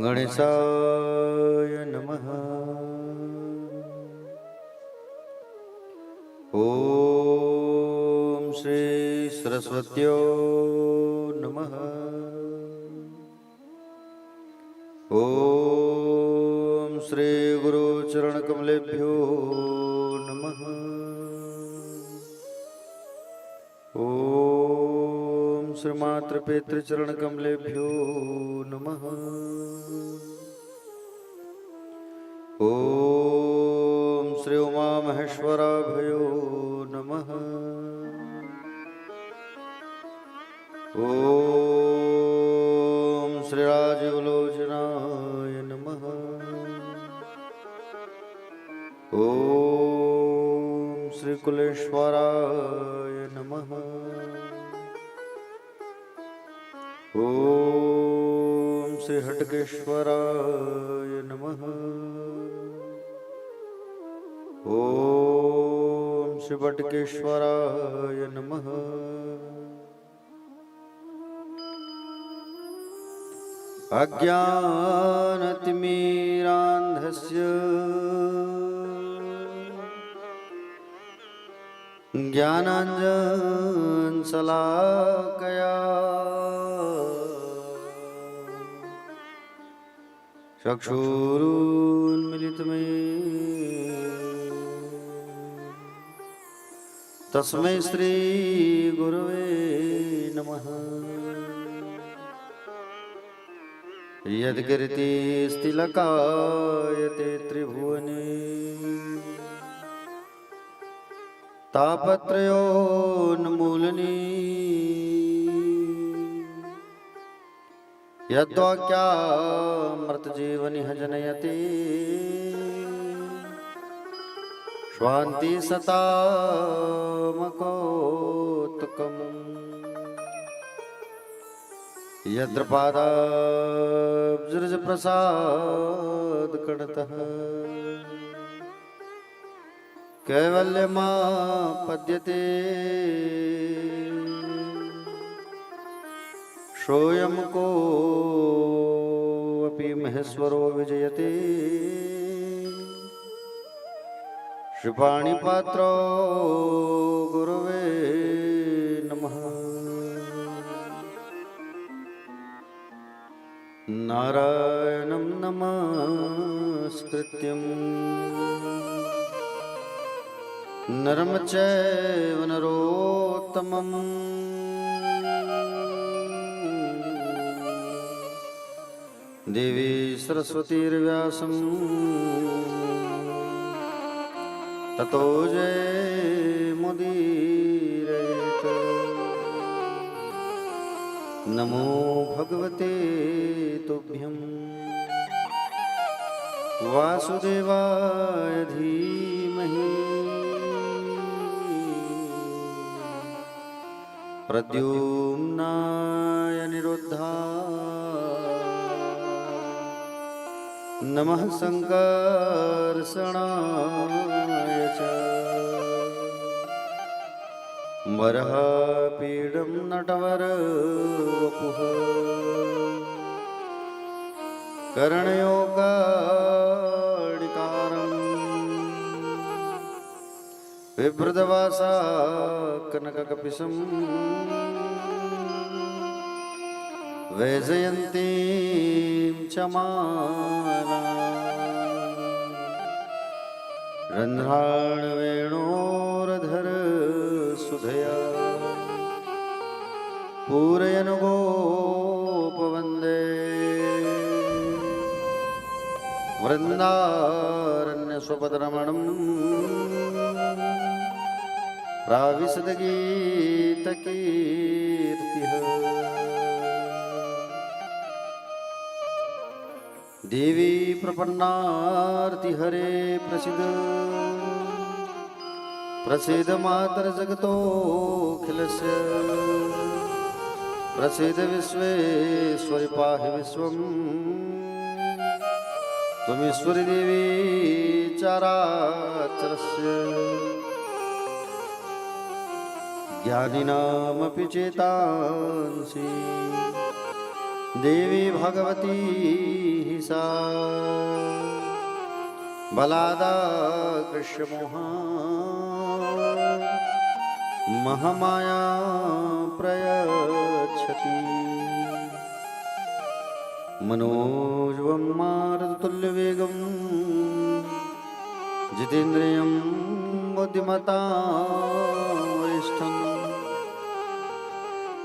गणेशाय नमः। ओम श्री सरस्वत्यो नमः। ओम श्री गुरु चरण कमलेभ्यो नमः। ओम श्री मातृ पितृ चरण कमलेभ्यो नमः। ओम श्री उमा महेश्वराभयो नमः। ओम श्री राजीवलोचनाय नमः। ओम श्री कुलेश्वराय नमः। ओम श्री हटकेश्वराय नमः। ओम श्री बटकेश्वराय नमः। अज्ञानतिमिरान्धस्य ज्ञानाञ्जनशलाकया चक्षुरुन्मीलितं तस्मै श्री गुरवे नमः। यद्कीर्तिस्तिलकायते त्रिभुवने तापत्रयोन्मूलने यद्वाक्यामृतजीवनिह जनयते स्वान्ति सतामकोत्तकम् यद्रपादाब्जरजप्रसादकणतः कैवल्यमापद्यते सोऽयं कोऽपि महेश्वरो विजयते श्रीपाणिपात्रो गुरवे नमः। नारायणं नमस्कृत्यं नरं चैव नरोत्तमं देवी सरस्वतीर्व्यासं ततो जयमुदीरयेत्। नमो भगवते तुभ्यं वासुदेवाय धीमहि प्रद्युम्नाय निरुद्धाय नमः संकर्षणाय च वरहापीडं नटवरवपुः कर्णयोगाडिकारं बिभ्रदवासा कनककपिशं वैजयन्तीं च माला रन्ध्राणवेणोरधर सुधया पूरयन् गोपवन्दे वृन्दारण्यस्वपदरमणं राविशदगीतकीर्तिः देवी प्रपन्नार्तिहरे प्रसीद मातर्जगतोऽखिलस्य प्रसीद विश्वेश्वरि पाहि विश्वम् त्वमीश्वरि देवी चराचरस्य ज्ञानिनामपि चेतांसि देवी भगवती सा बलादा कृष्णमोहा महामाया प्रयच्छति मनोजवं मारुततुल्यवेगं जितेन्द्रियं बुद्धिमतां वरिष्ठं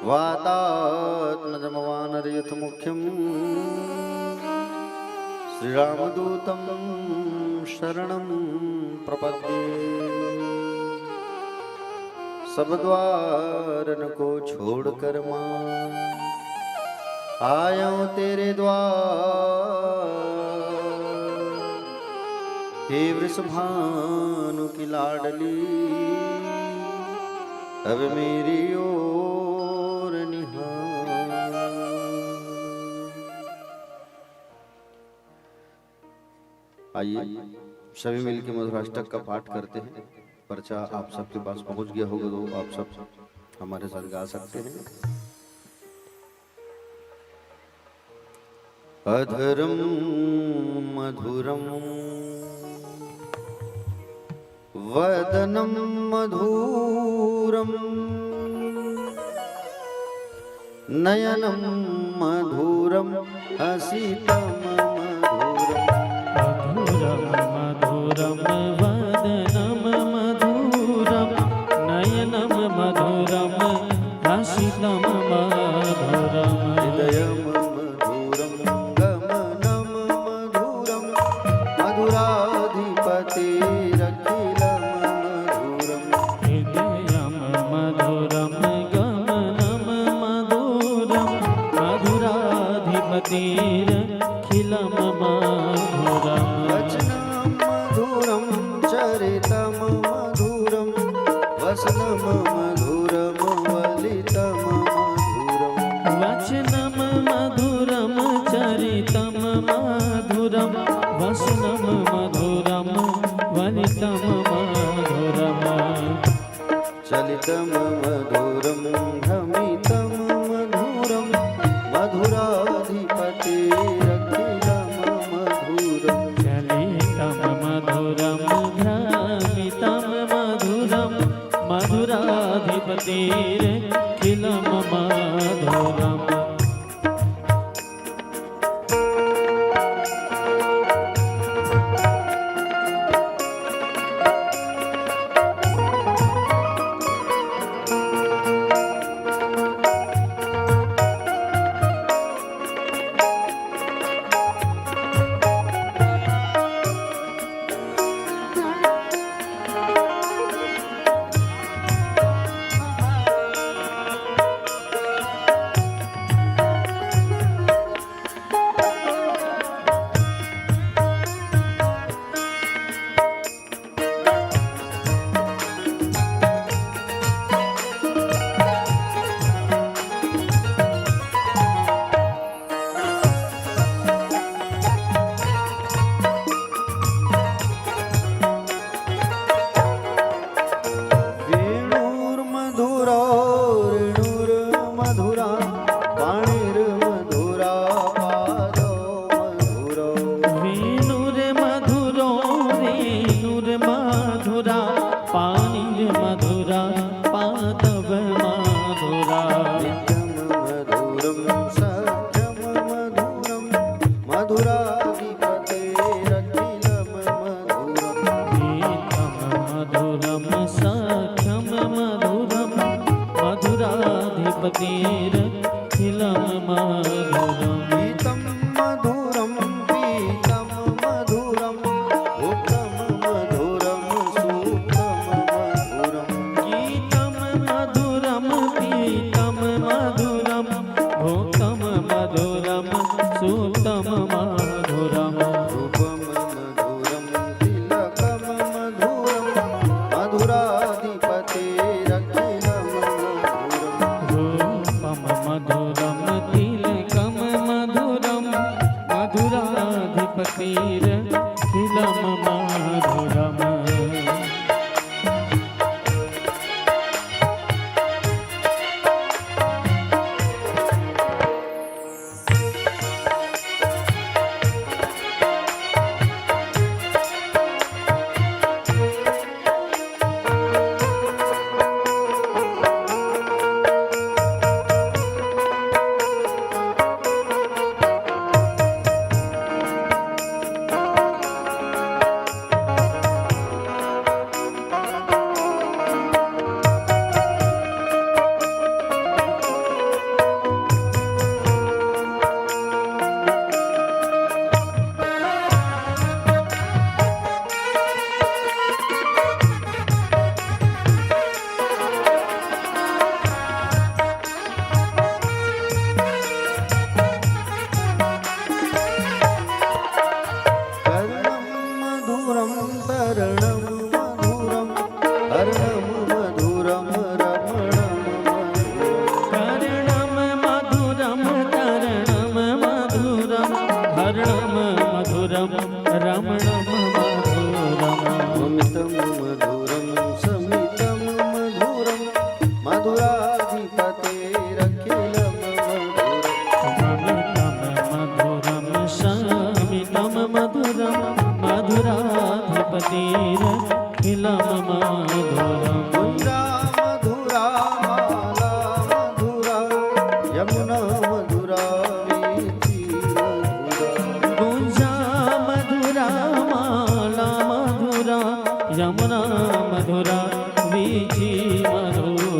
वातात्मजमवानरयुतमुख्यं श्रीरामदूतं शरणं प्रपद्ये। सब द्वारन को छोड़कर मां आया हूं तेरे द्वार, हे वृषभानु की लाडली अब मेरी ओर निहार। आइए सभी मिलकर मधुराष्टक का पाठ करते हैं। पर्चा आप सबके पास पहुंच गया होगा तो आप सब हमारे साथ गा सकते हैं। अधरम मधुरम वदनम मधुरम नयनम मधुरम हसितम मधुरम मधुरम वदनम मधुरम नयनम मधुरम हसितम मधुरम हृदयम मधुरम गमनम मधुरम मधुराधिपतिरखिलम मधुरम हृदयम मधुरम गमनम मधुरम मधुराधिपतिरखिलम मधुरम वचनं मधुरं चरितं मधुरं वसनं मधुरं वलितं मधुरं वचनं मधुरं चरितं मधुरं वसनं मधुरं वलितं मधुरं चलितं मधुरं भ्रमितं मधुरं मधुराधिपतिरखिलं मधुरं चलितं मधुरं भ्रमितं मधुरं मधुराधिपतिरखिलं मधुरम्।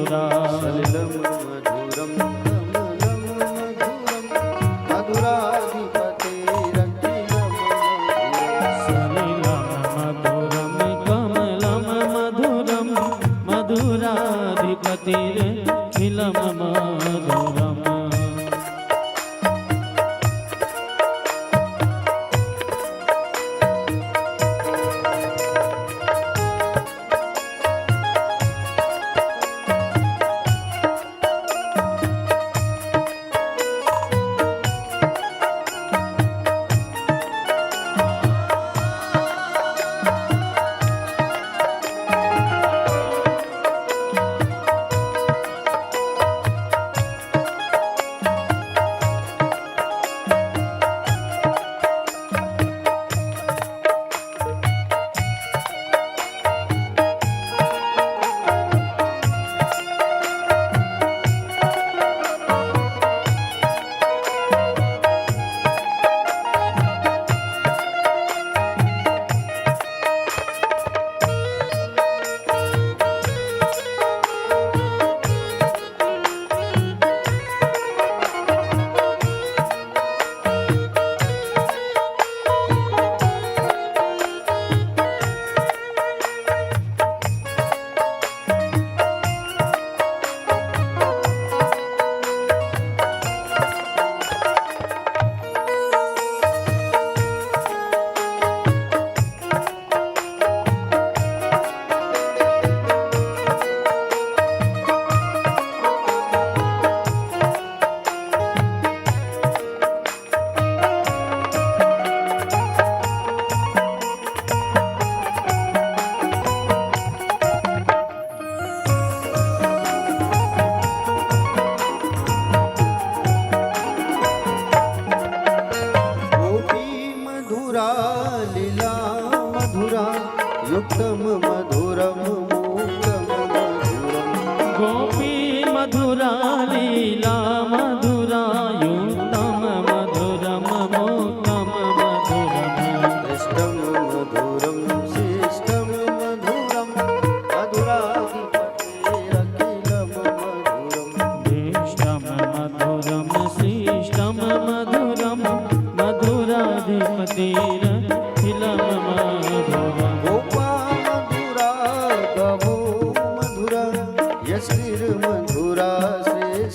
मधुरा सलिलम मधुरम कमलम मधुरम मधुराधिपतेरखिलम मधुरम सलिलम मधुरम कमलम मधुरम मधुराधिपतिरखिलम मधुरम गोपी मधुरा लीला मधुरा युक्तम मधुरम मूकम मधुरम गोपी मधुरा लीला मधुरा युक्तम मधुरम मोक्तम मधुरम दृष्टम मधुरम शिष्टम मधुरम मधुराधिपतेरखिलम मधुरम देष्टम मधुरम शिष्टम मधुरम मधुराधिपतिरखिलम मधुरम गोपा मधुरा गवो मधुरा यश्रीर मधुरा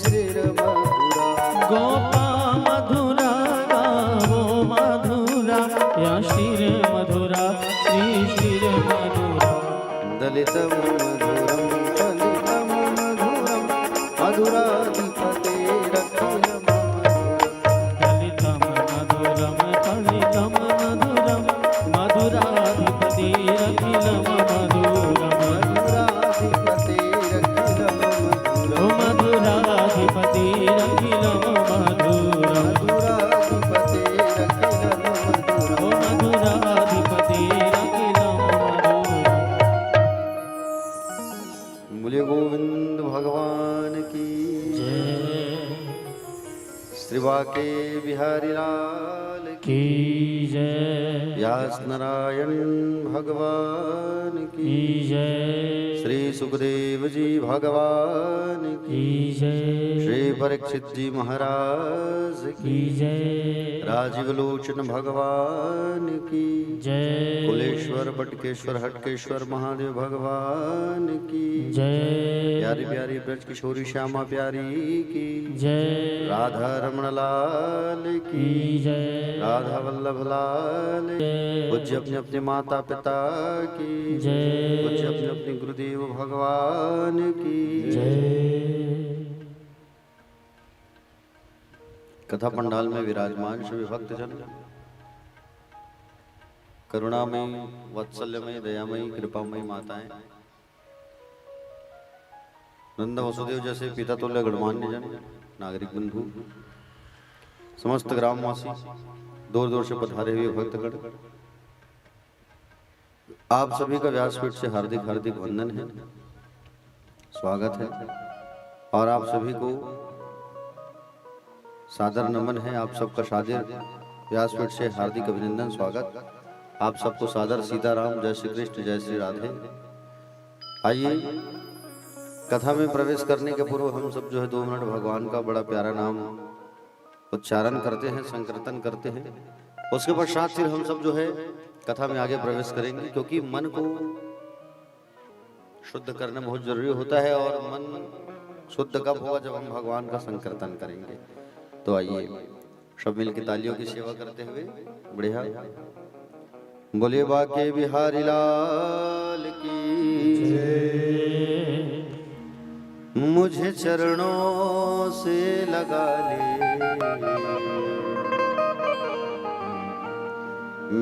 श्रीर मधुरा गोपा मधुरा गावो मधुरा यशिर मधुरा श्रीशिर मधुरा दलितम मधुरम फलितम मधुरम मधुराधिपतेरखिलम मधुरम दलितम मधुरम फलितम मधुरम मधुराधिपतिरखिलम मधुरम मधुराधिपतेरखिलम ओ मधुरम मधुराधिपतिरखिलम मधुरम मधुराधिपतेरखिलम ओ मधुरम मधुराधिपतिरखिलम मधुरम बोलिए गोविंद भगवान की जय श्री बाके बिहारी लाल की की जय व्यास नारायण भगवान की की जय श्री सुखदेव जी भगवान की की जय श्री परीक्षित जी महाराज की की जय राजीव लोचन भगवान की जय कुलेश्वर बटकेश्वर हटकेश्वर महादेव भगवान की जय प्यारी प्यारी ब्रज किशोरी श्यामा प्यारी की जय राधा रमण लाल की की जय राधा वल्लभ लाल पूज्य अपने अपने माता पिता की जय पूज्य अपने अपने गुरुदेव भगवान की जय कथा पंडाल में विराजमान सभी भक्तजन करुणामयी वात्सल्यमयी दयामयी कृपामयी माताएं नंद वसुदेव जैसे पिता तुल्य गणमान्य जन नागरिक बंधु समस्त ग्रामवासी दूर दूर से पधारे हुए भक्तगण आप सभी का व्यासपीठ से हार्दिक हार्दिक वंदन है, स्वागत है और आप सभी को सादर नमन है। आप सबका सादर व्यासपीठ से हार्दिक अभिनंदन स्वागत। आप सबको सादर सीताराम, जय श्री कृष्ण, जय श्री राधे। आइए कथा में प्रवेश करने के पूर्व हम सब जो है 2 मिनट भगवान का बड़ा प्यारा नाम उच्चारण करते हैं, संकीर्तन करते हैं। उसके पश्चात फिर हम सब जो है कथा में आगे प्रवेश करेंगे, क्योंकि मन को शुद्ध करना बहुत जरूरी होता है। और मन शुद्ध कब होगा? जब हम भगवान का संकीर्तन करेंगे। तो आइए सब मिल के तालियों की सेवा करते हुए बढ़िया बोलिए बाके बिहारी लाल की जय। मुझे चरणों से लगा ले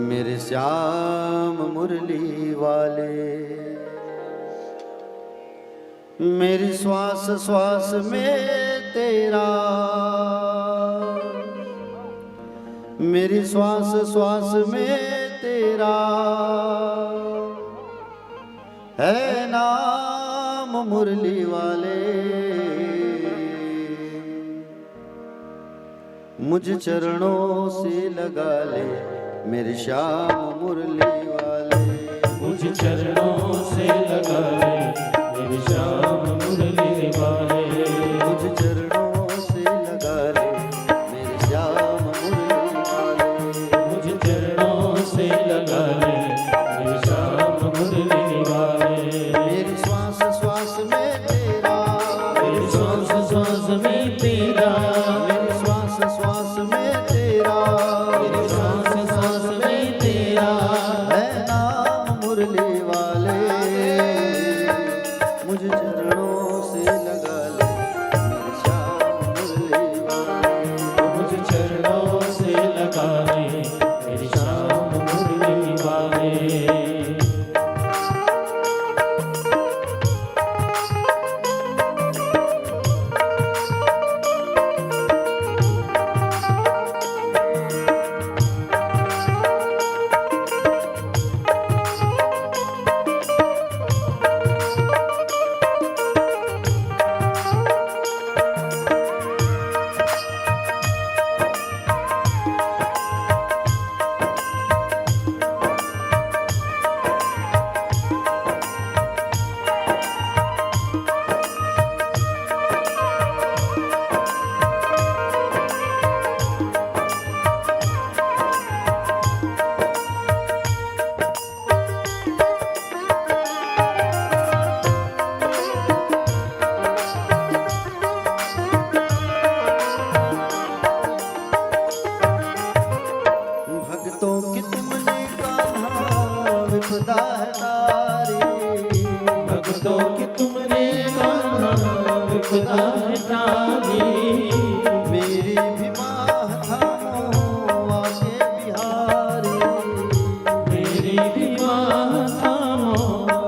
मेरे श्याम मुरली वाले, मेरी श्वास श्वास में तेरा, मेरी श्वास श्वास में तेरा है नाम मुरली वाले। मुझे चरणों से लगा ले मेरे श्याम मुरली वाले, मुझे चरणों से लगा ले मेरे श्याम मुरली वाले, मुझे चरणों से लगा ले मेरे श्याम मुरली वाले, मुझे चरणों से लगा ले मेरे श्याम मुरली वाले। मेरी श्वास श्वास में तेरा, मेरी श्वास श्वास में तेरा, मेरी श्वास श्वास में तेरा, मेरी श्वास श्वास में तेरा है नाम मुरली वाले। मुझे चरणों से लगा ले मेरे श्याम मुरली वाले, मुझे चरणों से लगा ले मेरे श्याम मुरली वाले। भक्तों की तुमने कहा विपदा है तारी, भक्तों की तुमने कहा विपदा है तारी, मेरी भी बाह थामो आके बिहारी, मेरी भी माँ थामो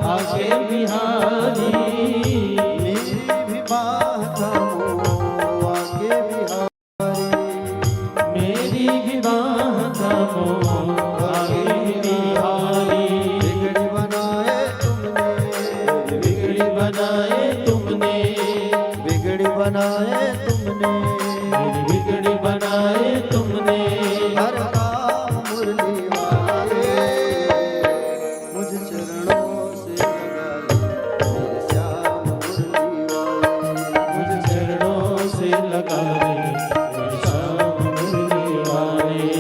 आगे बिहारी, मेरी भी बाह थामो आके बिहारी। मेरी भी बाह थामो आगे बिहारी। बिगड़ी बनाए तुमने, बिगड़ी बनाए तुमने, बिगड़ी बनाए तुमने, मेरी बिगड़ी बनाए तुमने, हर काम मुरली वाले। मुझे चरणों से लगा ले मेरे श्याम मुरली वाले, मुझे चरणों से लगा ले मेरे श्याम मुरली वाले।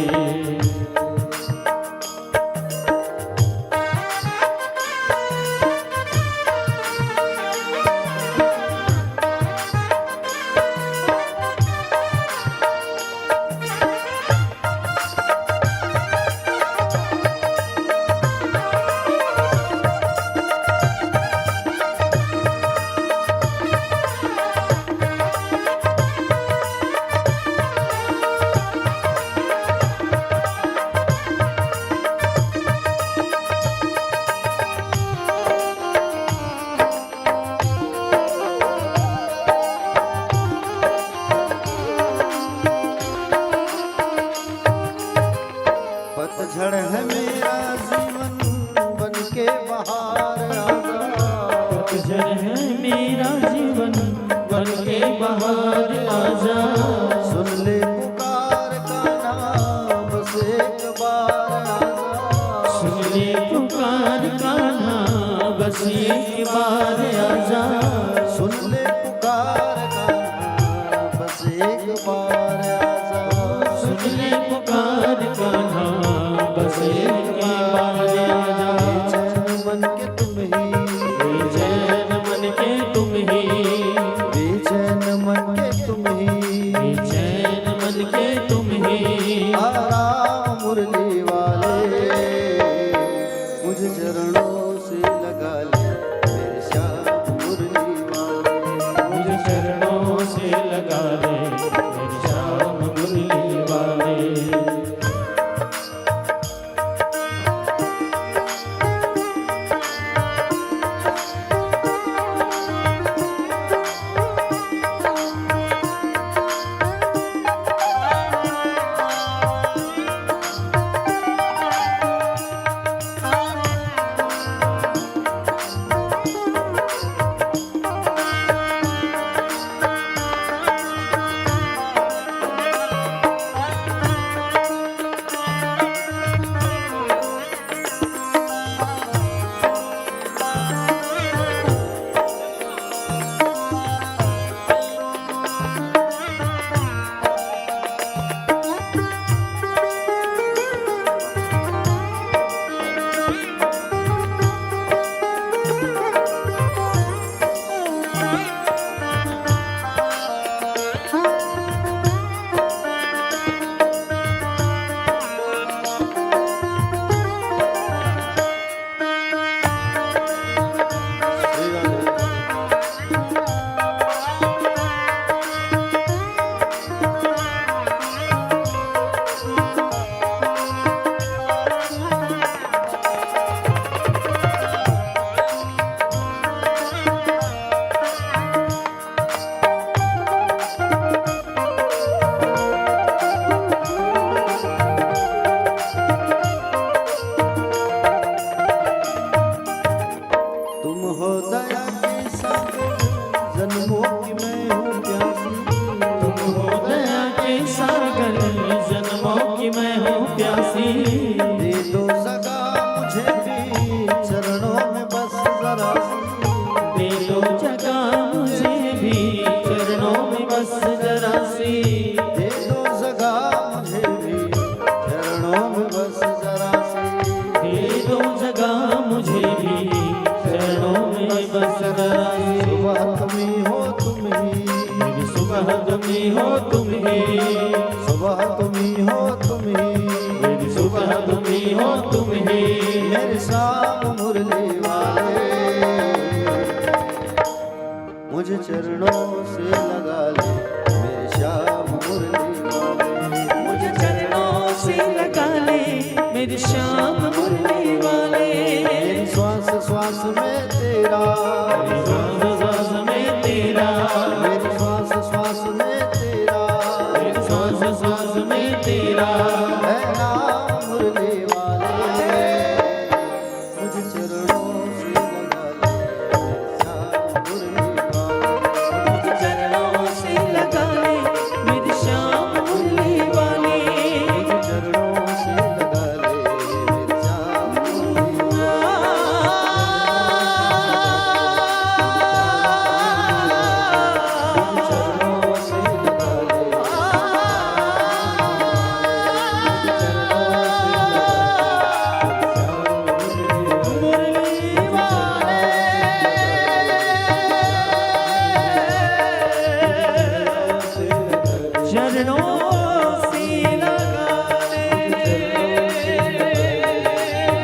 पतझड़ है मेरा जीवन बन के बहार आजा, पतझड़ है मेरा जीवन बन के बहार आजा, सुन ले पुकार का नाम बस एक बार आजा, सुन ले पुकार का नाम बस एक बार आजा, सुन जन्मों की मैं हूँ प्यासी। तुम हो दया के सागर, जन्मों की मैं हूँ प्यासी। दे दो जगह मुझे भी चरणों में बस जरा सी। दे दो जगह मुझे भी चरणों में बस जरा सी। दे दो जगह मुझे भी चरणों में बस जरा सी। दे दो जगह मुझे भी चरणों में बस जरा सी। सुबह तुम ही हो तुम ही, मेरी सुबह तुम ही हो तुम ही। सुबह तुम ही हो तुम ही, मेरी सुबह तुम ही हो तुम ही। मेरे शाम मुरली वाले मुझे चरणों से लगा ले। मेरे श्याम मुरली वाले मुझे चरणों से लगा ले, मेरे श्याम मुरली वाले। मेरी श्वास श्वास में तेरा, श्वास श्वास में तेरा, मेरी श्वास श्वास में तेरा, श्वास श्वास में तेरा। है नाम मुरली वाले मुझे चरणों से लगा ले। मेरे श्याम मुरली वाले मुझे चरणों से लगा ले, मेरे श्याम मुरली वाले। मुझे चरणों से लगा ले। मेरे श्याम मुरली चरणों से लगा ले। मुरली वाले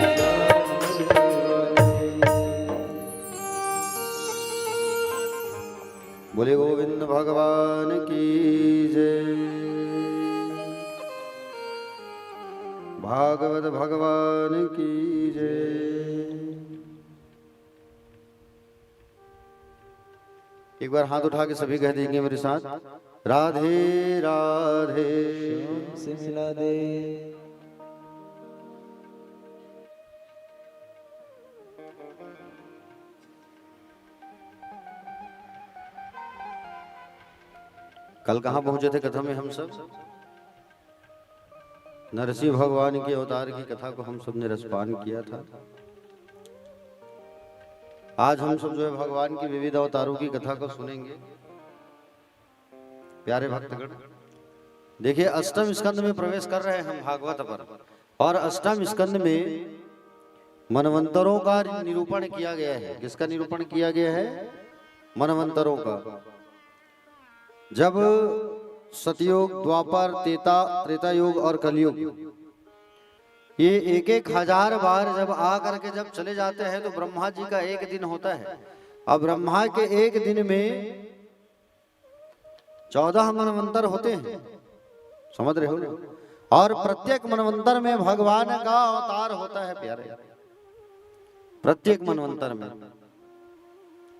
चरणों से लगा ले। बोले गोविंद भगवान की जय। भागवत भगवान की जय। एक बार हाथ उठा के सभी कह देंगे मेरे साथ, राधे राधे। से मिला दे। कल कहाँ पहुंचे थे कथा में हम सब? नरसिंह भगवान के अवतार की कथा को हम सब ने रसपान किया था। आज हम सब जो है भगवान की विविध अवतारों की कथा को सुनेंगे। प्यारे भक्तगण, देखिए अष्टम स्कंद में प्रवेश कर रहे हैं हम भागवत पर, और अष्टम स्कंद में मनवंतरों का निरूपण किया गया है। किसका निरूपण किया गया है? मनवंतरों का। जब सतयुग, द्वापर, त्रेता युग और कलयुग, ये एक एक हजार बार जब आ करके जब चले जाते हैं तो ब्रह्मा जी का एक दिन होता है। अब ब्रह्मा के एक दिन में 14 मनवंतर होते हैं, समझ रहे हो ना? और प्रत्येक मनवंतर में भगवान का अवतार होता है प्यारे। प्रत्येक मनवंतर में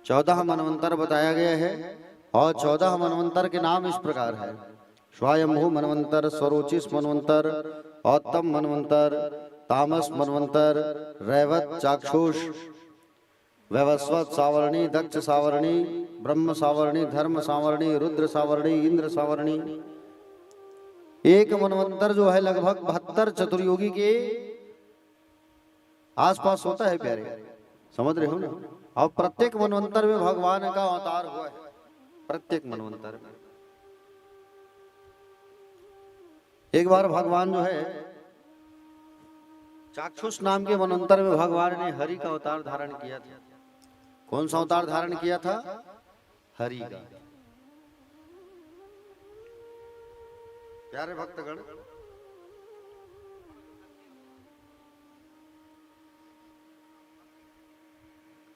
14 मनवंतर बताया गया है, और 14 मनवंतर के नाम इस प्रकार है: स्वयंभू मनवंतर, स्वरोचिष मनवंतर, औत्तम मनवंतर, तामस मनवंतर, रैवत, चाक्षुष, वैवस्वत, सावर्णी, दक्ष सावर्णी, ब्रह्म सावर्णी, धर्म सावर्णी, रुद्र सावर्णी, इंद्र सावर्णी। एक मनवंतर जो है लगभग 72 चतुर्युगी के आसपास होता है प्यारे, समझ रहे हो ना? और प्रत्येक मनवंतर में भगवान का अवतार हुआ है, प्रत्येक मनवंतर में। एक बार भगवान जो है चाक्षुष नाम के मनवंतर में भगवान ने हरि का अवतार धारण किया था। कौन सा अवतार धारण किया था? हरि का। प्यारे भक्तगण,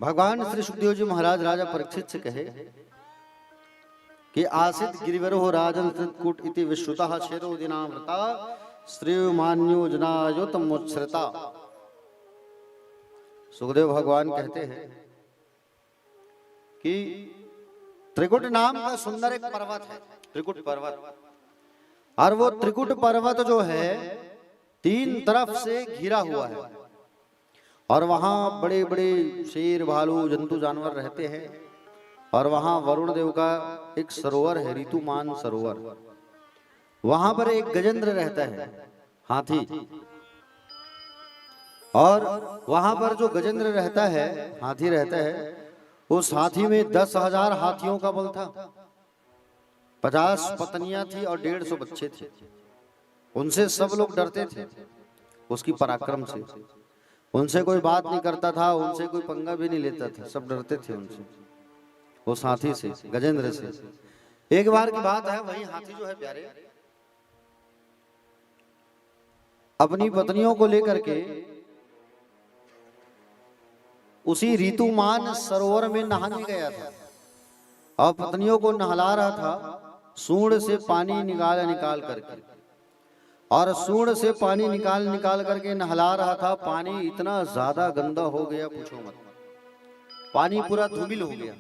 भगवान श्री सुखदेव जी महाराज राजा परीक्षित से कहे कि आसित गिरिवरो राजन कृतकूट इति विश्रुतः छेदो दिनामृता श्रीमान्यो जनायोतमुच्छ्रिता। सुखदेव भगवान कहते हैं कि त्रिकुट नाम का सुंदर एक पर्वत है, त्रिकुट पर्वत। और वो त्रिकुट पर्वत जो है 3 तरफ से घिरा हुआ है, और वहां बड़े बड़े शेर, भालू, जंतु, जानवर रहते हैं। और वहां वरुण देव का एक सरोवर है, ऋतुमान सरोवर। वहां पर एक गजेंद्र रहता है, हाथी। और वहां पर जो गजेंद्र रहता है, हाथी रहता है, उस हाथी में 10,000 हाथियों का बल था, 50 पत्नियां थी और 150 बच्चे थे। उनसे सब लोग डरते थे, उसकी पराक्रम से। उनसे कोई बात नहीं करता था, उनसे कोई पंगा भी नहीं लेता था, सब डरते थे उनसे, उस हाथी से, गजेंद्र से। एक बार की बात है, वही हाथी जो है प्यारे, अपनी पत्नियों को लेकर के उसी ऋतुमान सरोवर में नहाने गया था और पत्नियों को नहला रहा था सूंड से पानी निकाल निकाल करके। और सूंड से पानी निकाल निकाल करके नहला रहा था। पानी इतना ज्यादा गंदा हो गया, पूछो मत, पानी पूरा धूमिल हो गया।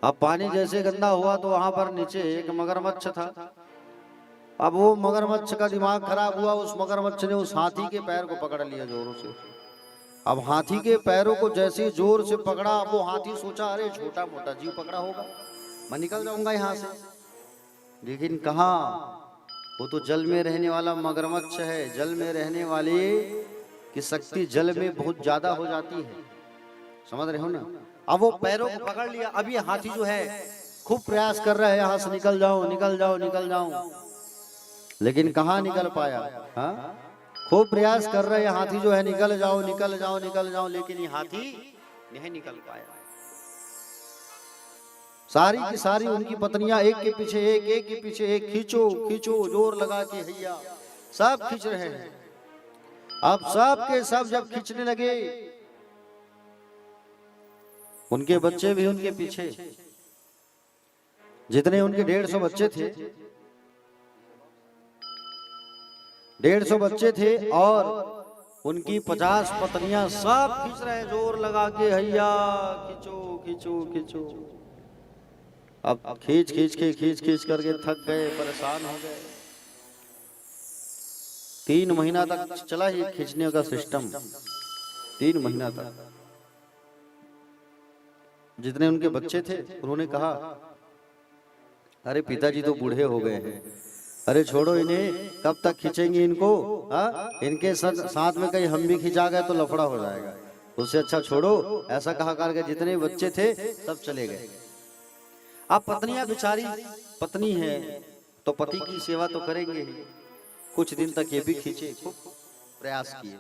अब पानी जैसे गंदा हुआ तो वहां पर नीचे एक मगरमच्छ था। अब वो मगरमच्छ का दिमाग खराब हुआ, उस मगरमच्छ ने उस हाथी के पैर को पकड़ लिया जोरों से। अब हाथी के पैरों को जैसे जोर से पकड़ा, वो हाथी सोचा अरे छोटा मोटा जीव पकड़ा होगा, मैं निकल जाऊंगा यहाँ से। लेकिन कहा, वो तो जल में रहने वाला मगरमच्छ है, जल में रहने वाले की शक्ति जल में बहुत ज्यादा हो जाती है, समझ रहे हो ना। अब वो पैरों को पकड़ लिया। अब ये हाथी जो है खूब प्रयास कर रहा है, यहाँ से निकल जाऊं निकल जाऊं निकल जाऊं, लेकिन कहाँ निकल पाया। हाँ, खूब प्रयास कर रहे हैं हाथी जो है, निकल जाओ निकल जाओ निकल जाओ, लेकिन ये हाथी नहीं निकल पाया। सारी की सारी उनकी पत्नियां एक के पीछे एक के पीछे एक, खींचो खींचो जोर लगा के हैया, सब खींच रहे हैं। अब सब के सब जब खींचने लगे, उनके बच्चे भी उनके पीछे, जितने उनके 150 बच्चे थे, 150 बच्चे थे और उनकी 50 पत्नियां सब खींच रहे हैं जोर लगा के, हैया खींचो खींचो खींचो। अब खींच खींच करके थक गए, परेशान हो गए। 3 महीना तक चला ये खींचने का सिस्टम, 3 महीना तक। जितने उनके बच्चे थे उन्होंने कहा, अरे पिताजी तो बूढ़े हो गए हैं, अरे छोड़ो इन्हें, कब तक खींचेंगे इनको, इनके साथ में कहीं हम भी खिंचा गए तो लफड़ा हो जाएगा, उससे अच्छा छोड़ो। ऐसा कहा करके जितने बच्चे थे सब चले गए। अब पत्नियां बेचारी, पत्नी है तो पति की सेवा तो करेंगे ही। कुछ दिन तक ये भी खींचे, खूब प्रयास किए।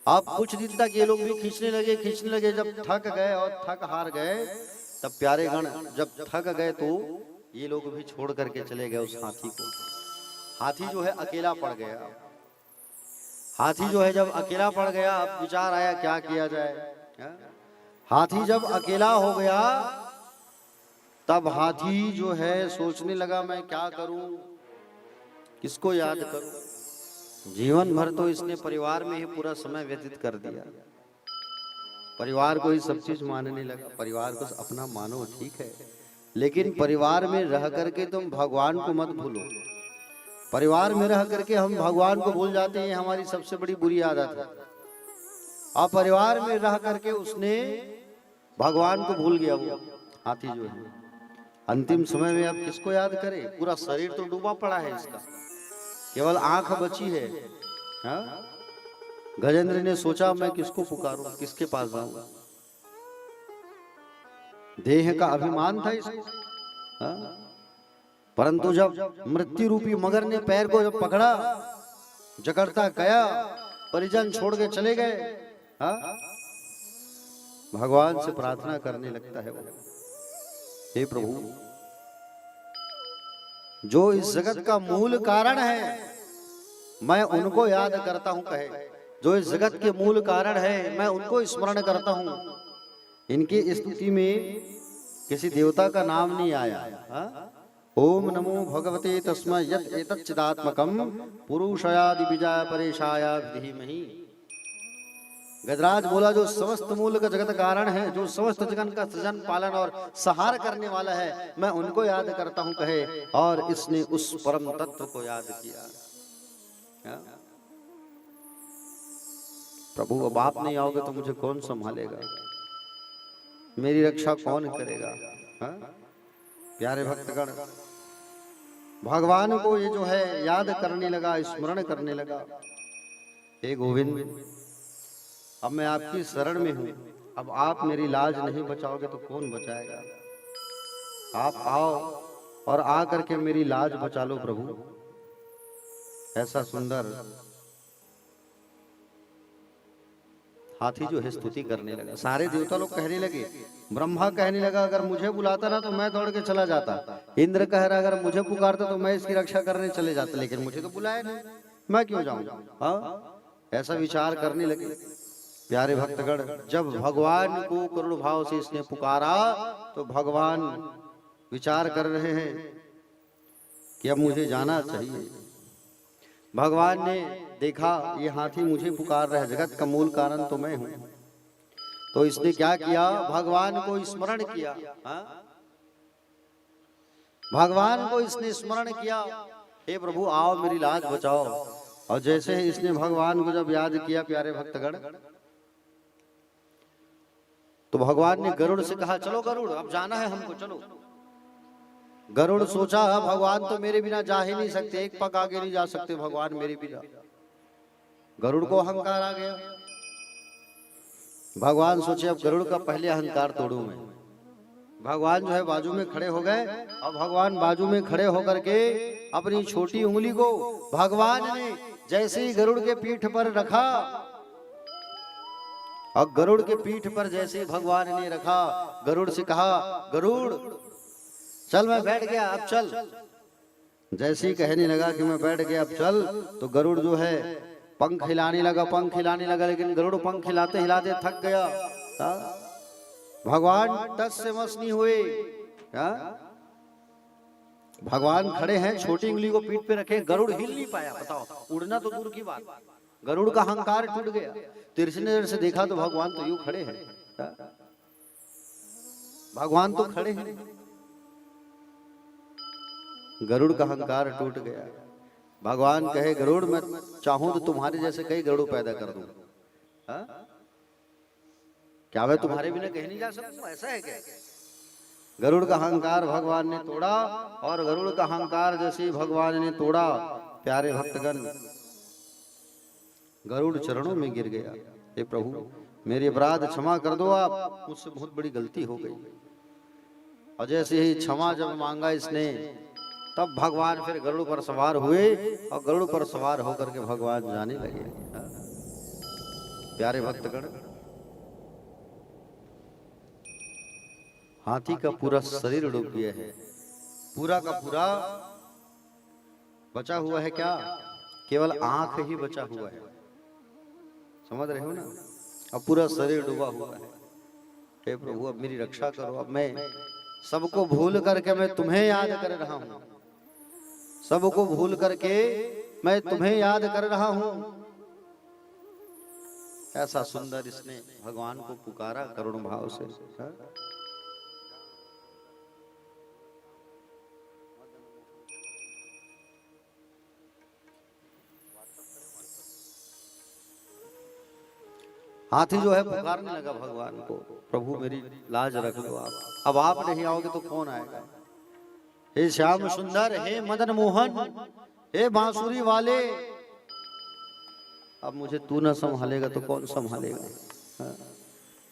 अब कुछ दिन तक ये लोग भी खींचने लगे। जब थक गए और थक हार गए, तब प्यारे गण जब थक गए तो ये लोग भी छोड़ करके चले गए उस हाथी को। हाथी जो है अकेला पड़ गया। हाथी जो है जब अकेला पड़ गया, अब विचार आया क्या किया जाए। हाथी जब अकेला हो गया, तब हाथी जो है सोचने लगा, मैं क्या करूं, किसको याद करूं। जीवन भर तो इसने परिवार में ही पूरा समय व्यतीत कर दिया, परिवार को ही सब चीज मानने लगा। परिवार को अपना मानो ठीक है, लेकिन परिवार में रह करके तुम भगवान को मत भूलो। परिवार में रह करके हम भगवान को भूल जाते हैं, हमारी सबसे बड़ी बुरी आदत है। और परिवार में रह करके उसने भगवान को भूल गया वो हाथी जो है। अंतिम समय में अब किसको याद करे, पूरा शरीर तो डूबा पड़ा है इसका, केवल आंख बची है। हाँ? गजेंद्र ने सोचा, मैं किसको पुकारूं, किसके पास जाऊं। देह का अभिमान था इसको। हाँ? परंतु जब मृत्यु रूपी मगर ने पैर को जब पकड़ा, जकड़ता गया, परिजन छोड़ के चले गए। हाँ? भगवान से प्रार्थना करने लगता है वो, हे प्रभु, जो इस जगत का मूल कारण है मैं उनको याद करता हूं, कहे जो इस जगत के मूल कारण है मैं उनको स्मरण करता हूं। इनकी स्तुति में किसी देवता का नाम नहीं आया। हाँ? ओम नमो भगवते तस्मै यत् एतच्चिदात्मकं पुरुषयादि बीजाय परेशाय धीमहि। गजराज बोला, जो समस्त मूल का जगत कारण है, जो समस्त जगत का सृजन पालन और सहार करने वाला है, मैं उनको याद करता हूं, कहे। और इसने उस परम तत्व को याद किया। प्रभु अब आप नहीं आओगे तो मुझे कौन संभालेगा। मेरी रक्षा कौन करेगा। हाँ? प्यारे भक्तगण, भगवान को ये जो है याद करने लगा, स्मरण करने लगा, हे गोविंद, अब मैं आपकी शरण में हूं, अब आप मेरी लाज नहीं बचाओगे तो कौन बचाएगा। आप आओ और आ करके मेरी लाज बचा लो प्रभु। ऐसा सुंदर हाथी जो है स्तुति करने लगा। सारे देवता लोग कहने लगे, ब्रह्मा कहने लगा अगर मुझे बुलाता ना तो मैं दौड़ के चला जाता। इंद्र कह रहा अगर मुझे पुकारता तो मैं इसकी रक्षा करने चले जाता, लेकिन मुझे तो बुलाया नहीं, मैं क्यों जाऊं। हाँ, ऐसा विचार करने लगे। प्यारे भक्तगण, जब भगवान को करुण भाव से इसने पुकारा तो भगवान विचार कर रहे हैं कि अब मुझे जाना चाहिए। भगवान ने देखा ये हाथी मुझे पुकार रहा है, जगत का मूल कारण तो मैं हूं, तो इसने क्या किया, भगवान को स्मरण किया। हाँ? भगवान को इसने स्मरण किया, हे प्रभु आओ मेरी लाज बचाओ। और जैसे ही इसने भगवान को जब याद किया प्यारे भक्तगण, तो भगवान ने गरुड़ से कहा चलो गरुड़ अब जाना है हमको, चलो। गरुड़ सोचा भगवान तो मेरे बिना जा ही नहीं सकते, एक पग आगे नहीं जा सकते भगवान मेरे बिना। गरुड़ को अहंकार आ गया। भगवान सोचे अब गरुड़ का पहले अहंकार तोड़ूं मैं। भगवान जो है बाजू में खड़े हो गए, और भगवान बाजू में खड़े होकर के अपनी छोटी उंगली को भगवान ने जैसे ही गरुड़ के पीठ पर रखा, और गरुड़ के पीठ पर जैसे भगवान ने रखा, गरुड़ से कहा गरुड़ चल मैं बैठ गया अब चल। जैसे ही कहने लगा कि मैं बैठ गया अब चल, तो गरुड़ जो है पंख हिलाने लगा, लेकिन गरुड़ पंख हिलाते हिलाते थक गया। भगवान टस से मस नहीं हुए। भगवान खड़े हैं, छोटी उंगली को पीठ पे रखे, गरुड़ हिल नहीं पाया। बताओ, उड़ना तो दूर की बात, गरुड़ का अहंकार टूट गया। तिरछी नजर से देखा तो भगवान तो यूं खड़े हैं। भगवान तो खड़े हैं, गरुड़ का अहंकार टूट गया। भगवान कहे गरुड़ मैं चाहूं तो तुम्हारे जैसे कई गरुड़ पैदा कर दूं। क्या मैं तुम्हारे बिना कहीं नहीं जा सकता, ऐसा है क्या। गरुड़ का अहंकार भगवान ने तोड़ा, और गरुड़ का अहंकार जैसे भगवान ने तोड़ा प्यारे भक्तगण, गरुड़ चरणों में गिर गया। हे प्रभु मेरी अपराध क्षमा कर दो, आप मुझसे बहुत बड़ी गलती हो गई। और जैसे ही क्षमा जब मांगा इसने, तब भगवान फिर गरुड़ पर सवार हुए, और गरुड़ पर सवार होकर के भगवान जाने लगे। प्यारे भक्तगण, हाथी का पूरा शरीर डूब गया है, पूरा का पूरा बचा हुआ है क्या, केवल आंख ही बचा हुआ है। समझ रहे हो ना, अब पूरा शरीर डूबा हुआ है। हे प्रभु अब मेरी रक्षा करो, अब मैं सबको भूल करके मैं तुम्हें याद कर रहा हूं, सबको भूल करके मैं तुम्हें याद कर रहा हूं। ऐसा सुंदर इसने भगवान को पुकारा करुण भाव से। हाथी जो है पुकारने लगा भगवान को, प्रभु मेरी लाज रख लो आप, अब आप नहीं आओगे तो कौन आएगा। हे श्याम सुंदर, हे मदन मोहन, हे बांसुरी वाले, अब मुझे तू न संभालेगा तो कौन संभालेगा।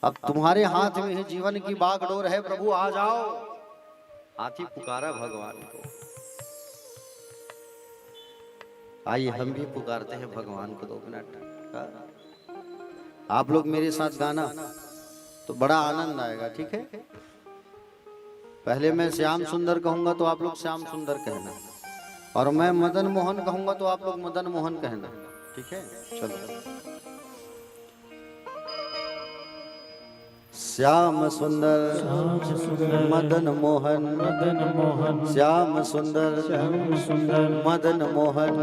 अब तुम्हारे हाथ में ही जीवन की बागडोर है, प्रभु आ जाओ। हाथी पुकारा भगवान को। आइए हम भी पुकारते हैं भगवान को 2 मिनट। आप लोग मेरे साथ गाना तो बड़ा आनंद आएगा, ठीक है। पहले मैं श्याम सुंदर कहूंगा तो आप लोग श्याम सुंदर कहना, और मैं मदन मोहन कहूंगा तो आप लोग मदन मोहन कहना, ठीक है। चलो, श्याम सुंदर मदन मोहन, श्याम सुंदर मदन मोहन,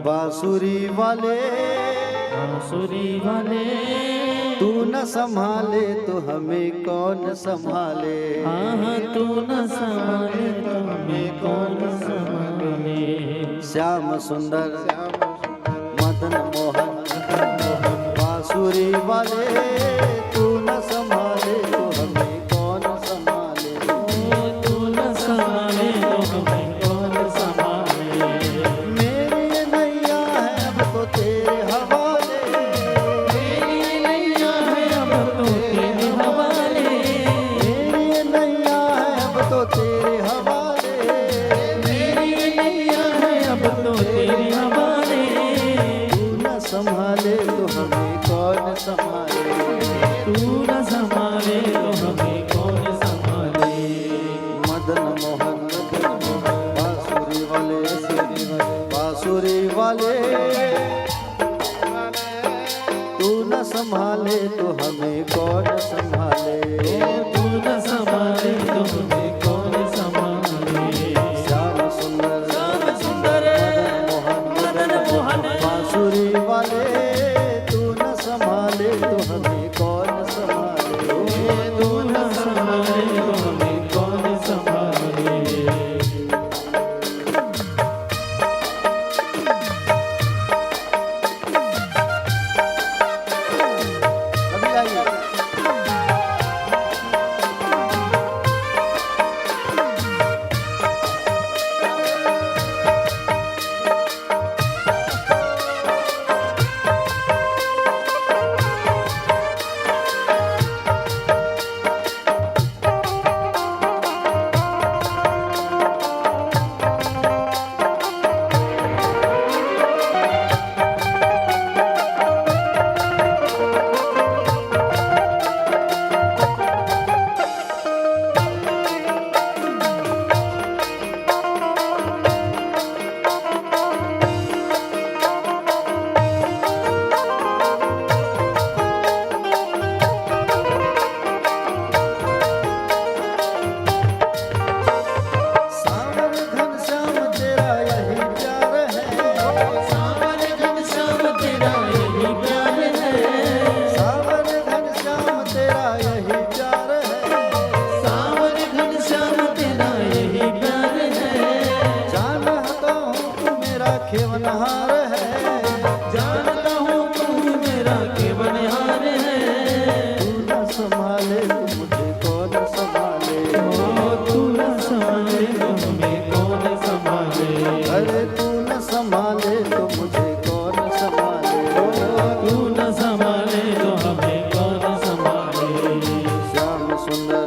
बांसुरी वाले तू न संभाले तो हमें कौन संभाले। तू न संभाले तो हमें कौन संभाले। श्याम सुंदर मदन मोहन, बांसुरी वाले तू न संभाले तो तो तेरे हवाले, मेरी नैया है अब तो तेरे हवाले। तू न संभाले तो हमें कौन संभाले, तू न संभाले तो हमें कौन संभाले। मदन मोहन बांसुरी वाले, बांसुरी वाले, तू न संभाले तो हमें कौन संभाले। तू न संभाले तो हमें कौन संभाले। श्याम सुंदर, श्याम सुंदर, मदन मोहन, बांसुरी वाले, तू न संभाले तो हमें कौन संभाले। तू न संभाले तो हमें कौन संभाले। अभी आइए। खेवनहार है, जानता हूँ तू मेरा केवनहार है। तू न संभाले तो मुझे कौन संभाले। तू न संभाले तो हमें कौन संभाले। अरे तू न संभाले तो मुझे कौन संभाले। तू न संभाले तो हमें कौन संभाले। श्याम सुंदर,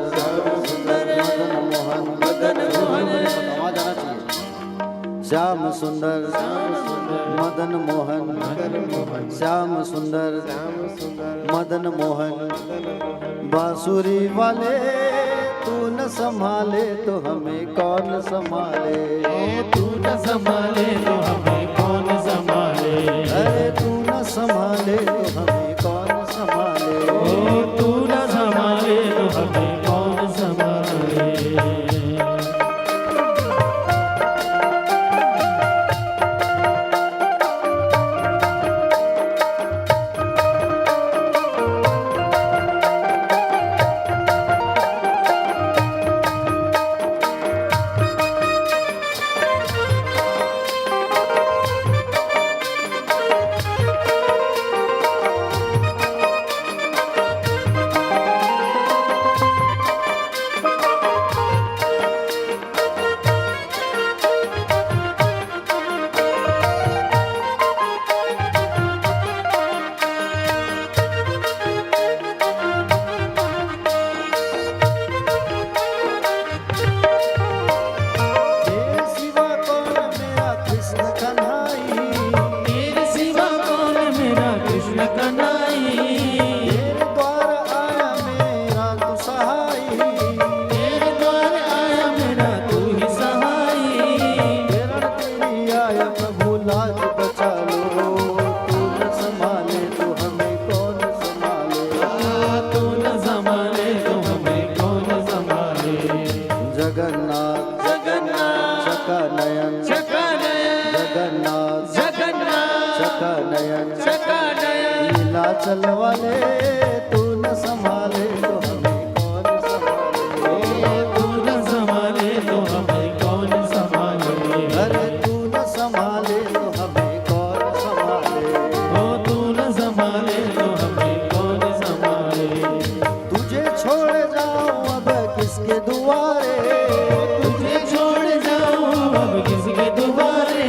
मदन मोहन, मदन मोहन, आवाज आना चाहिए। श्याम सुंदर, मदन मोहन, श्याम सुंदर, मदन मोहन, बांसुरी वाले, तू न संभाले तो हमें कौन संभाले। तू न संभाले तो हमें कौन संभाले। अरे तू न संभाले तो हमें कौन संभाले। तू न संभाले तो हमें कौन संभाले। चल वाले, तू न संभाले तो हमें कौन संभाले। तू न संभाले तो हमें कौन संभाले। अरे तू न संभाले तो हमें कौन संभाले। तू न संभाले तो हमें कौन संभाले। तुझे छोड़ जाऊं अब किसके दुआरे। तुझे छोड़ जाऊं अब किसके दुआरे।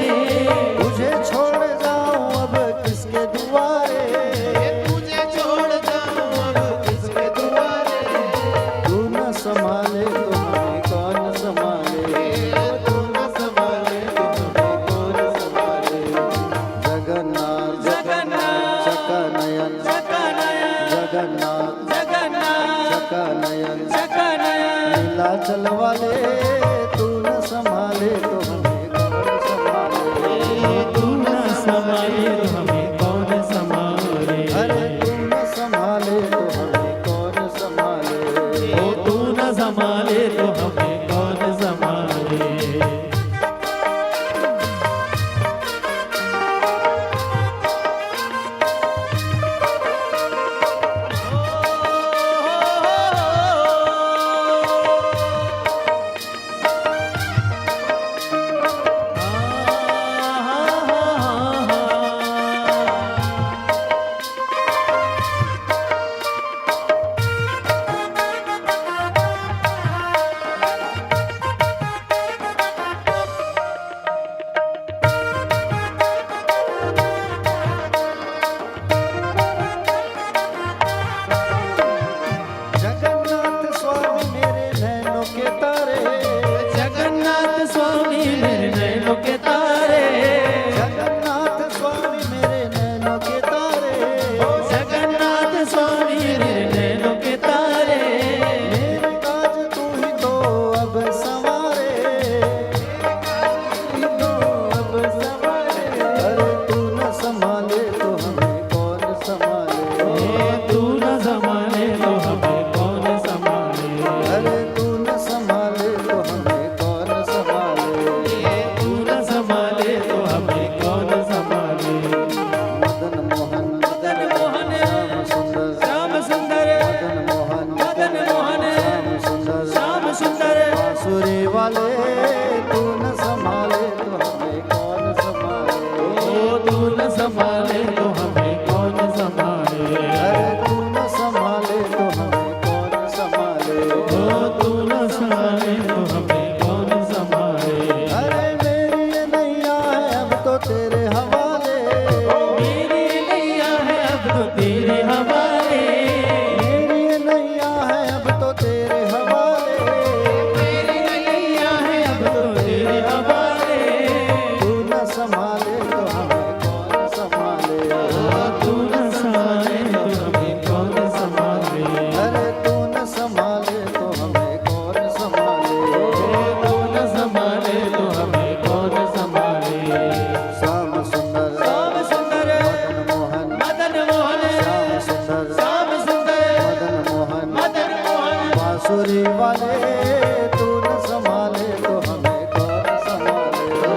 तुझे छोड़ जाऊं अब किसके दुआरे। तुझे छोड़ जाऊं अब वाले, तू न संभाले तो हमें कौन संभाले। ओ तू न संभाले तो हमें कौन संभाले। अरे तू न संभाले तो हमें कौन संभाले। ओ तू न संभाले तो हमें कौन संभाले। अरे मेरी ये नैया है अब तो तेरे हवाले। मेरी नैया है अब तो तेरे हवाले। मेरी ये नैया है अब तो तेरे हवाले। मेरी नैया है अब तो तेरे हवाले। तू न संभाले तो हमें कौन संभाले। तू न संभाले तो हमें कौन संभाले। अरे तू न संभाले तो हमें कौन संभाले। तू न संभाले तो हमें कौन संभाले। श्याम सुंदर श्याम सुंदर मदन मोहन, मदन मोहन। श्याम सुंदर श्याम सुंदर मदन मोहन, मदन मोहन। बांसुरी वाले, तू न संभाले तो हमें कौन संभाले। ओ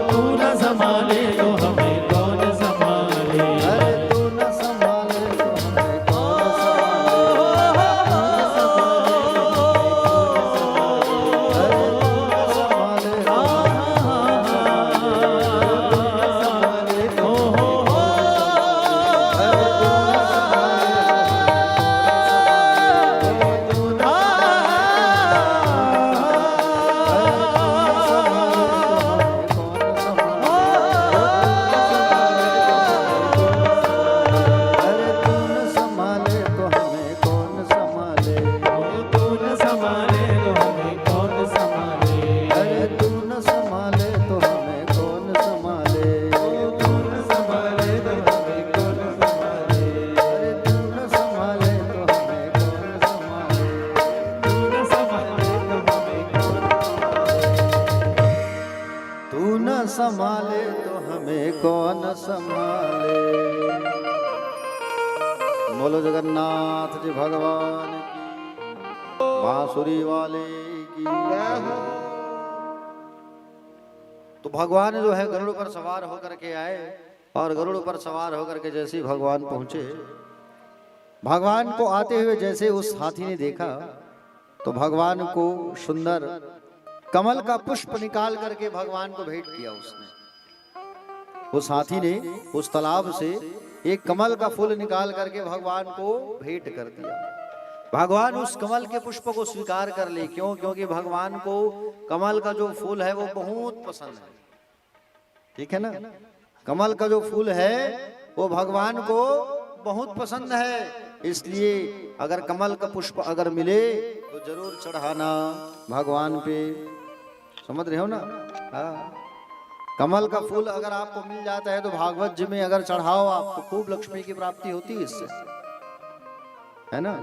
तू न संभाले तो हमें कौन संभाले। अरे तू न संभाले तो हमें कौन संभाले। अरे तू न संभाले तो अरे तू न संभाले तो हमें कौन संभाले। तू न संभाले तो हमें कौन संभाले। अरे तू न संभाले तो हमें कौन संभाले। तू न संभाले तो हमें कौन संभाले। अरे तू न संभाले तो हमें कौन संभाले। तू न संभाले तो हमें कौन तू न संभाले तो हमें कौन संभाले। बोलो जगन्नाथ जी भगवान की, बांसुरी वाले की। तो भगवान जो है गरुड़ पर सवार होकर के आए, और गरुड़ पर सवार होकर के जैसे ही भगवान पहुंचे, भगवान को आते हुए जैसे उस हाथी ने देखा, तो भगवान को सुंदर कमल का पुष्प निकाल करके भगवान को भेंट किया उसने। उस हाथी ने उस तालाब से एक कमल का फूल निकाल करके भगवान को भेंट कर दिया। भगवान उस कमल के पुष्प को स्वीकार कर ले। क्यों? क्योंकि भगवान को कमल का जो फूल है वो बहुत पसंद है। ठीक है ना? कमल का जो फूल है वो भगवान को बहुत पसंद है। इसलिए अगर कमल का पुष्प अगर मिले तो जरूर चढ़ाना भगवान पे। समझ रहे हो ना? हाँ, कमल का फूल अगर आपको मिल जाता है तो भागवत जी में अगर चढ़ाओ आप तो खूब लक्ष्मी की प्राप्ति होती है इससे, है ना?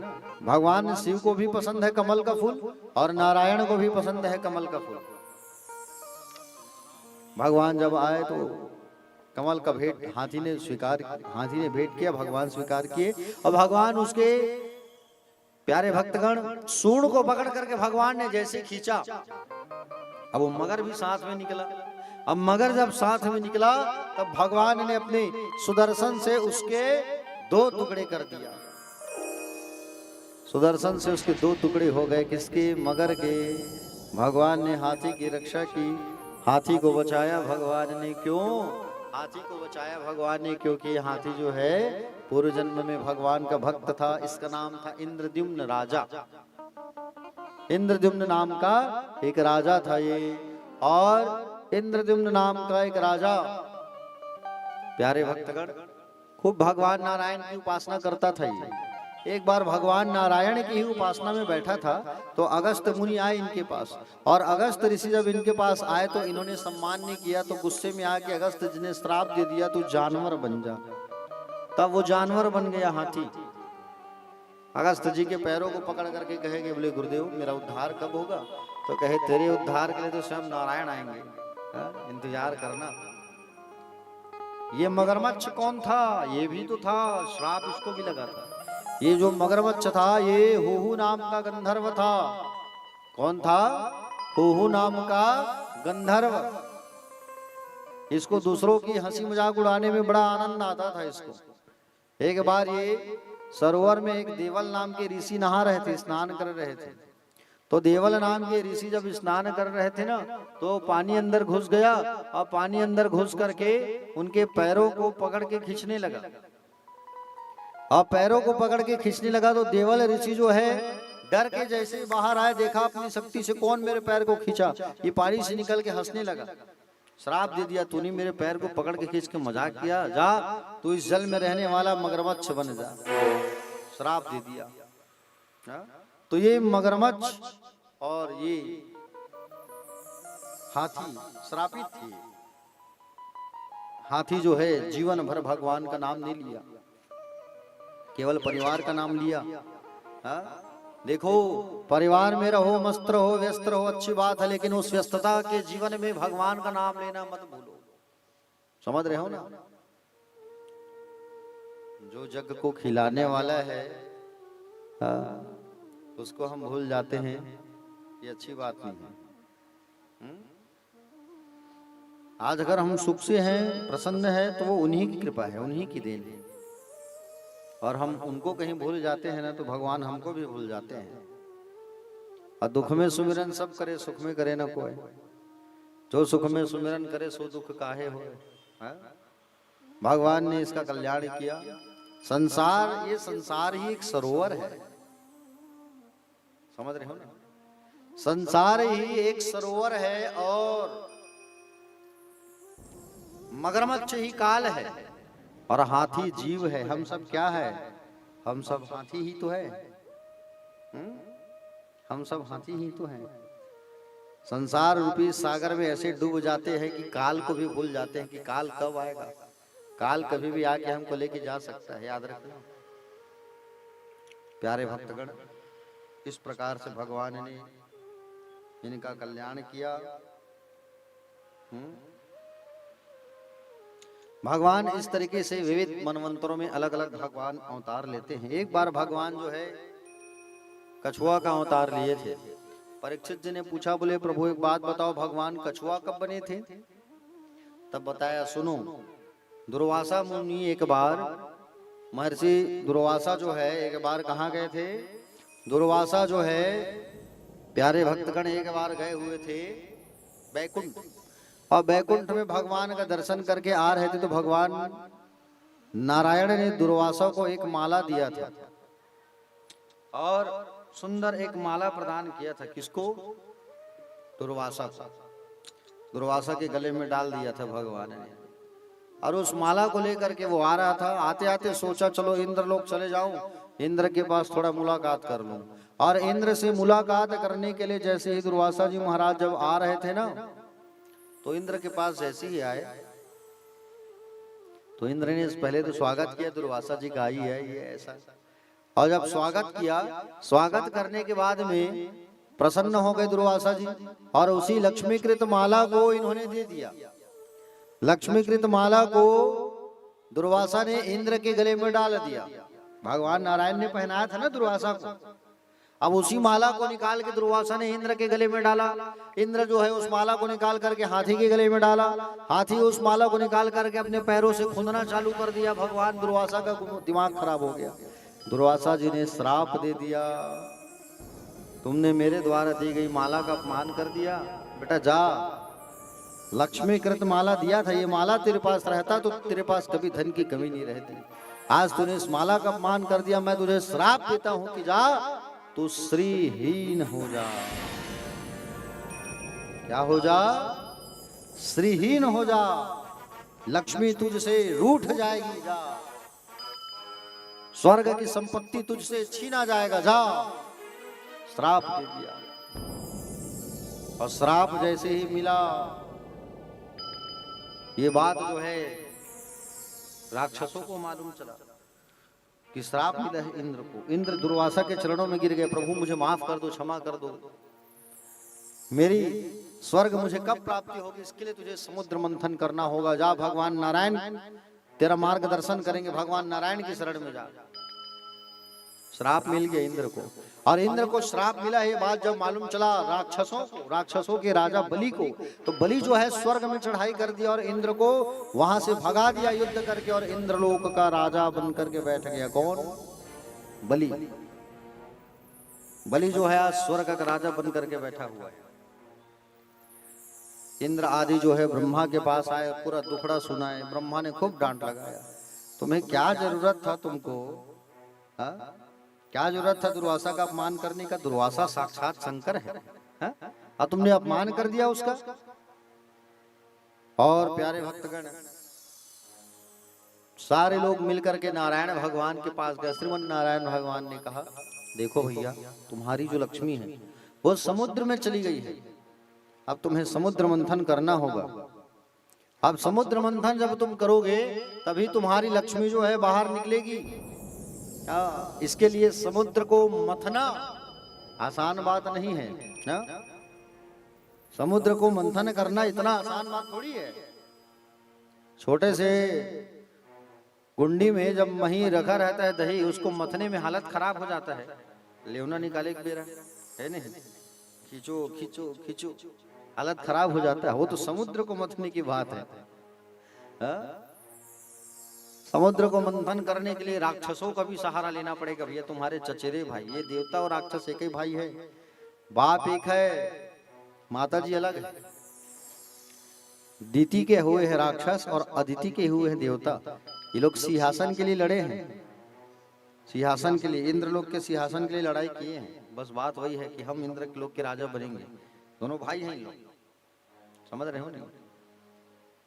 भगवान शिव को भी पसंद है कमल का फूल, और नारायण को भी पसंद है कमल का फूल। भगवान जब आए तो कमल का भेंट हाथी ने भेंट किया, भगवान स्वीकार किए। और भगवान उसके प्यारे भक्तगण सूंड को पकड़ करके भगवान ने जैसे खींचा, अब वो मगर भी साथ में निकला। अब मगर जब साथ में निकला तब भगवान ने अपने सुदर्शन से उसके 2 टुकड़े कर दिया। सुदर्शन से उसके 2 टुकड़े हो गए। किसके? मगर के। भगवान ने हाथी की रक्षा की, हाथी को बचाया भगवान ने। क्यों हाथी को बचाया भगवान ने? क्योंकि हाथी जो है पूर्व जन्म में भगवान का भक्त था। इसका नाम था इंद्रद्युम्न राजा। इंद्रद्युम्न नाम का एक राजा था ये। और इंद्रद्युम्न नाम का एक राजा, प्यारे भक्तगण, खूब भगवान नारायण की उपासना करता था ये। एक बार भगवान नारायण की ही उपासना में बैठा था तो अगस्त मुनि आए इनके पास। और अगस्त ऋषि जब इनके पास आए तो इन्होंने सम्मान नहीं किया, तो गुस्से में आके अगस्त जी ने श्राप दे दिया, तू जानवर बन जा। तब वो जानवर बन गया हाथी। अगस्त जी के पैरों को पकड़ करके कहे, बोले गुरुदेव मेरा उद्धार कब होगा? तो कहे तेरे उद्धार के लिए तो स्वयं नारायण आएंगे, इंतजार करना। ये मगरमच्छ कौन था? ये भी तो था, श्राप इसको भी लगा था। ये जो मगरमच्छ था ये हुहु नाम का गंधर्व था। कौन था? हुहु नाम का गंधर्व। इसको दूसरों की हंसी मजाक उड़ाने में बड़ा आनंद आता था इसको। एक बार ये सरोवर में एक देवल नाम के ऋषि नहा रहे थे, स्नान कर रहे थे। तो देवल नाम के ऋषि जब स्नान कर रहे थे ना, तो पानी अंदर घुस गया और पानी अंदर घुस करके उनके पैरों को पकड़ के खींचने लगा। और पैरों को पकड़ के खींचने लगा तो देवल ऋषि जो है डर के जैसे ही बाहर आए, देखा अपनी शक्ति से कौन मेरे पैर को खींचा, ये पानी से निकल के हंसने लगा। श्राप दे दिया, तूने मेरे पैर को पकड़ के खींच के मजाक किया, जा तू इस जल में रहने वाला मगरमच्छ बन जा। श्राप दे दिया। तो ये मगरमच्छ और ये हाथी श्रापित थे। हाथी जो है जीवन भर भगवान का नाम नहीं लिया, केवल परिवार का नाम लिया। देखो, परिवार में रहो, मस्त रहो, व्यस्त रहो, अच्छी बात है, लेकिन उस व्यस्तता के जीवन में भगवान का नाम लेना मत भूलो। समझ रहे हो ना? जो जग को खिलाने वाला है उसको हम भूल जाते हैं, ये अच्छी बात नहीं है। आज अगर हम सुख से हैं, प्रसन्न हैं, तो वो उन्हीं की कृपा है, उन्हीं की देन है। और हम उनको कहीं भूल जाते हैं ना, तो भगवान हमको भी भूल जाते हैं। और दुख में सुमिरन सब करे, सुख में करे ना कोई। जो सुख में सुमिरन करे सो दुख काहे हो। भगवान ने इसका कल्याण किया। संसार, ये संसार ही एक सरोवर है। समझ रहे हो ना? संसार ही एक सरोवर है और मगरमच्छ ही काल है और हाथी जीव है। हम सब क्या है? हम सब हाथी ही तो है। हम सब हाथी ही तो हैं। संसार रूपी सागर में ऐसे डूब जाते हैं कि काल को भी भूल जाते हैं कि काल कब आएगा। काल कभी भी आके हमको लेके जा सकता है, याद रखना। प्यारे भक्तगण, इस प्रकार से भगवान ने इनका कल्याण किया। भगवान इस तरीके से विविध मनवंतरों में अलग अलग भगवान अवतार लेते हैं। एक बार भगवान जो है कछुआ का अवतार लिए थे। परीक्षित जी ने पूछा, बोले प्रभु एक बात बताओ, भगवान कछुआ कब बने थे? तब बताया, सुनो, दुर्वासा मुनि एक बार, महर्षि दुर्वासा जो है एक बार कहाँ गए थे? दुर्वासा जो है प्यारे भक्तगण एक बार गए हुए थे बैकुंठ, और बैकुंठ में भगवान का दर्शन करके आ रहे थे तो भगवान नारायण ने दुर्वासा को एक माला दिया था और सुंदर एक माला प्रदान किया था। किसको? दुर्वासा को। दुर्वासा के गले में डाल दिया था भगवान ने। और उस माला को लेकर के वो आ रहा था। आते आते सोचा चलो इंद्र लोग चले जाऊं, इंद्र के पास थोड़ा मुलाकात कर लूं। और इंद्र से मुलाकात करने के लिए जैसे ही दुर्वासा जी महाराज जब आ रहे थे ना, तो इंद्र के पास जैसे ही आए तो इंद्र ने पहले तो स्वागत किया, दुर्वासा जी का आई है ये ऐसा। और जब स्वागत किया, स्वागत करने के बाद में प्रसन्न हो गए दुर्वासा जी और उसी लक्ष्मीकृत माला को इन्होंने दे दिया। लक्ष्मीकृत माला को दुर्वासा ने इंद्र के गले में डाल दिया। भगवान नारायण ने पहनाया था ना दुर्वासा को। अब उसी माला को निकाल के दुर्वासा ने इंद्र के गले में डाला। इंद्र जो है उस माला को निकाल करके हाथी के गले में डाला। हाथी उस माला को निकाल करके अपने पैरों से खुंदना चालू कर दिया। भगवान दुर्वासा का दिमाग खराब हो गया। दुर्वासा जी ने श्राप दे दिया, तुमने मेरे द्वारा दी गई माला का अपमान कर दिया, बेटा जा। लक्ष्मीकृत माला दिया था, ये माला तेरे पास रहता तो तेरे पास कभी धन की कमी नहीं रहती। आज तूने इस माला का अपमान कर दिया, मैं तुझे श्राप देता हूं कि जा तू श्रीहीन हो जा। क्या हो जा? श्रीहीन हो जा। लक्ष्मी तुझसे रूठ जाएगी, जा। स्वर्ग की संपत्ति तुझसे छीना जाएगा, जा। श्राप दे दिया। और श्राप जैसे ही मिला, ये बात जो है राक्षसों को मालूम चला कि श्राप मिला है इंद्र को। इंद्र दुर्वासा के चरणों में गिर गए, प्रभु मुझे माफ कर दो, क्षमा कर दो, मेरी स्वर्ग मुझे कब प्राप्ति होगी, इसके लिए तुझे समुद्र मंथन करना होगा। जा, भगवान नारायण तेरा मार्गदर्शन करेंगे, भगवान नारायण की शरण में जा। श्राप मिल गया इंद्र को। और इंद्र को श्राप मिला है बात जब मालूम चला राक्षसों के राजा बलि को, तो बलि जो है स्वर्ग में चढ़ाई कर दिया और इंद्र को वहां से भगा दिया युद्ध करके, और इंद्रलोक का राजा बन करके बैठ गया। कौन? बलि। बलि जो है आज स्वर्ग का राजा बन करके बैठा हुआ है। इंद्र आदि जो है ब्रह्मा के पास आए, पूरा दुखड़ा सुनाए। ब्रह्मा ने खूब डांट लगाया, तुम्हें क्या जरूरत था तुमको, हा? क्या जरूरत था दुर्वासा का अपमान करने का? दुर्वासा साक्षात शंकर है, हा? और तुमने अपमान कर दिया उसका। और प्यारे भक्तगण, सारे लोग मिलकर के नारायण भगवान के पास गए। श्रीमन नारायण भगवान ने कहा, देखो भैया, तुम्हारी जो लक्ष्मी है वो समुद्र में चली गई है। अब तुम्हें समुद्र मंथन करना होगा। अब समुद्र मंथन जब तुम करोगे तभी तुम्हारी लक्ष्मी जो है बाहर निकलेगी। इसके लिए समुद्र को मथना आसान बात नहीं है ना? समुद्र को मंथन करना इतना आसान बात थोड़ी है। छोटे से गुंडी में जब मही रखा रहता है दही, उसको मथने में हालत खराब हो जाता है। लेवना निकाले के बेरा है नहीं, खींचो खींचो खींचो, हालत खराब हो जाता है। वो तो समुद्र को मथने की बात है। समुद्र को मंथन करने के लिए राक्षसों का भी सहारा लेना पड़ेगा। भैया तुम्हारे चचेरे भाई, ये देवता और राक्षस एक ही भाई है, बाप एक है, माता जी अलग है। दिति के हुए हैं राक्षस और अदिति के हुए हैं देवता। ये लोग सिंहासन के लिए लड़े हैं, सिंहासन के लिए, इंद्र लोग के सिंहासन के लिए लड़ाई किए हैं। बस बात वही है कि हम इंद्र लोग के राजा बनेंगे। दोनों भाई हैं लोग, समझ रहे हो नहीं?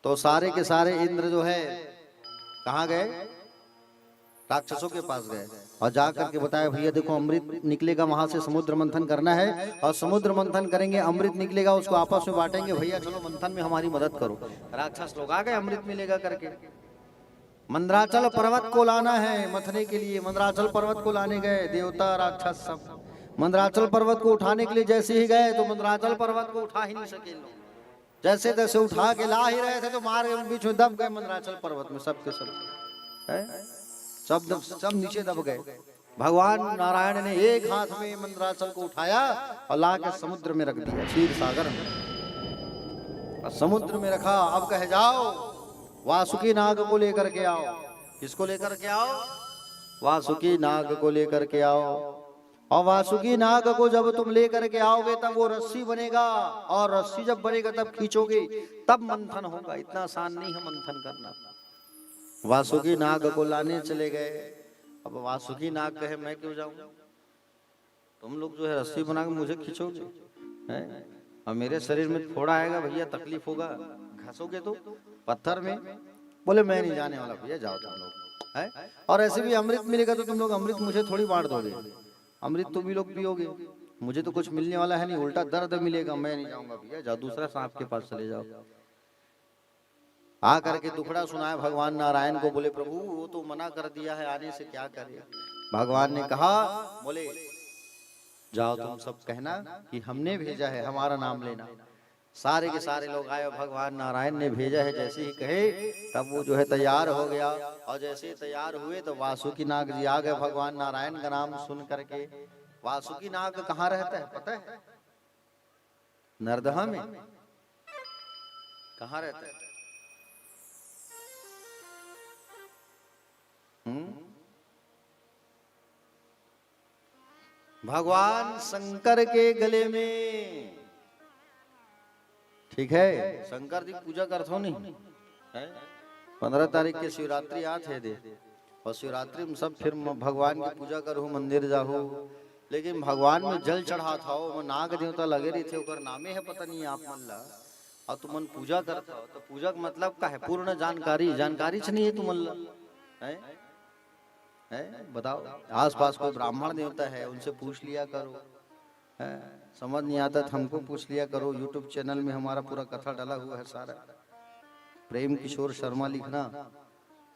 तो सारे के सारे इंद्र जो है कहाँ गए? राक्षसों के पास गए और जाकर के बताया, भैया देखो अमृत निकलेगा, वहां से समुद्र मंथन करना है और समुद्र मंथन करेंगे, अमृत निकलेगा, उसको आपस में बांटेंगे। भैया चलो मंथन में हमारी मदद करो। राक्षस लोग आ गए अमृत मिलेगा करके। मंदराचल पर्वत को लाना है मथने के लिए, मंदराचल पर्वत को लाने गए देवता राक्षस सब। मंदराचल पर्वत को उठाने के लिए जैसे ही गए तो मंदराचल पर्वत को उठा ही नहीं सके लोग। जैसे तैसे उठा के ला ही रहे थे तो मार के बीच में दब गए मंदराचल पर्वत में, सब के सब नीचे दब गए। भगवान नारायण ने एक हाथ में मंदराचल को उठाया और ला के समुद्र में रख दिया, क्षीर सागर में। समुद्र में रखा, अब कहे जाओ वासुकी नाग को लेकर के आओ। किसको लेकर के आओ? वासुकी नाग को लेकर के आओ। और वासुकी नाग को जब तुम लेकर के आओगे तब वो रस्सी बनेगा, और रस्सी जब बनेगा तब खींचोगे, तब मंथन होगा। इतना आसान नहीं है मंथन करना। वासुकी नाग को लाने चले गए। अब वासुकी नाग कहे मैं क्यों जाऊं, तुम लोग जो है रस्सी बना के मुझे खींचोगे हैं, और मेरे शरीर में फोड़ा आएगा भैया, तकलीफ होगा, घसोगे तो पत्थर में। बोले मैं नहीं जाने वाला भैया, जाओ तुम लोग है। और ऐसे भी अमृत मिलेगा तो तुम लोग अमृत मुझे थोड़ी बांट दोगे, अमृत तो भी लोग पियोगे, मुझे तो कुछ मिलने वाला है नहीं, उल्टा दर्द मिलेगा। मैं नहीं जाऊंगा भैया, जाओ दूसरा सांप के पास चले जाओ। आ करके दुखड़ा सुनाया भगवान नारायण को। बोले प्रभु वो तो मना कर दिया है आने से, क्या करे? भगवान ने कहा, बोले जाओ तुम सब कहना कि हमने भेजा है, हमारा नाम लेना। सारे के सारे लोग आए, भगवान नारायण ने भेजा है जैसे ही कहे तब वो जो है तैयार हो गया। और जैसे ही तैयार हुए तो वासुकी नाग जी आ गए भगवान नारायण का नाम सुन करके। वासुकी नाग कहाँ रहता है पता है? नरदहा में। कहाँ रहता है? भगवान शंकर के गले में। ठीक है, शंकर जी पूजा करते हो नहीं है? 15 तारीख के शिवरात्रि आते दे, और शिवरात्रि में सब फिर भगवान की पूजा करो, मंदिर जाओ। लेकिन भगवान में जल चढ़ा था, नाग देवता लगे रही थे, ओकर नामे है पता नहीं आप मन ला, और तुमन पूजा करता हो तो पूजा का मतलब का है? पूर्ण जानकारी, जानकारी से नहीं है तुमन ला है? बताओ, आस पास कोई ब्राह्मण देवता है उनसे पूछ लिया करो है? समझ नहीं आता तो हमको पूछ लिया करो। यूट्यूब चैनल में हमारा पूरा कथा डाला हुआ है सारा, प्रेम किशोर शर्मा लिखना,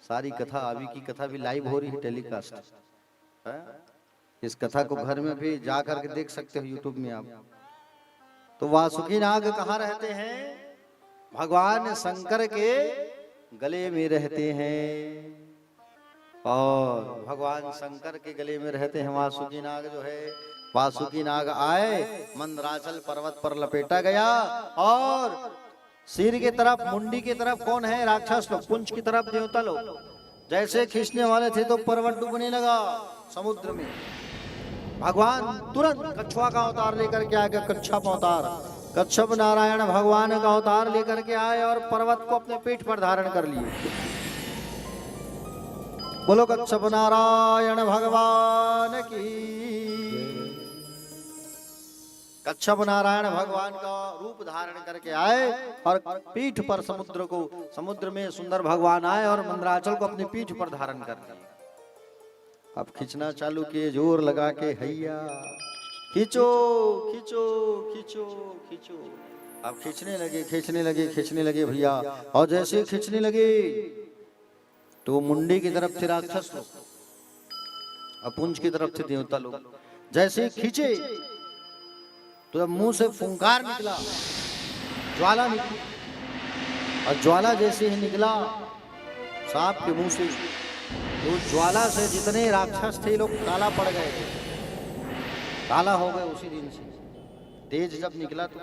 सारी कथा, अभी की कथा भी लाइव हो रही है, टेलीकास्ट है। इस कथा को घर में भी जा करके देख सकते हो यूट्यूब में आप। तो वासुकी नाग कहाँ रहते हैं? भगवान शंकर के गले में रहते हैं, और भगवान शंकर के गले में रहते हैं वासुकी नाग जो है। वासुकी नाग आए, मंदराचल पर्वत पर लपेटा गया, और सिर के तरफ, मुंडी की तरफ कौन है? राक्षस लोग, पुंछ की तरफ देवता लोग। जैसे खींचने वाले थे तो पर्वत डूबने लगा समुद्र में। भगवान तुरंत कछुआ का अवतार लेकर के आ गए। कच्छप अवतार, कच्छप नारायण भगवान का अवतार लेकर के आए और पर्वत को अपने पीठ पर धारण कर लिए। बोलो कच्छप नारायण भगवान की। कच्छप नारायण भगवान का रूप धारण करके आए और पीठ पर समुद्र में सुंदर भगवान आए और मंदराचल को अपनी पीठ पर धारण कर लिया। अब खींचना चालू किए, जोर लगा के, हैया खींचो खींचो खींचो खींचो। अब खींचने लगे खींचने लगे खींचने लगे भैया। और जैसे खींचने लगे तो मुंडी की तरफ थे राक्षस लोग, अपुंज की तरफ थे देवता लोग। जैसे खींचे तो मुंह से फुंकार निकला, ज्वाला निकली। और ज्वाला जैसे ही निकला सांप के मुंह से, तो ज्वाला से जितने राक्षस थे लोग काला पड़ गए, काला हो गए उसी दिन से। तेज जब निकला तो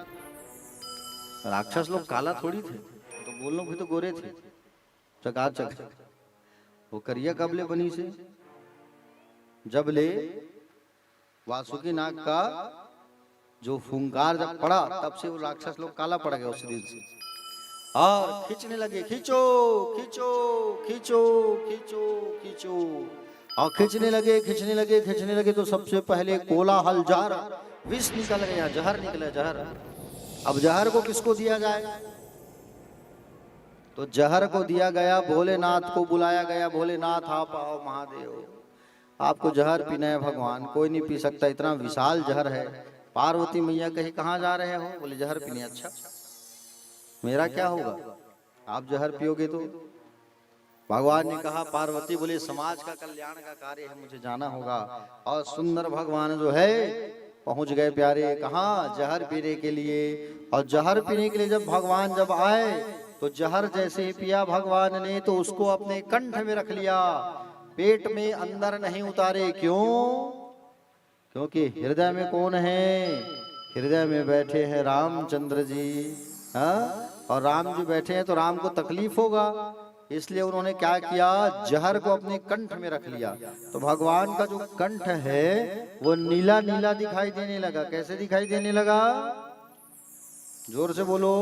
राक्षस लोग काला थोड़ी थे, तो बोल लो भी तो गोरे थे, चकाचक। वो करिया कब ले बनी से, जब ले वासुकी नाग का जो फुंकार जब पड़ा तब से वो राक्षस लोग काला पड़ गए उसी दिन से। और खींचने लगे, खींचो खींचो खींचो खींचो खींचो। और खींचने लगे खींचने लगे खींचने लगे तो सबसे पहले कोलाहल, जहर, विष निकल गया, जहर निकला, जहर। अब जहर को किसको दिया जाए, तो जहर को दिया गया भोलेनाथ को बुलाया गया। भोलेनाथ आप आओ महादेव, आपको जहर पीना है भगवान, कोई नहीं पी सकता, इतना विशाल जहर है। पार्वती मैया कही कहाँ जा रहे हो, बोले जहर पीने। अच्छा मेरा क्या होगा, आप जहर पियोगे तो। भगवान ने कहा, पार्वती बोले समाज का कल्याण का कार्य है, मुझे जाना होगा। और सुंदर भगवान जो है पहुंच गए प्यारे, कहाँ, जहर पीने के लिए। और जहर पीने के लिए जब भगवान जब आए तो जहर जैसे ही पिया भगवान ने तो उसको अपने कंठ में रख लिया, पेट में अंदर नहीं उतारे। क्यों, क्योंकि हृदय में कौन है, हृदय में बैठे हैं रामचंद्र जी। हाँ, और राम जी बैठे हैं तो राम को तकलीफ होगा, इसलिए उन्होंने क्या किया, जहर को अपने कंठ में रख लिया। तो भगवान का जो कंठ है वो नीला नीला दिखाई देने लगा। कैसे दिखाई देने लगा, जोर से बोलो,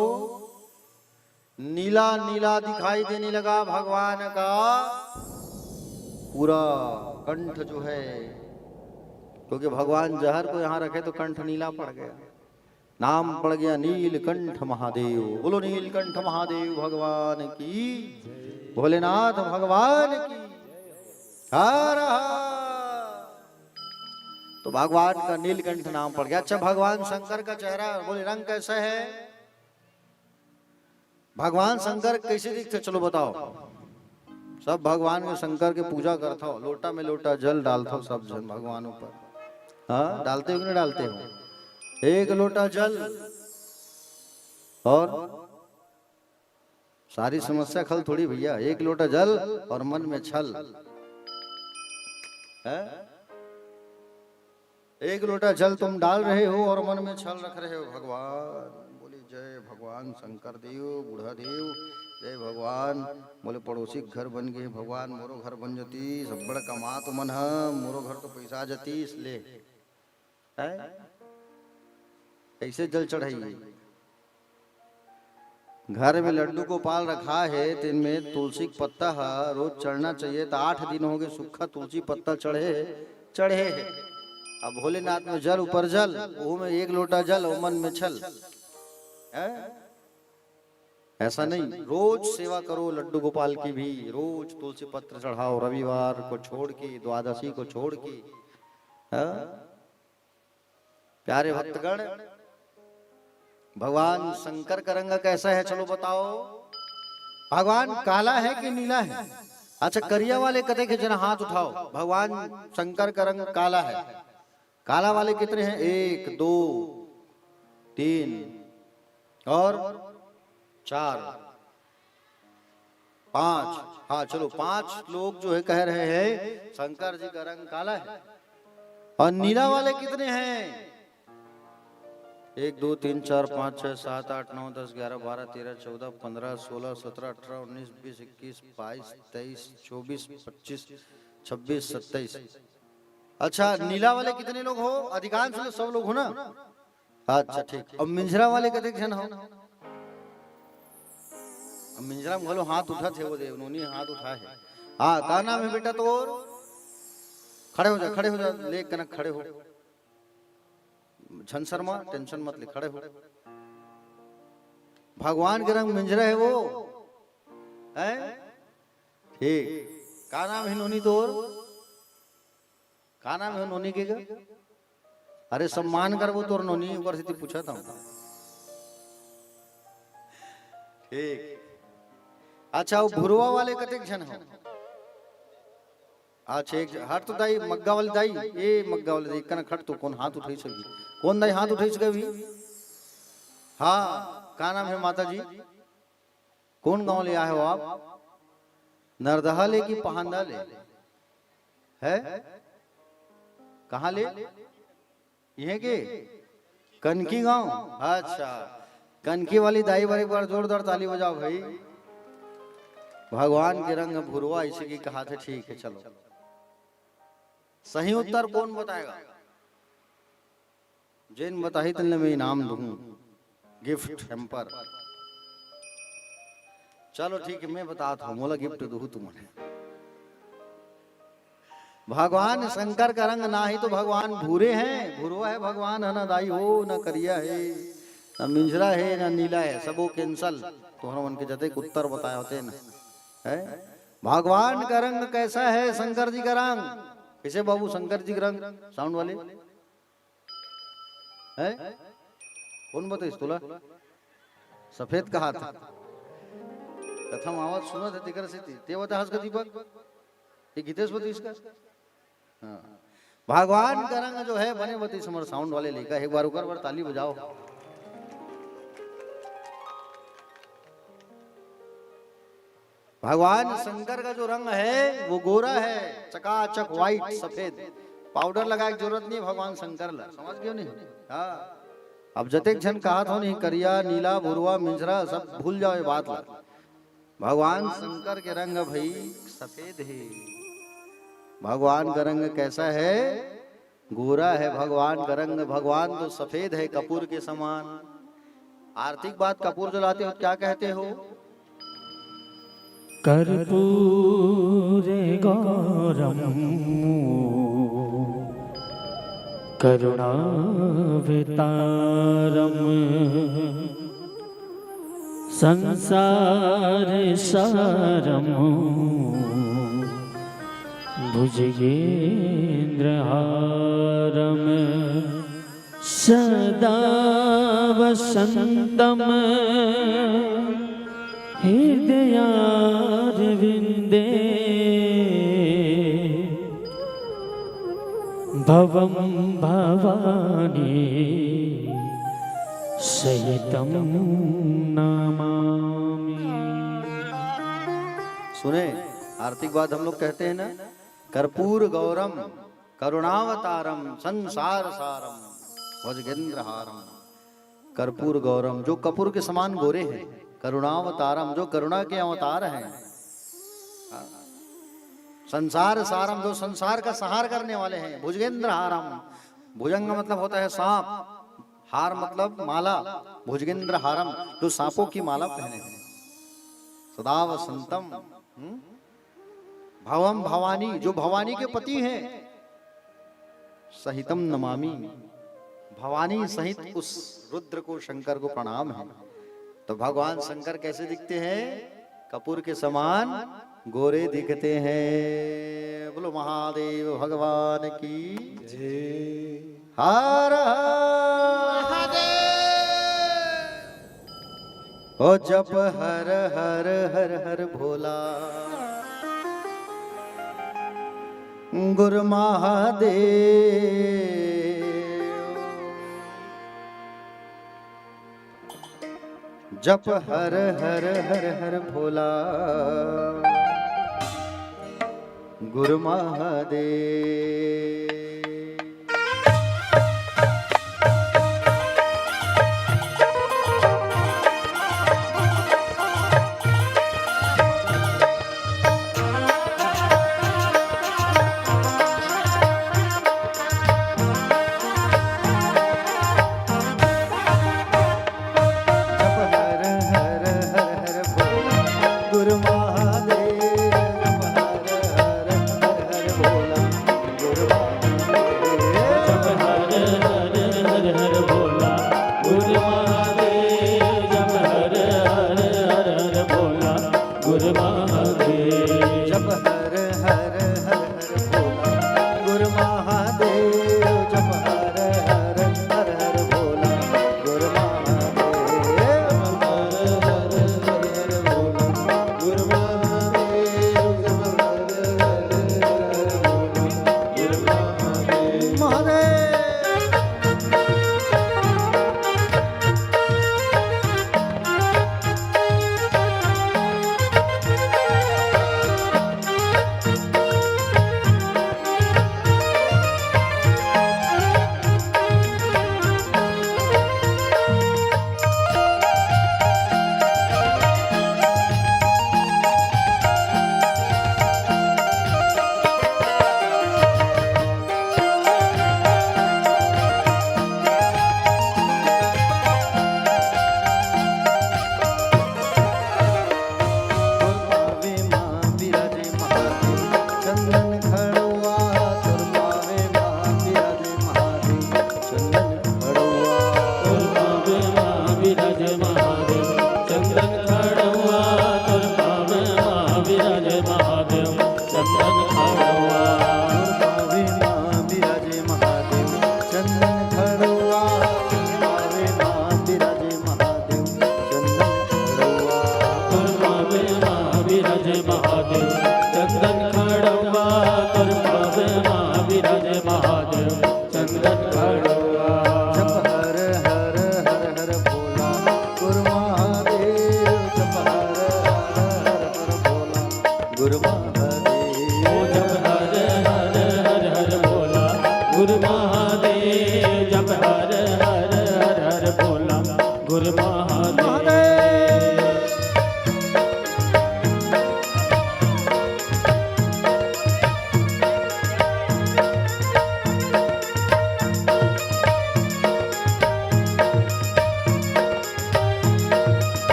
नीला नीला दिखाई देने लगा भगवान का पूरा कंठ जो है। क्योंकि भगवान जहर को यहाँ रखे तो कंठ नीला पड़ गया, नाम पड़ गया नीलकंठ महादेव। बोलो नीलकंठ महादेव भगवान की, भोलेनाथ भगवान की। हर हर। तो भगवान का नीलकंठ नाम पड़ गया। अच्छा भगवान शंकर का चेहरा, बोले रंग कैसा है, भगवान शंकर कैसे दिखते, चलो बताओ। सब भगवान के शंकर के पूजा करता हो, लोटा में लोटा जल डालता हो सब जन भगवानों पर। हाँ डालते हो कि नहीं डालते हो, एक लोटा जल और सारी समस्या खल थोड़ी भैया। एक लोटा जल और मन में छल है, एक लोटा जल तुम डाल रहे हो और मन में छल रख रहे हो। भगवान बोले जय भगवान शंकर देव, बूढ़ा देव जय भगवान। बोले पड़ोसी घर बन गए भगवान, मोरो घर बन जाती, सब बड़ा कमा तो मन है, मोरो घर तो पैसा आ जाती, इसलिए कैसे जल चढ़ाइए। घर में लड्डू गोपाल रखा है, तो इनमें तुलसी पत्ता है, रोज चढ़ना चाहिए। तो 8 दिन हो गए सूखा तुलसी पत्ता चढ़े है। अब भोलेनाथ में जल ऊपर जल, वो में एक लोटा जल और मन में छल है? ऐसा नहीं, रोज सेवा करो लड्डू गोपाल की भी, रोज तुलसी पत्र चढ़ाओ, रविवार को छोड़ के, द्वादशी को छोड़ के। प्यारे भक्तगण, भगवान शंकर का रंग कैसा है, चलो बताओ। भगवान काला है कि नीला है? अच्छा करिया वाले कते के जना हाथ उठाओ। भगवान शंकर का रंग काला है। काला वाले कितने हैं, 1 2 3 और 4 5। हाँ चलो 5 लोग जो है कह रहे हैं शंकर जी का रंग काला है। और नीला वाले कितने हैं, 1 2 3 4 5 6 7 8 9 10 11 12 13 14 15 16 17 18 19 20 21 22 23 24 25 26 27। अच्छा, नीला वाले कितने लोग हो? अधिकांश लोग, सब लोग हो ना? अच्छा ठीक। अब मिंजरा वाले कते जन हो? अब मिंजरा में बोलो हाथ उठा थे, वो दे उन्होंने हाथ उठा है। हाँ, का नाम है बेटा तोर? खड़े हो जा, खड़े हो जा, ले कनक खड़े हो। झन शर्मा, टेंशन मत ले, खड़े हो। भगवान के रंग मिंजरा है वो, है? ठीक। का नाम है नोनी तोर? का नाम है नोनी के? अरे सम्मान कर, वो तोर नोनी ऊपर से पूछा था। ठीक। अच्छा, वो भुरवा वाले कतेक जन हो? अच्छा, एक हट तो दाई, मग्गा वाले दाई, ये मग्गा वाले दाई कन खट तो कौन हाथ उठाई सकी? कौन दाई हाथ उठाई सके भी? हाँ, का नाम है माता जी? कौन गांव ले आए हो आप? नरदहा ले की पहांदा ले? है? कहाँ ले? ये के कनकी गांव? अच्छा, कनकी वाली दाई बार एक बार जोरदार ताली बजाओ भाई। भगवान के रंग भुरवा इसी की कहा थे। ठीक है, चलो सही उत्तर कौन बताएगा? जिन बताही तन मैं इनाम दूं, गिफ्ट हैम्पर। चलो ठीक है, मैं बताता हूँ, मोला गिफ्ट दूं तुम्हें। भगवान शंकर का रंग ना ही तो भगवान भूरे हैं, भूरवा है भगवान, है ना दाई हो, ना करिया है, ना मिंजरा है, ना नीला है, सबो कैंसल। तो मन के जते उत्तर बताए होते ना है। भगवान का रंग कैसा है? शंकर जी का रंग कैसे बाबू? शंकर जी का रंग साउंड वाले है? कौन बताइस तोला? सफेद कहा था, कथम आवाज सुना था तिकर से ते बता हंस का दीपक, ये गीतेश बती इसका। हाँ, भगवान का रंग जो है बने बती समर साउंड वाले लेकर एक बार ऊपर ताली बजाओ। भगवान शंकर का जो रंग है वो गोरा है, चकाचक व्हाइट सफेद, पाउडर लगाए जरूरत नहीं भगवान शंकर ला, समझ गए नहीं? हाँ, अब जतेक जन कहा था नहीं, करिया, नीला, भुरवा, मिंजरा सब भूल जाओ ये बात ला। भगवान शंकर के रंग भाई सफेद है। भगवान का रंग कैसा है? गोरा है भगवान का रंग। भगवान तो सफेद है कपूर के समान। आर्थिक बात, कपूर जलाते हो क्या कहते हो? कर्पूरे गौरम करुणावतारम संसार सारम भुजगेन्द्रहारम सदा वसंतम हृदयारविंदे भवम भवानी सहितम नमामि। सुने, आर्थिक बात हम लोग कहते हैं ना, कर्पूर गौरम करुणावतारम संसार सारम भुजगेन्द्रहारम। कर्पूर गौरम जो कपूर के समान गोरे हैं, करुणावतारम जो करुणा के अवतार हैं, संसार सारम जो संसार का संहार करने वाले हैं, भुजगेन्द्रहारम, भुजंग मतलब होता है सांप, हार मतलब माला, भुजगेन्द्रहारम जो सांपों की माला पहने हैं, सदा वसंतम, भवम भवानी जो भवानी के पति हैं, सहितम नमामि भवानी सहित उस रुद्र को, शंकर को प्रणाम है। तो भगवान शंकर कैसे दिखते हैं? कपूर के समान गोरे दिखते हैं। बोलो महादेव भगवान की जय। हर महादेव। ओ जप हर हर हर हर भोला, गुरु महादेव। जप हर हर हर हर भोला, गुरु महादेव।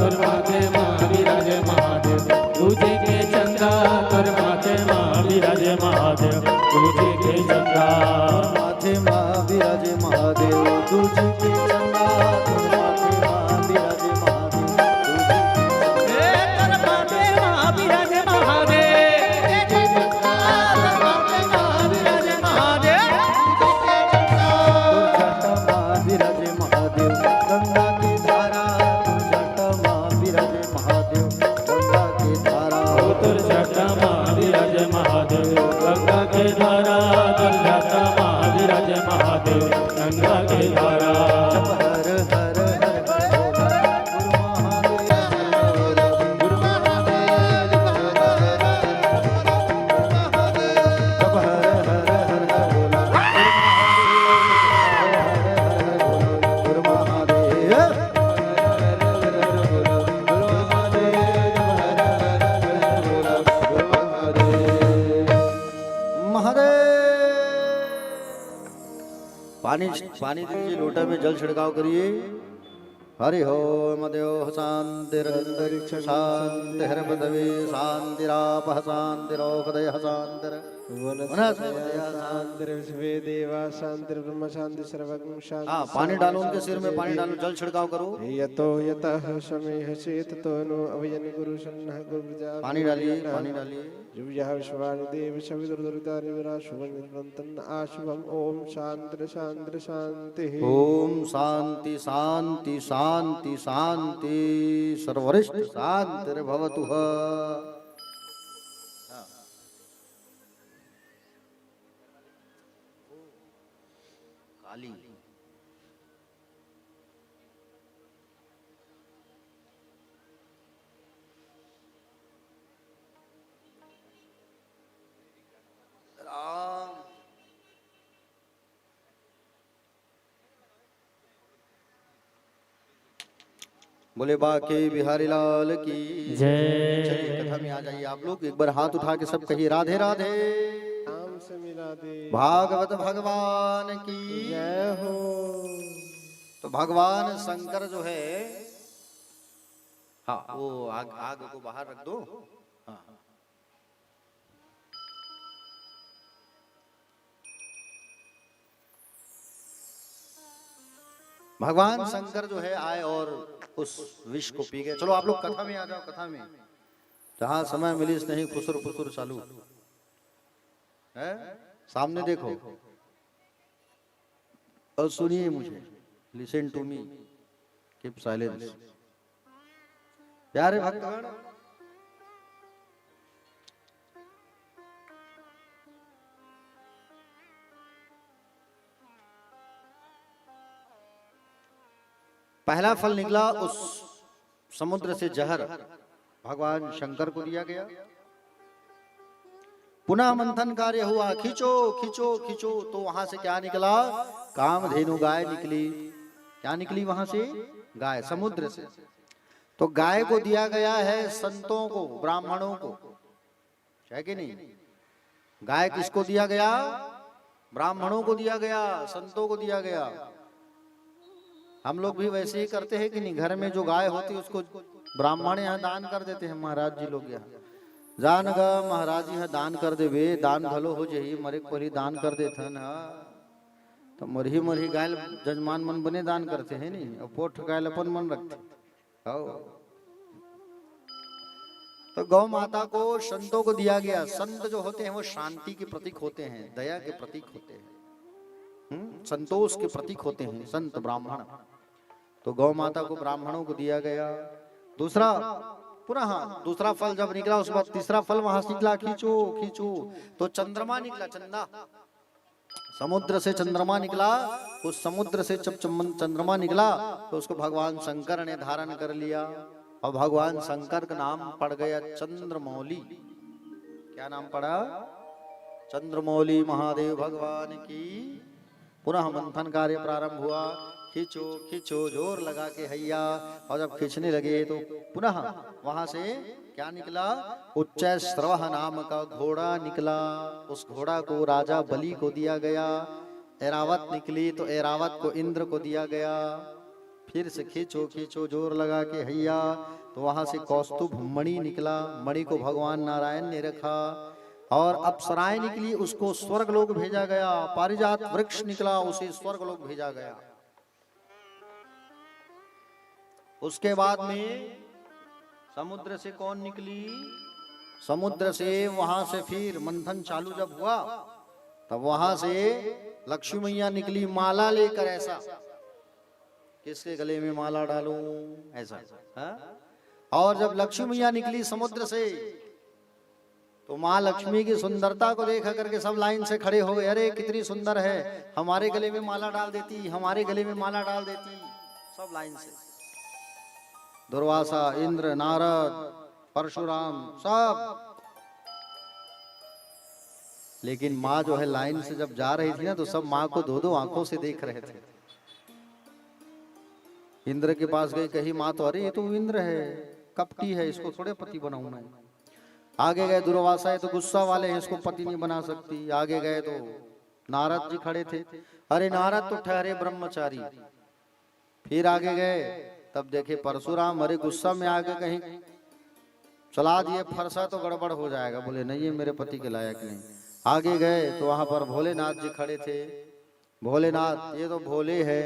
तोर माथे माँ विराजे महादेव तुझे के चंदा तोर माथे माँ विराजे महादेव तुझे के चंदा माथे माँ विराजे महादेव तुझे के चंदा तोर माथे माँ विराजे महादेव तोर माथे माँ विराजे महादेव गंगा की धारा जटा माँ विराजे महादेव गंगा की धारा तोर जटा माँ विराजे महादेव गंगा के धारा तोर जटा माँ विराजे महादेव गंगा के धारा हर हर हर गुरु महादेव सब हर हर हर बोला गुरु महादेव पानी पानी दीजिए, लोटा में जल छिड़काव करिए। हरि हो मदेव शांतिरंतरिक्ष शांतिर् पृथ्वी शांतिरापः शांतिरोपदयः शांतिर शांतिर्विश्वे देवा शांतिर्ब्रह्म शांति सर्वज्ञ शांति। हाँ, पानी डालो उनके सिर में, पानी डालो, जल छिड़काव करो। यतो यतः समेह चेत तो नो अवयन गुरु सन्नः गुरु प्रजा पानी डालिए, पानी डालिए। जुव्यः विश्वानि देव सवितुर्दुरितानि विरा शुभं आशुभम। ओम शांति शांति शांति। ओम शांति शांति शांति शांति सर्वरिष्ठ शांतिर्भवतु। काली राम बोले बाके बिहारी लाल की जय। चलिए कथा में आ जाइए आप लोग। एक बार हाथ उठा के सब कहिए राधे राधे। नाम से मिला दे। भागवत भगवान की जय हो। तो भगवान शंकर जो है, हाँ वो आग को बाहर रख दो। हाँ भगवान शंकर जो है आए और उस विष को पी गए। चलो आप लोग कथा में आ जाओ। कथा में जहां समय मिली नहीं फुसुर फुसुर चालू है। सामने देखो और सुनिए मुझे। Listen to me, keep silence. प्यारे भक्तगण, पहला फल निकला उस समुद्र से जहर भगवान शंकर को दिया गया। पुनः मंथन कार्य हुआ, खींचो खींचो खींचो, तो वहां से क्या निकला? कामधेनु गाय निकली। क्या निकली वहां से? गाय, समुद्र से। तो गाय को दिया गया है संतों को, ब्राह्मणों को, है कि नहीं? गाय किसको दिया गया? ब्राह्मणों को दिया गया, संतों को दिया गया। हम लोग भी वैसे ही करते हैं कि नहीं? घर में जो गाय होती है उसको ब्राह्मण यहाँ दान कर देते हैं। महाराज जी लोग यहाँ जान गा महाराज जी यहाँ दान कर देवे, दान भलो हो जाही, मरे पहली दान कर देते ना। तो मरही मरही गाय जजमान मन बने दान करते हैं नहीं, और पोठ गाय अपन मन रखते। तो गौ माता को संतों को दिया गया। संत जो होते हैं वो शांति के प्रतीक होते हैं, दया के प्रतीक होते हैं, संतोष के प्रतीक होते हैं संत ब्राह्मण। तो गौ माता को ब्राह्मणों को दिया गया। दूसरा पुनः दूसरा फल जब निकला उसके बाद तीसरा फल वहां से निकला, खींचो खींचो, तो चंद्रमा निकला। चंदा, समुद्र से चंद्रमा निकला। उस समुद्र से जब चंद्रमा निकला तो उसको भगवान शंकर ने धारण कर लिया, और भगवान शंकर का नाम पड़ गया चंद्रमौली। क्या नाम पड़ा? चंद्रमौली महादेव भगवान की। पुनः मंथन कार्य प्रारंभ हुआ। खींचो खींचो जोर लगा के हैया, और जब खींचने लगे तो पुनः वहां से क्या निकला? उच्चैश्रवः नाम का घोड़ा निकला। उस घोड़ा को राजा बलि को दिया गया। ऐरावत निकली तो ऐरावत को इंद्र को दिया गया। फिर से खींचो खींचो जोर लगा के हैया, तो वहां से कौस्तुभ मणि निकला। मणि को भगवान नारायण ने रखा और अप्सराएं निकली, उसको स्वर्गलोक भेजा गया। पारिजात वृक्ष निकला, उसे स्वर्गलोक भेजा गया। उसके बाद में समुद्र से कौन निकली? समुद्र से वहां से फिर मंथन चालू जब हुआ तब वहां से लक्ष्मी मैया निकली माला लेकर। ऐसा किसके गले में माला डालूं ऐसा, हाँ? और जब लक्ष्मी मैया निकली समुद्र से तो माँ लक्ष्मी की सुंदरता को देखा करके सब लाइन से खड़े हो गए। अरे कितनी सुंदर है, हमारे गले में माला डाल देती, हमारे गले में माला डाल देती। सब लाइन से, दुर्वासा, इंद्र, नारद, परशुराम, सब। लेकिन माँ जो है लाइन से जब जा रही थी ना, तो सब माँ को दो दो आंखों से देख रहे थे। इंद्र के पास गई, कही माँ तो अरे ये तो इंद्र है, कपटी है, इसको थोड़े पति बनाऊं मैं। आगे गए दुर्वासा, है तो गुस्सा वाले हैं, इसको पति नहीं बना सकती। आगे गए तो नारद जी खड़े थे, अरे नारद तो ठहरे ब्रह्मचारी। फिर आगे गए तब देखे परशुराम, अरे गुस्सा में आगे कहीं चला दिए फरसा तो गड़बड़ हो जाएगा, बोले नहीं ये मेरे पति के लायक नहीं। आगे गए तो वहां पर भोलेनाथ जी खड़े थे। भोलेनाथ ये तो भोले है,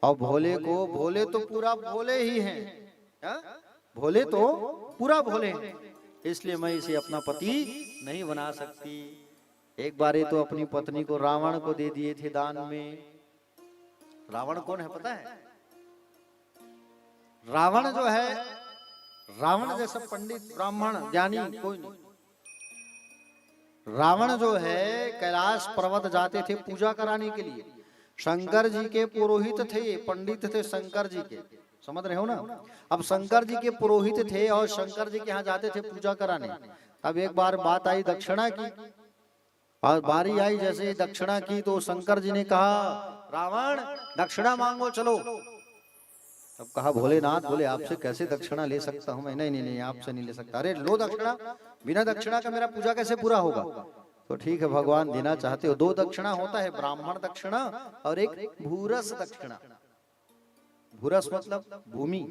और भोले को, भोले तो पूरा भोले ही हैं, भोले तो पूरा भोले हैं, इसलिए मैं इसे अपना पति नहीं बना सकती। एक बार तो अपनी पत्नी को रावण को दे दिए थे दान में। रावण कौन है पता है? रावण जो है, रावण जैसा पंडित ब्राह्मण ज्ञानी कोई नहीं। रावण जो है कैलाश पर्वत जाते थे पूजा कराने के लिए। शंकर जी के पुरोहित थे, पंडित थे शंकर जी के, समझ रहे हो ना? अब शंकर जी के पुरोहित थे और शंकर जी के यहाँ जाते थे पूजा कराने। तब एक बार बात आई दक्षिणा की, और बारी आई जैसे दक्षिणा की तो शंकर जी ने कहा रावण दक्षिणा मांगो चलो। तब कहा भोलेनाथ, बोले आपसे कैसे दक्षिणा ले सकता हूं मैं? नहीं नहीं नहीं, आपसे नहीं ले सकता। अरे लो दक्षिणा, बिना दक्षिणा का मेरा पूजा कैसे पूरा होगा? तो ठीक है भगवान देना चाहते हो, दो दक्षिणा होता है, ब्राह्मण दक्षिणा और एक भूरस दक्षिणा। भूरस मतलब भूमि,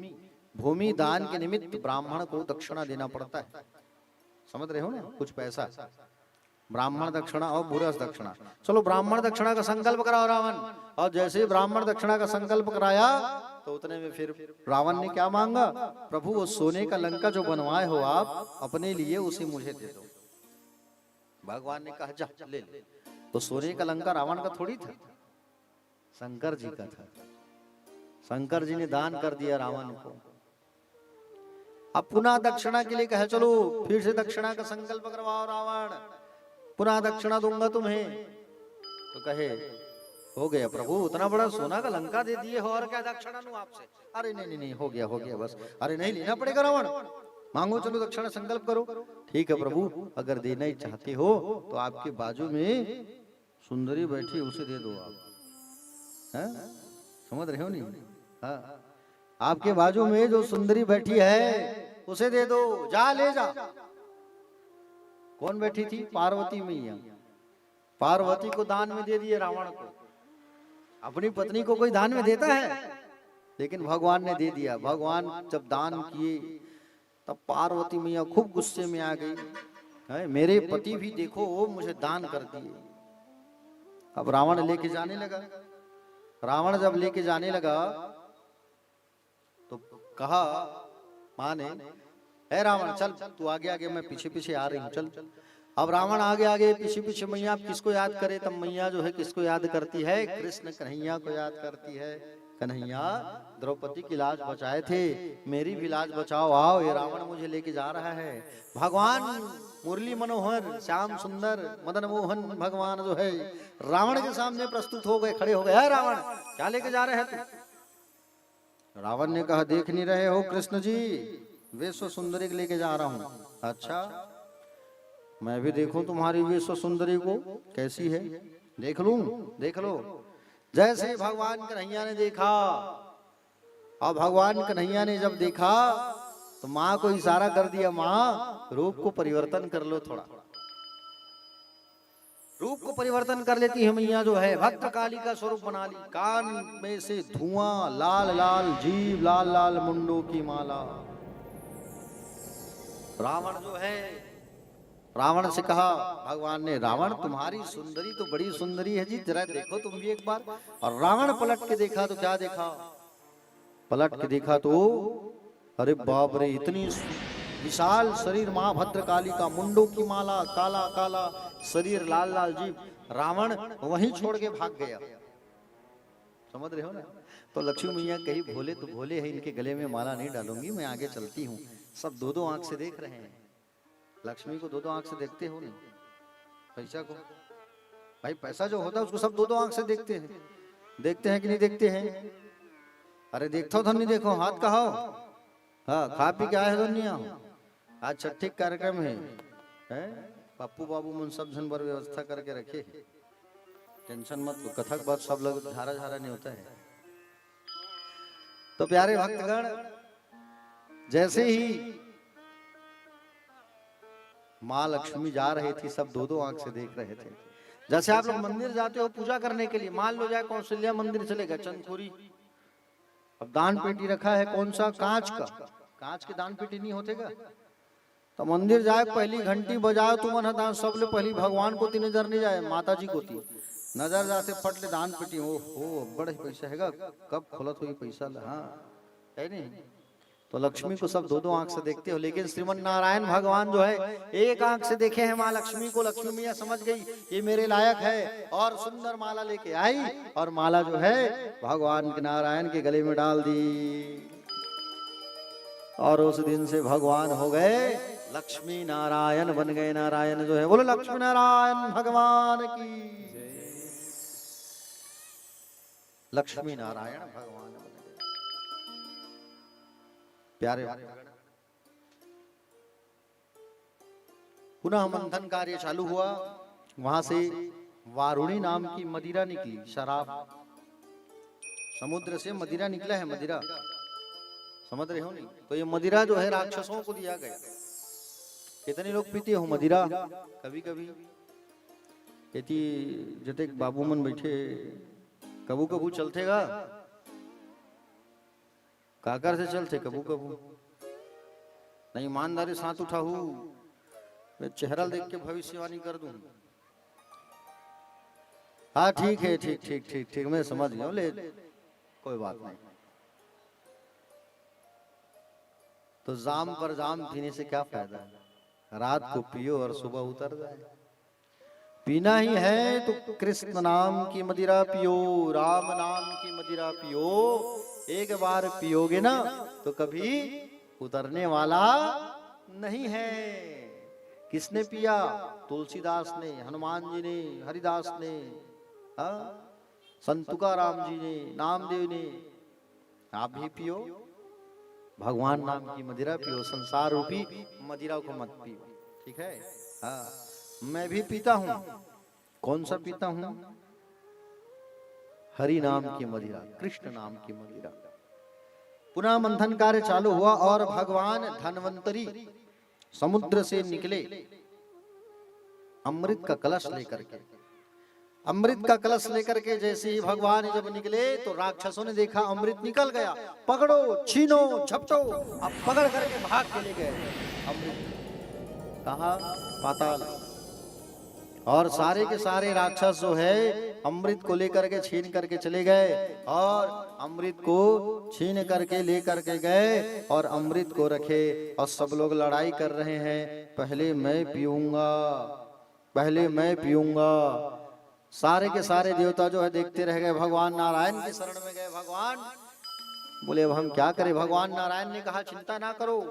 भूमि दान के निमित्त ब्राह्मण को दक्षिणा देना पड़ता है, समझ रहे हो ना? कुछ पैसा, ब्राह्मण दक्षिणा और भूरस दक्षिणा। चलो ब्राह्मण दक्षिणा का संकल्प कराओ रावण। और जैसे ही ब्राह्मण दक्षिणा का संकल्प कराया तो उतने में फिर रावण ने क्या मांगा? प्रभु वो सोने का लंका जो बनवाए हो आप अपने लिए, उसे मुझे दे दो। भगवान ने कहा जा ले ले। तो सोने का लंका रावण का थोड़ी था, शंकर जी का था। शंकर जी ने दान कर दिया रावण को। अब पुनः दक्षिणा के लिए कहे चलो फिर से दक्षिणा का संकल्प करवाओ रावण, पुनः दक्षिणा दूंगा तुम्हें। तो कहे हो गया प्रभु, उतना बड़ा सोना का लंका दे दिए हो और क्या दक्षिणा लूं आपसे? अरे नहीं नहीं नहीं, हो गया बस। अरे नहीं लेना पड़ेगा रावण, मांगो चलो दक्षिणा संकल्प करो। ठीक है प्रभु, अगर देना ही चाहते हो तो आपके बाजू में सुंदरी बैठी उसे दे दो आप, है? समझ रहे हो नहीं? हाँ, आपके बाजू में जो सुंदरी बैठी है उसे दे दो, जा ले जा। कौन बैठी थी? पार्वती मैया। पार्वती को दान में दे दिए रावण को। अपनी पत्नी को कोई दान में देता है? लेकिन भगवान ने दे दिया। भगवान जब दान किए तब पार्वती मैया खूब गुस्से में आ गई, है मेरे पति भी देखो वो मुझे दान कर दिए। अब रावण लेके जाने लगा। रावण जब लेके जाने लगा तो कहा माँ ने, ए रावण चल तू आगे आगे, मैं पीछे पीछे आ रही हूँ, चल। अब रावण आगे आगे पीछे पीछे। मैया आप किसको याद करे? तब मैया जो है किसको याद करती है? कृष्ण कन्हैया को याद करती है। कन्हैया द्रौपदी की लाज बचाए थे, मेरी भी लाज बचाओ, आओ ये रावण मुझे लेके जा रहा है। भगवान मुरली मनोहर श्याम सुंदर मदन मोहन भगवान जो है रावण के सामने प्रस्तुत हो गए, खड़े हो गए। रावण क्या लेके जा रहे हैं तुम? रावण ने कहा देख नहीं रहे हो कृष्ण जी, विश्व सुंदरी को लेके जा रहा हूँ। अच्छा मैं भी देखूं तुम्हारी विश्व सुंदरी को कैसी है, देख लूं? देख लो। जैसे भगवान कन्हैया ने देखा, और भगवान कन्हैया ने जब देखा तो माँ को इशारा कर दिया, माँ रूप को परिवर्तन कर लो थोड़ा। रूप को परिवर्तन कर लेती है मैया जो है, भद्रकाली का स्वरूप बना ली। कान में से धुआं, लाल लाल जीभ, लाल लाल मुंडों की माला। रावण जो है, रावण से कहा भगवान ने, रावण तुम्हारी सुंदरी तो बड़ी सुंदरी है जी, जरा देखो तुम भी एक बार। और रावण पलट के देखा तो क्या देखा, पलट के देखा तो अरे बाप रे, इतनी विशाल शरीर मां भद्रकाली का, मुंडों की माला, काला काला शरीर, लाल लाल जीभ। रावण वहीं छोड़ के भाग गया। समझ रहे हो ना। तो लक्ष्मी मैया कही भोले तो भोले है, इनके गले में माला नहीं डालूंगी, मैं आगे चलती हूँ। सब दो दो आंख से देख रहे हैं। लक्ष्मी को दो दो आंख से देखते हो नहीं, पैसा को, भाई पैसा जो होता है उसको सब दो दो आंख से देखते हैं। देखते हैं कि नहीं देखते हैं? अरे देखो तो नहीं, देखो हाथ का हो। हाँ, खा पी के आए हो दुनिया। आज छठी कार्यक्रम है, पप्पू बाबू मन सब जन बर व्यवस्था करके रखे, टेंशन मत लो। कथक बात सब लोग झारा झारा नहीं होता है। तो प्यारे भक्तगण, जैसे ही माँ लक्ष्मी जा रही थी, सब दो दो आंख से देख रहे थे। जैसे आप लोग मंदिर जाते हो पूजा करने के लिए, मान लो जाए कौशल्या मंदिर चले गए, चंदखुरी, अब दान पेटी रखा है कौन सा, कांच का, कांच के दान पेटी नहीं होते का। तो मंदिर जाए, पहली घंटी बजाओ तो मन दान, सबले पहली भगवान को ती नजर नहीं जाए, माता जी को ती नजर जाते, फट ले दान पेटी। ओ बड़े पैसा हैगा, कब खोलत हुई पैसा, हाँ है नहीं। तो लक्ष्मी को सब दो दो आंख से देखते हो, लेकिन श्रीमन नारायण भगवान जो है एक आंख से देखे हैं माँ लक्ष्मी को। लक्ष्मी मैया समझ गई ये मेरे लायक है, और सुंदर माला लेके आई, और माला जो है भगवान के नारायण के गले में डाल दी। और उस दिन से भगवान हो गए लक्ष्मी नारायण, बन गए नारायण जो है। बोलो लक्ष्मी नारायण भगवान की, लक्ष्मी नारायण भगवान बन गए। प्यारे पुनः मंथन कार्य चालू हुआ। वहां से वारुणी नाम की मदिरा निकली, शराब, समुद्र से मदिरा निकला है, मदिरा समझ रहे हो नहीं। तो ये मदिरा जो है राक्षसों को दिया गया। कितने लोग पीते हो मदिरा? कभी कभी यदि जते बाबू मन बैठे, कबू कबू चलतेगा, काकर से चलते कबू कबू नहीं। ईमानदारी साथ उठाऊ, मैं चेहरा देख के भविष्यवाणी कर दूं। हाँ ठीक है, ठीक ठीक ठीक ठीक, मैं समझ गया, ले कोई बात नहीं। तो जाम पर जाम पीने से क्या फायदा है, रात को पियो और सुबह उतर जाए। पीना ही है तो कृष्ण नाम की मदिरा पियो, राम नाम की मदिरा पियो। एक बार पियोगे ना तो कभी उतरने वाला नहीं है। किसने पिया? तुलसीदास ने, हनुमान जी ने, हरिदास ने, संत तुकाराम जी ने, नामदेव ने। आप भी पियो, भगवान नाम की मदिरा पियो, संसार रूपी मदिरा को मत पियो, ठीक है। हाँ, मैं भी पीता हूं। कौन सा पीता हूं? हरि नाम की मदिरा, कृष्ण नाम की मदिरा। पुनः मंथन कार्य चालू हुआ और भगवान धन्वंतरी समुद्र से निकले अमृत का कलश लेकर के। अमृत का कलश लेकर के जैसे ही भगवान जब निकले तो राक्षसों ने देखा अमृत निकल गया, पकड़ो, छीनो, झपटो। अब पकड़ करके भाग के ले गए अमृत। कहा? पाताल। और सारे के सारे राक्षस जो है अमृत को लेकर के छीन करके चले गए, और अमृत को छीन करके लेकर के गए और अमृत को रखे। और सब लोग लड़ाई कर रहे हैं, पहले मैं पीऊंगा, पहले मैं पीऊंगा। सारे के सारे देवता जो है देखते रह गए, भगवान नारायण के शरण में गए। भगवान बोले अब हम क्या करें? भगवान नारायण ने कहा चिंता ना करो,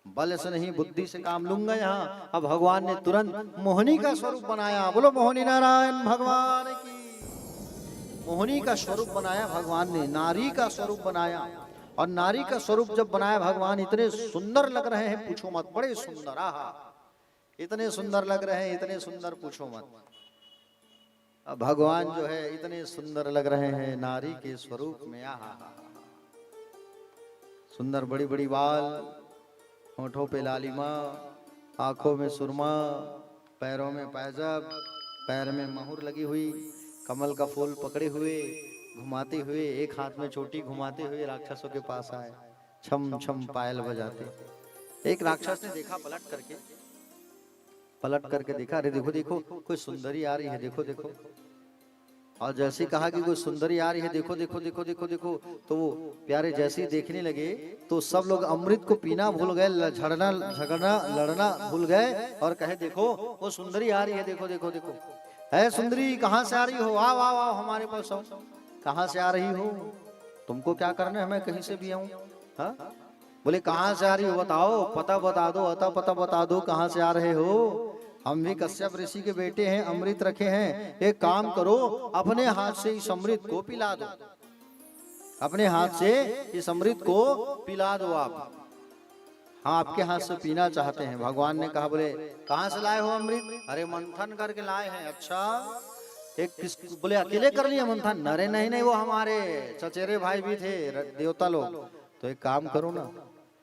बल से नहीं बुद्धि से काम लूंगा यहाँ। अब भगवान ने तुरंत मोहिनी का स्वरूप बनाया। बोलो मोहिनी नारायण भगवान की। मोहिनी का स्वरूप बनाया भगवान ने, नारी का स्वरूप बनाया। और नारी का स्वरूप जब बनाया भगवान, इतने सुंदर लग रहे हैं पूछो मत, बड़े सुंदर। आहा, इतने सुंदर लग रहे हैं, इतने सुंदर पूछो मत। अब भगवान जो है इतने सुंदर लग रहे हैं नारी के स्वरूप में। आहा, सुंदर, बड़ी बड़ी बाल, होठों पे लालिमा, आंखों में सुरमा, पैरों में पैजब, पैर में मोहर लगी हुई, कमल का फूल पकड़े हुए, घुमाते हुए, एक हाथ में चोटी घुमाते हुए राक्षसों के पास आए, छम छम पायल बजाते। एक राक्षस ने देखा, पलट करके देखा, अरे देखो देखो कोई सुंदरी आ रही है, देखो देखो। और जैसे कहा कि कोई सुंदरी आ रही है, देखो देखो देखो देखो देखो, तो वो प्यारे जैसे ही देखने लगे तो सब लोग अमृत को पीना भूल गए, झगड़ना झगड़ना लड़ना भूल गए और कहे देखो वो सुंदरी आ रही है, देखो देखो देखो। है सुंदरी, कहाँ से आ रही हो? आओ आओ आओ हमारे पास आओ। कहाँ से आ रही हो? तुमको क्या करना है, मैं कहीं से भी आऊं? हाँ, बोले कहाँ से आ रही हो बताओ, पता बता दो, अता पता बता दो, कहाँ से आ रहे हो? हम भी कश्यप ऋषि के बेटे हैं, अमृत रखे हैं, एक काम करो अपने हाथ से इस अमृत को पिला दो, अपने हाथ से इस अमृत को पिला दो आप। हाँ, आपके हाथ से पीना चाहते हैं। भगवान ने कहा, बोले कहाँ से लाए हो अमृत? अरे मंथन करके लाए हैं। अच्छा, एक किस बोले अकेले कर लिया मंथन? अरे नहीं नहीं, वो हमारे चचेरे भाई भी थे देवता लोग। तो एक काम करो ना,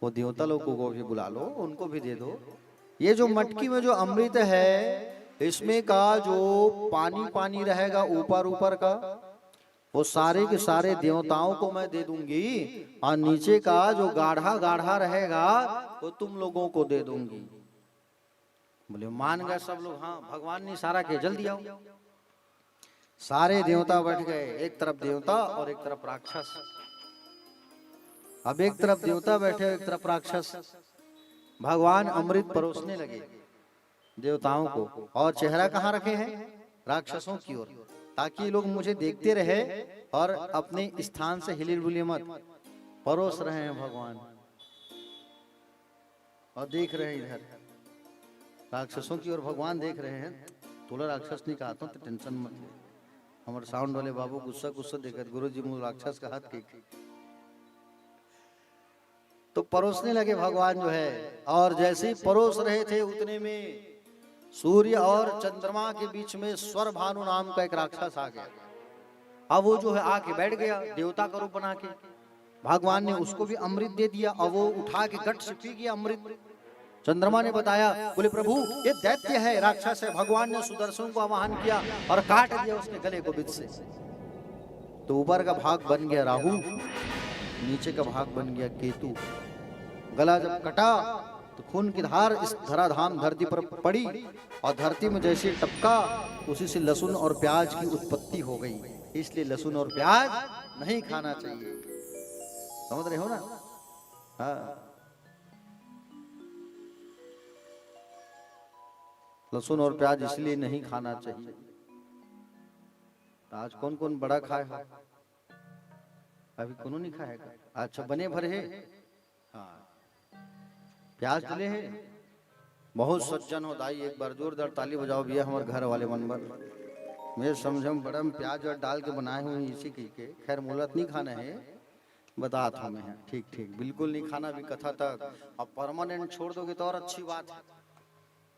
वो देवता लोग को भी बुला लो, उनको भी दे दो। ये जो मटकी में जो अमृत है, इसमें का जो पानी पानी रहेगा ऊपर ऊपर का, वो सारे के सारे देवताओं को मैं दे दूंगी, और नीचे का जो गाढ़ा गाढ़ा रहेगा वो तुम लोगों को दे दूंगी। बोले मान गए सब लोग। हाँ, भगवान ने इशारा किया, जल्दी आओ। सारे देवता बैठ गए, एक तरफ देवता और एक तरफ राक्षस। अब एक तरफ देवता बैठे, एक तरफ राक्षस। भगवान अमृत परोसने लगे देवताओं को, और चेहरा कहाँ रखे हैं? राक्षसों की ओर, ताकि ये लोग मुझे देखते रहे और अपने स्थान से हिलिर बुलिए मत। परोस रहे हैं भगवान और देख रहे हैं इधर राक्षसों की ओर, भगवान देख रहे हैं। तोला राक्षस नहीं कहा तो टेंशन मत ले, हमारे साउंड वाले बाबू गुस्सा गुस्सा देखकर गुरु जी मुझे राक्षस का हाथ ठीक। तो परोसने लगे भगवान जो है, और जैसे ही परोस रहे थे उतने में सूर्य और चंद्रमा के बीच में स्वर भानु नाम का एक राक्षस आ गया। अब वो जो है आके बैठ गया देवता का रूप बना के। भगवान ने उसको भी अमृत दे दिया और वो उठा के गट से पी गया अमृत। चंद्रमा ने बताया, बोले प्रभु ये दैत्य है, राक्षस है। भगवान ने सुदर्शन को आवाहन किया और काट दिया उसके गले को बीच से। तो ऊपर का भाग बन गया राहु, नीचे का भाग बन गया केतु। गला जब कटा तो खून की धार इस धराधाम धरती पर पड़ी, और धरती में जैसे टपका उसी से लहसुन और प्याज की उत्पत्ति हो गई। इसलिए लहसुन और प्याज नहीं खाना चाहिए, समझ रहे हो ना? हाँ, लहसुन और प्याज इसलिए नहीं खाना चाहिए। आज कौन कौन बड़ा खाएगा? अभी कौन नहीं खाएगा? अच्छा, बने भरे है। हाँ, प्याज डले हैं। बहुत सज्जन हो दाई, एक बार जोरदार ताली बजाओ भैया हमारे घर वाले मनबर। मैं समझो बड़ा प्याज और डाल के बनाए हुए इसी के। खैर मुलत नहीं खाना है, बता था मैं। ठीक ठीक, बिल्कुल नहीं खाना भी कथा तक। अब परमानेंट छोड़ दोगे तो और अच्छी बात है,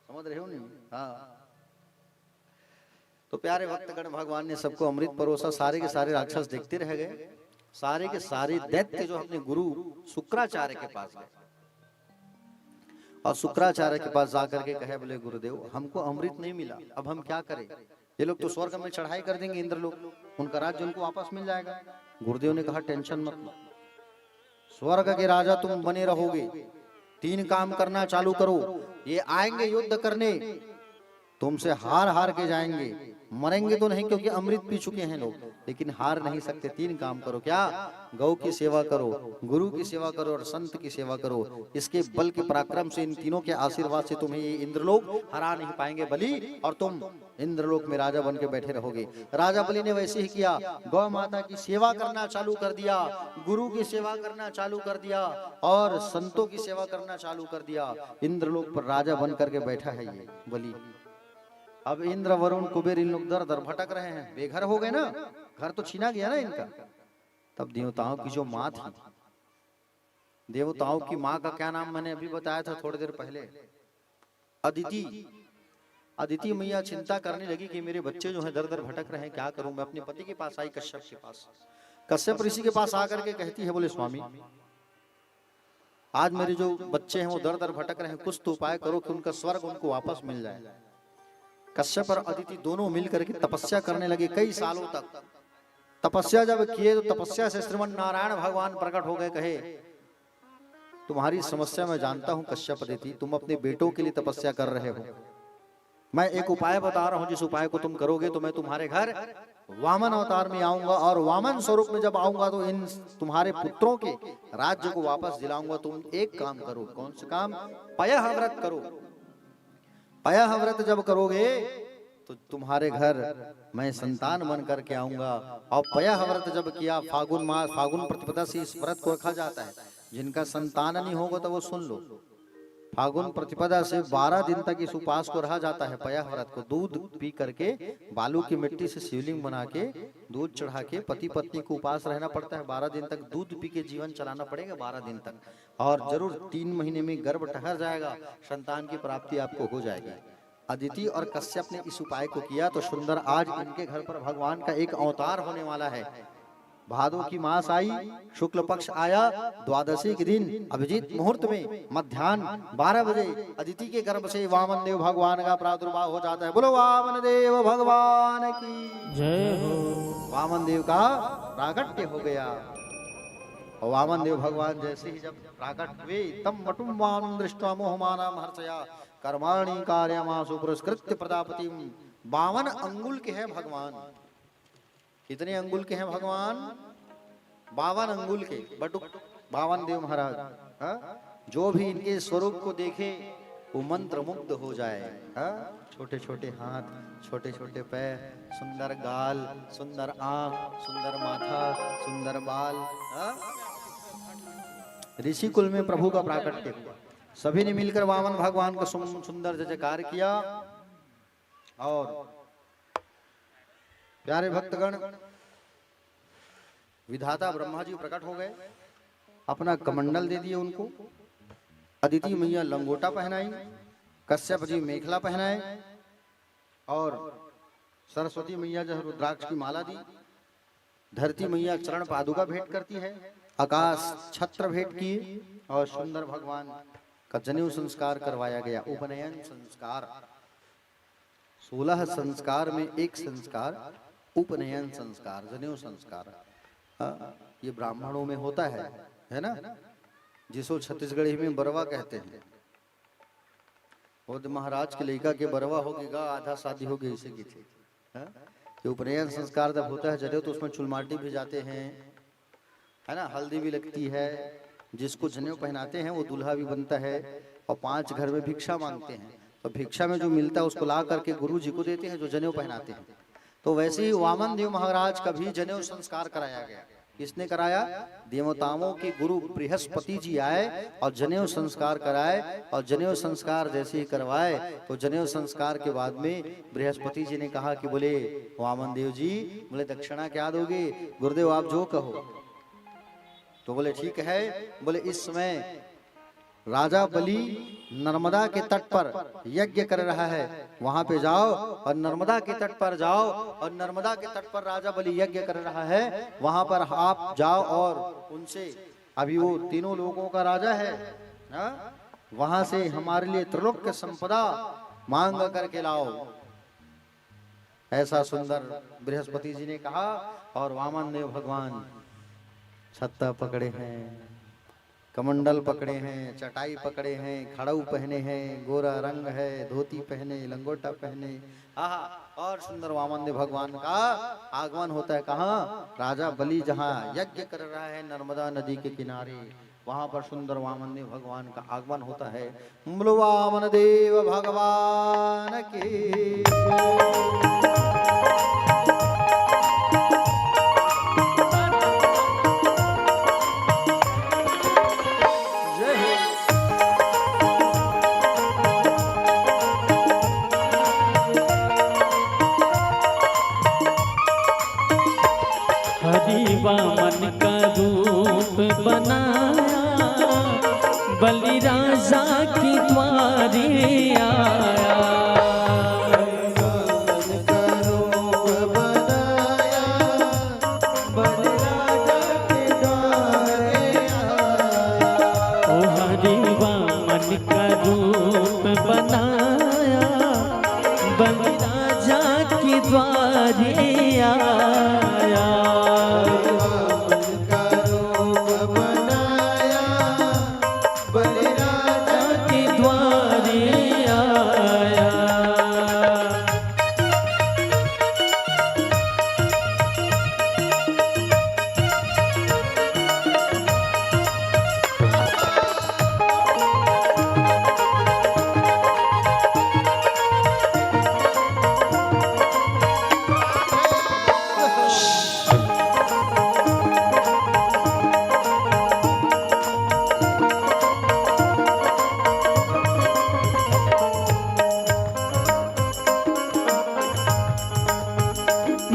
समझ रहे हो नहीं? हाँ, तो प्यारे भक्तगण भगवान ने सबको अमृत परोसा। सारे के सारे राक्षस देखते रह गए। सारे के सारे दैत्य जो अपने गुरु शुक्राचार्य के पास गए, और शुक्राचार्य के पास जाकर के कहे, बोले गुरुदेव हमको अमृत नहीं मिला, अब हम क्या करें? ये लोग तो स्वर्ग में चढ़ाई कर देंगे इंद्र लोग, उनका राज्य उनको वापस मिल जाएगा। गुरुदेव ने कहा टेंशन मत लो, स्वर्ग के राजा तुम बने रहोगे। 3 काम करना चालू करो, ये आएंगे युद्ध करने, तुमसे हार हार के जाएंगे, मरेंगे तो नहीं क्योंकि अमृत पी चुके हैं लोग, लेकिन हार नहीं सकते। 3 काम करो। क्या? गौ की सेवा करो, गुरु की सेवा करो और संत की सेवा करो। इसके बल के पराक्रम से, इन तीनों के आशीर्वाद से तुम्हें ये इंद्रलोक हरा नहीं पाएंगे बलि, और तुम इंद्रलोक में राजा बन के बैठे रहोगे। राजा बलि ने वैसे ही किया, गौ माता की सेवा करना चालू कर दिया, गुरु की सेवा करना चालू कर दिया और संतों की सेवा करना चालू कर दिया। इंद्रलोक पर राजा बन करके बैठा है ये बलि। अब इंद्र वरुण कुबेर इन लोग दर दर भटक रहे हैं, बेघर हो गए ना, घर तो छीना गया ना इनका। तब देवताओं की जो माँ थी, देवताओं की माँ का क्या नाम मैंने अभी बताया था थोड़ी देर पहले, अदिति। अदिति मैया चिंता करने लगी कि मेरे बच्चे जो हैं दर दर भटक रहे हैं, क्या करूं मैं? अपने पति के पास आई, कश्यप के पास। कश्यप ऋषि के पास आकर के कहती है, बोले स्वामी आज मेरे जो बच्चे हैं वो दर दर भटक रहे हैं, कुछ तो उपाय करो कि उनका स्वर्ग उनको वापस मिल जाए। कश्यप और अदिति दोनों मिलकर के तपस्या करने लगे कई सालों तक। तपस्या जब किए तो तपस्या से श्रीमन नारायण भगवान प्रकट हो गए, कहे तुम्हारी समस्या मैं जानता हूं कश्यप अदिति, तुम अपने बेटों के लिए तपस्या कर रहे हो। मैं एक उपाय बता रहा हूं, जिस उपाय को तुम करोगे तो मैं तुम्हारे घर वामन अवतार में आऊंगा और वामन स्वरूप में जब आऊंगा तो इन तुम्हारे पुत्रों के राज्य को वापस दिलाऊंगा। तुम एक काम करो। कौन सा काम? पयः व्रत करो। पयः व्रत जब करोगे तो तुम्हारे घर मैं संतान बन करके आऊंगा। और पयः व्रत जब किया, फागुन मास फागुन प्रतिपदा से इस व्रत को रखा जाता है। जिनका संतान नहीं होगा तो वो सुन लो, फागुन प्रतिपदा से 12 दिन तक इस उपवास को रहा जाता है। पयः व्रत को दूध पी करके बालू की मिट्टी से शिवलिंग बना के दूध चढ़ा के पति पत्नी को उपवास रहना पड़ता है। 12 दिन तक दूध पी के जीवन चलाना पड़ेगा 12 दिन तक। और जरूर 3 महीने में गर्भ ठहर जाएगा, संतान की प्राप्ति आपको हो जाएगी। अदिति और कश्यप ने इस उपाय को किया तो सुंदर आज इनके घर पर भगवान का एक अवतार होने वाला है। भादों की मास आई, शुक्ल पक्ष आया, द्वादशी के दिन अभिजीत मुहूर्त में मध्याह्न 12 बजे अदिति के गर्भ से वामन देव भगवान का प्रादुर्भाव हो जाता है। बोलो वामन देव भगवान की जय हो। वामन देव का प्राकट्य हो गया। और वामन देव भगवान जैसे ही जब प्राकट हुए, तम वटुम वामन दृष्ट्वा मोहमानम हर्षया कर्माणि कार्यमासु पुरस्कृत्य प्रजापति। 52 अंगुल के हैं भगवान। कितने अंगुल के हैं भगवान? 52 अंगुल के बटुक 52 देव महाराज। जो भी इनके स्वरूप को देखे वो मंत्र मुग्ध हो जाए। छोटे छोटे हाथ, छोटे छोटे पैर, सुंदर गाल, सुंदर आंख, सुंदर माथा, सुंदर बाल। ऋषि कुल में प्रभु का प्राकट्य हुआ। सभी ने मिलकर वामन भगवान का सुंदर जयकार किया। और प्यारे भक्तगण, विधाता ब्रह्मा जी प्रकट हो गए, अपना कमंडल दे दिए उनको। अदिति मैया लंगोटा पहनाई, कश्यप जी मेखला पहनाए, और सरस्वती मैया जो रुद्राक्ष की माला दी। धरती मैया चरण पादुका भेंट करती है, आकाश छत्र भेंट किए, और सुंदर भगवान का जनेऊ संस्कार करवाया गया। उपनयन संस्कार 16 संस्कार में एक संस्कार उपनयन संस्कार, जनेऊ संस्कार। ये ब्राह्मणों में होता है ना, जिसको छत्तीसगढ़ी में बरवा कहते हैं। वो महाराज के लड़का के बरवा होगा, आधा शादी हो गई इसे की थी। ये उपनयन संस्कार जब होता है जनेऊ, तो उसमें चुलमाटी भी जाते हैं, है ना, हल्दी भी लगती है। जिसको जनेऊ पहनाते हैं वो दूल्हा भी बनता है। और 5 घर में भिक्षा मांगते हैं, तो भिक्षा में जो मिलता है उसको ला करके गुरु जी को देते हैं जो जनेऊ पहनाते हैं। तो वैसे ही वामन देव महाराज का भी जनेऊ संस्कार कराया गया। किसने कराया? देवताओं के गुरु बृहस्पति जी आए और जनेऊ संस्कार कराए। और जनेऊ संस्कार जैसे ही करवाए तो जनेऊ संस्कार के बाद में बृहस्पति जी ने कहा कि बोले वामन देव जी, बोले दक्षिणा क्या दोगे? गुरुदेव आप जो कहो। तो बोले ठीक है। बोले इस समय राजा बलि नर्मदा के तट पर यज्ञ कर रहा है, वहां पे जाओ और नर्मदा के तट पर जाओ। और नर्मदा के तट पर राजा बलि यज्ञ कर रहा है, वहां पर आप जाओ और उनसे, अभी वो तीनों लोगों का राजा है, वहां से हमारे लिए त्रिलोक्य संपदा मांग करके लाओ। ऐसा सुंदर बृहस्पति जी ने कहा। और वामन देव भगवान छत्ता पकड़े हैं, कमंडल पकड़े हैं, चटाई पकड़े हैं, खड़ाऊ पहने हैं, गोरा रंग है, धोती पहने, लंगोटा पहने। और सुंदर वामन देव भगवान का आगमन होता है। कहाँ? राजा बलि जहाँ यज्ञ कर रहा है नर्मदा नदी के किनारे, वहां पर सुंदर वामन देव भगवान का आगमन होता है। बोलो वामन देव भगवान की वामन का रूप बनाया, बलि राजा की द्वारे आया। वामन का रूप बनाया, बलि राजा के द्वारे आया। ओ हरि वामन का रूप बनाया, बलि द्वारे आया।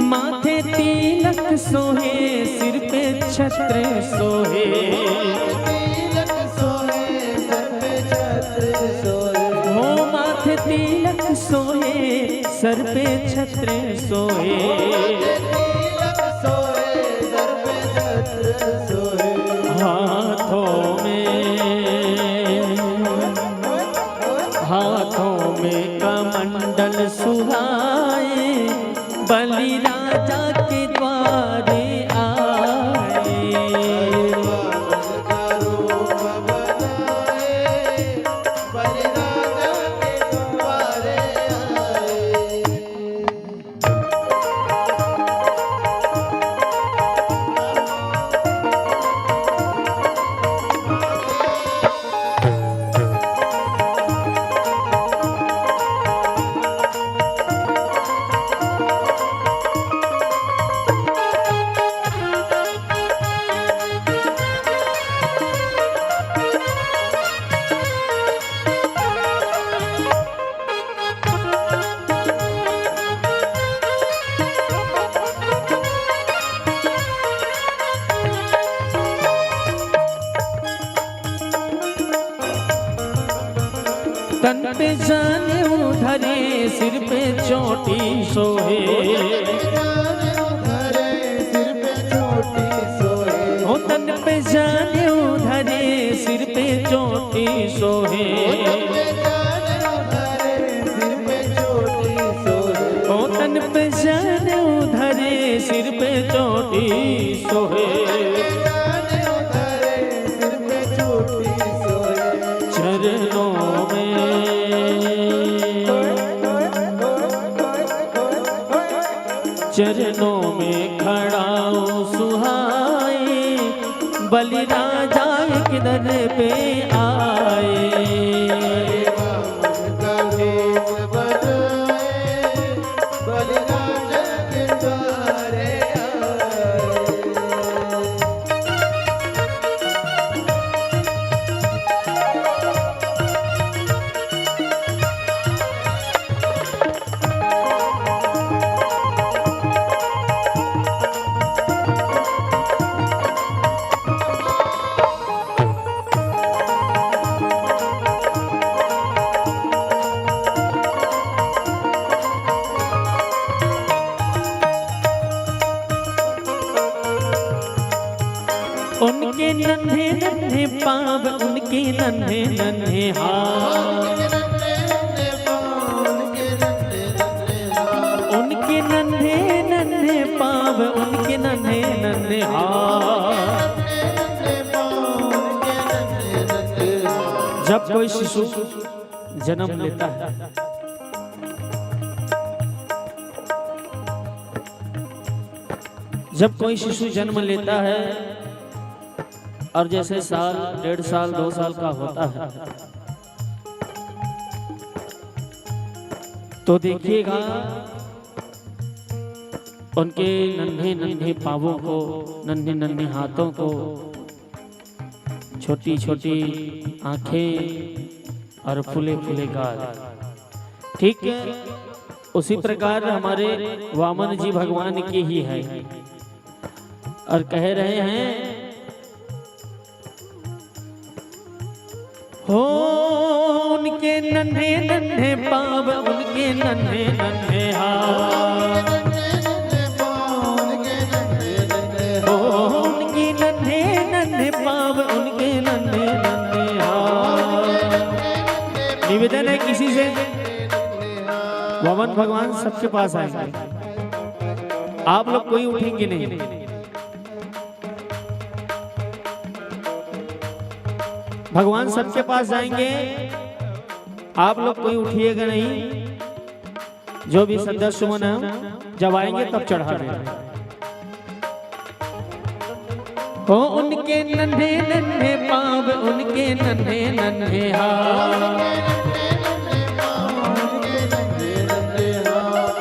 माथे तिलक सोहे, सिर पे छत्र सोहे, हो माथे तिलक सोहे, सर पे छत्र सोहे, हाथों में कमंडल सुहाए, बलि राजा के द्वारे आए। तन पे जानेऊ धरे, सिर पे चोटी सोहे, हो तन पे जानेऊ धरे, सिर पे चोटी सोहे, हो तन पे जानेऊ धरे, सिर पे चोटी सोहे, चरणों में खड़ा सुहाए, बलि राजा के दर पे आए। उनके नन्हे नन्हे पाँव, उनके नन्हे नन्हे हाथ, उनके नन्हे नन्हे पाँव, उनके नन्हे नन्हे हाथ। जब कोई शिशु जन्म लेता है, जब कोई शिशु जन्म लेता है और जैसे साल, 1.5 साल, 2 साल का होता है, तो देखिएगा उनके नन्हे नन्हे पाँवों को, नन्हे नन्हे हाथों को, छोटी छोटी आंखें और फूले फूले गाल। ठीक है, उसी प्रकार हमारे वामन जी भगवान के ही है और कह रहे हैं, हो उनके नन्हे नन्हे पाँव, उनके नन्हे नन्हे हाथ, हो उनके नन्हे नन्हे पाँव, उनके नन्हे नन्हे हाथ। निवेदन है किसी से, वामन भगवान सबके पास आएंगे। आप लोग कोई उठेंगे नहीं। भगवान सबके पास जाएंगे, आप लोग कोई उठिएगा नहीं। जो भी सदस्य मन है जब आएंगे तब चढ़ा देना। हो उनके नन्हे नन्हे पाँव, उनके नन्हे नन्हे हाथ,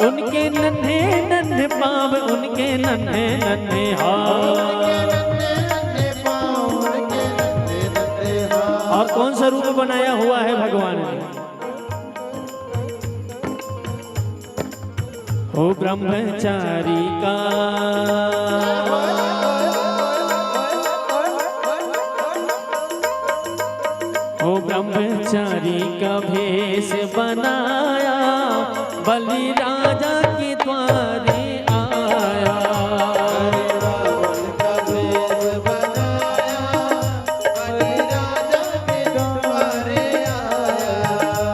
उनके नन्हे नन्हे पाँव, उनके नन्हे नन्हे हाथ। और कौन सा रूप बनाया हुआ है भगवान ने? हो ब्रह्मचारी का, हो ब्रह्मचारी का भेष बनाया, बलि राजा के द्वारे आया।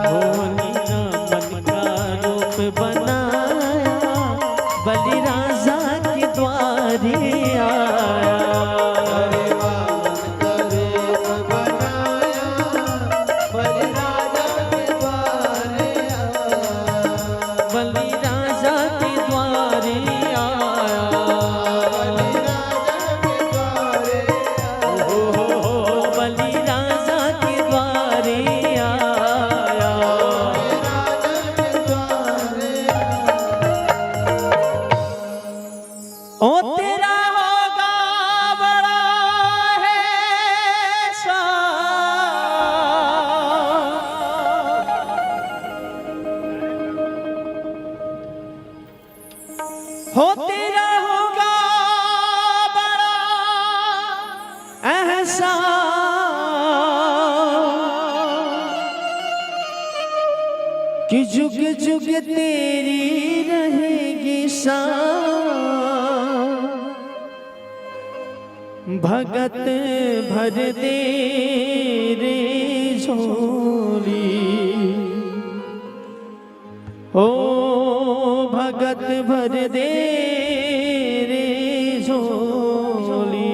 हो नीला मन का रूप बनाया, बलि राजा के द्वारे आया। बलि राजा के द्वारे आया। हो बलि राजा के द्वारे आया। ओ तेरा होगा बड़ा है सा, हो तेरा होगा बड़ा एहसान, कि जुग जुग तेरी रहेगी शान। भगत भर दे रे झोली, हो भगत भर दे रे झोली।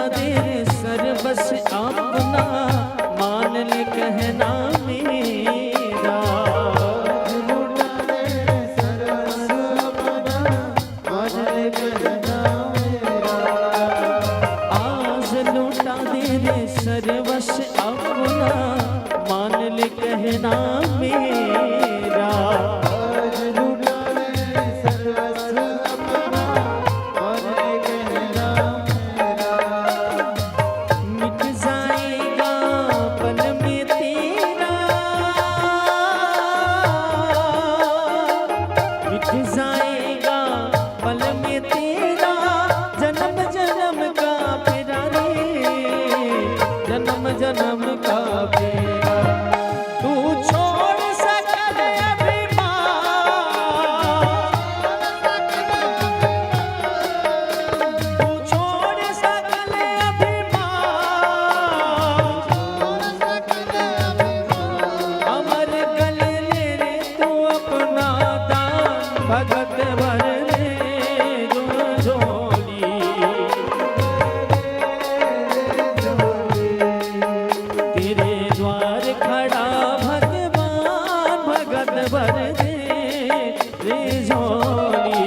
दे रे सर्वस अपना, मान ले कहना मेरा। आज लुटा दे रे सर्वस अपना, मान ले कहना मेरा। मिट जाएगा पल में तेरा, मिट जाएगा पल में तेरा, जन्म जन्म का फेरा रे, जन्म जन्म का फेरा। तू छोड़ सकल अभिमान, तू छोड़ सकल अभिमान, अमर गल ले रे तू अपना दान, भगत भर रे जो झोली। तेरे द्वार खड़ा भगवान, भगत भर दे रे झोली।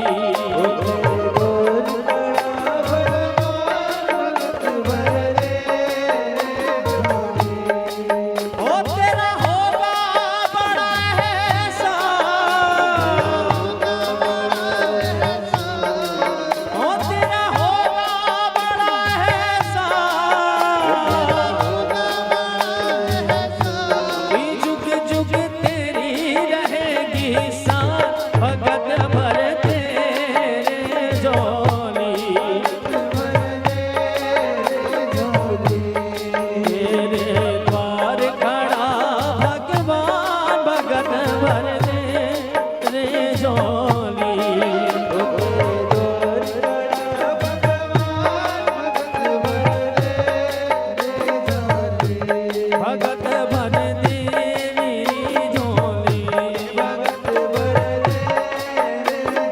ओ तेरा होगा बड़ा ऐसा, ओ तेरा होगा बड़ा ऐसा, जुग जुग तेरी रहेगी साथ, भगत भर तेरे झोली। तेरे द्वार खड़ा भगवान, भगत भर तेरे झोली। भगत भर तेरी झोली। भगत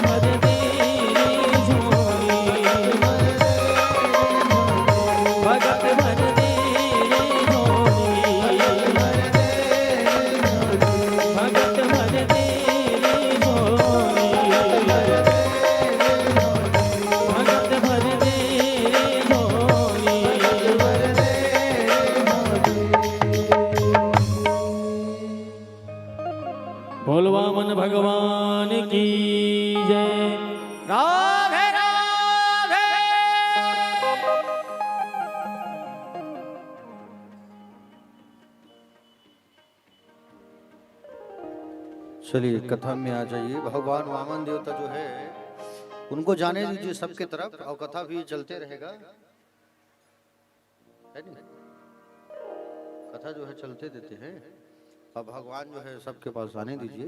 भर तेरी झोली, भगत भर तेरी झोली, भगत भर तेरी झोली, भगत भर तेरी झोली। बोल वामन भगवान की जय। राधे राधे। चलिए कथा में आ जाइए। भगवान वामन देवता जो है उनको जाने दीजिए सबके तरफ, और कथा भी चलते रहेगा, है नहीं? कथा जो है चलते देते हैं, अब भगवान जो है सबके पास आने दीजिए।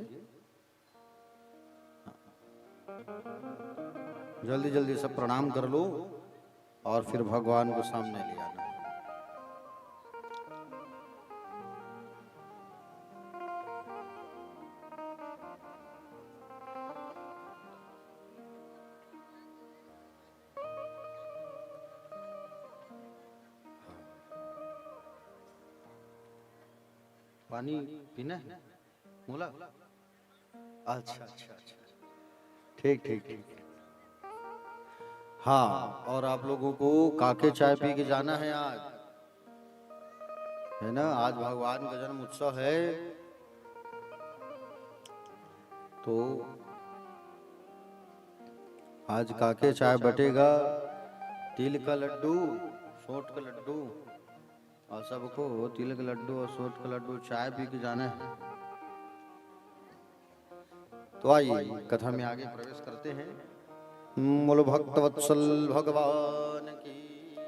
जल्दी जल्दी सब प्रणाम कर लो और फिर भगवान को सामने ले आना। पानी पीना है मोला? अच्छा अच्छा अच्छा, ठीक ठीक ठीक। हाँ, और आप लोगों को काके चाय पी के जाना है आज, है ना? आज भगवान का जन्म उत्सव है, तो आज काके चाय बटेगा, तिल का लड्डू, सोंठ का लड्डू, और सबको तिल का लड्डू और सोंठ का लड्डू चाय पी के जाना है। तो आइए कथा में आगे प्रवेश करते हैं। बोलो भक्तवत्सल भगवान की जय।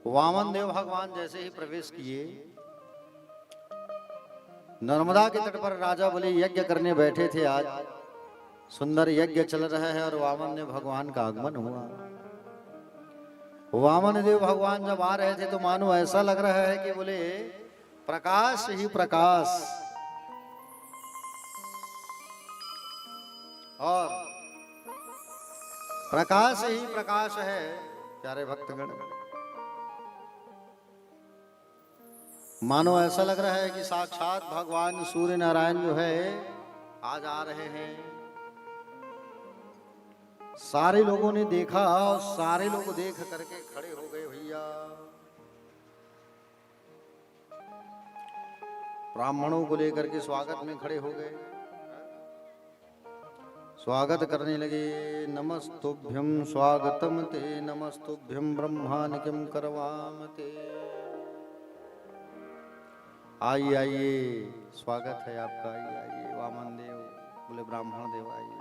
वामन देव भगवान जैसे ही प्रवेश किए, नर्मदा के तट पर राजा बोले यज्ञ करने बैठे थे आज, सुंदर यज्ञ चल रहा है और वामन ने भगवान का आगमन हुआ। वामन देव भगवान जब आ रहे थे तो मानो ऐसा लग रहा है कि बोले प्रकाश ही प्रकाश, और प्रकाश ही प्रकाश है। प्यारे भक्तगण, मानो ऐसा लग रहा है कि साक्षात भगवान सूर्य नारायण जो है आज आ रहे हैं। सारे लोगों ने देखा और सारे लोग देख करके खड़े हो गए। भैया ब्राह्मणों को लेकर के स्वागत में खड़े हो गए, स्वागत करने लगे। नमस्तुभ्यं स्वागतम ते, नमस्तुभ्यं ब्रह्मानिकं करवाम ते। आइए आइए, स्वागत है आपका, आइए आइए। वामन देव बोले ब्राह्मण देव आइए,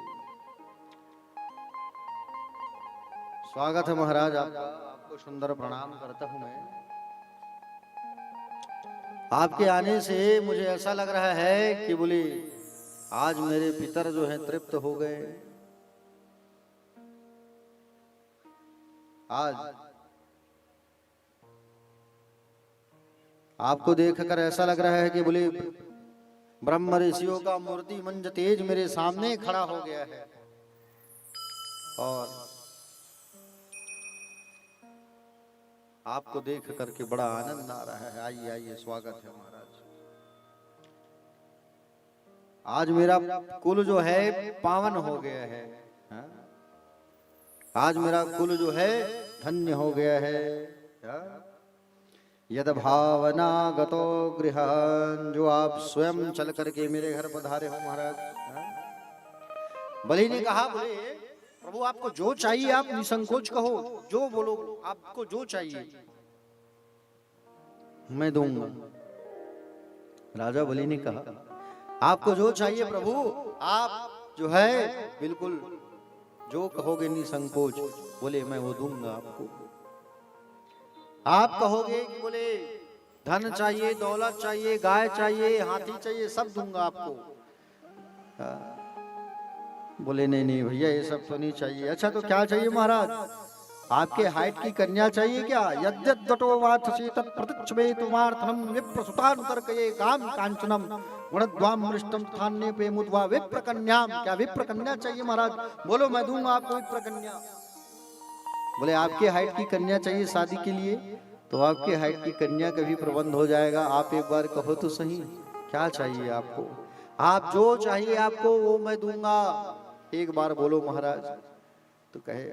स्वागत है महाराज आपका, आपको सुंदर प्रणाम करता हूं मैं। आपके आने से मुझे ऐसा लग रहा है कि बोले आज मेरे पितर जो हैं तृप्त हो गए। आज आपको देखकर ऐसा लग रहा है कि बोले ब्रह्म ऋषियों का मूर्ति मंज तेज मेरे सामने खड़ा हो गया है, और आपको देख करके बड़ा आनंद आ रहा है। आइए आइए, स्वागत है महाराज। आज मेरा कुल जो है पावन हो गया है, हा? आज मेरा कुल जो है धन्य हो गया है। यद भावना गतो गृहान, जो आप स्वयं चल करके मेरे घर पधारे हो महाराज। बलि ने कहा, बोले प्रभु आपको जो चाहिए आप निसंकोच कहो, जो बोलो, आपको जो चाहिए मैं दूंगा। राजा बलि ने कहा, आपको जो चाहिए प्रभु, आप जो है बिल्कुल जो कहोगे निसंकोच, बोले मैं वो दूंगा आपको। आप कहोगे कि बोले धन चाहिए, दौलत चाहिए, गाय चाहिए, हाथी चाहिए, सब दूंगा आपको। बोले नहीं नहीं भैया ये सब तो नहीं चाहिए। अच्छा तो क्या चाहिए महाराज? आपके हाइट की कन्या चाहिए क्या? यद्यद्वटो वाथसी तत्प्रतिच्छवे तुमार्थनम विप्रसुतानुतर्कये काम कांचनम गुणद्वाम मृष्टम स्थान्ये पे मुद्वा विप्र कन्याम। क्या विप्र कन्या चाहिए महाराज? बोलो मैं दूंगा आपको विप्र कन्या। बोले आपके हाइट की कन्या चाहिए शादी के लिए, तो आपके हाइट की कन्या का भी प्रबंध हो जाएगा। आप एक बार कहो तो सही, क्या चाहिए आपको? आप जो चाहिए आपको वो मैं दूंगा, एक बार बोलो महाराज। तो कहे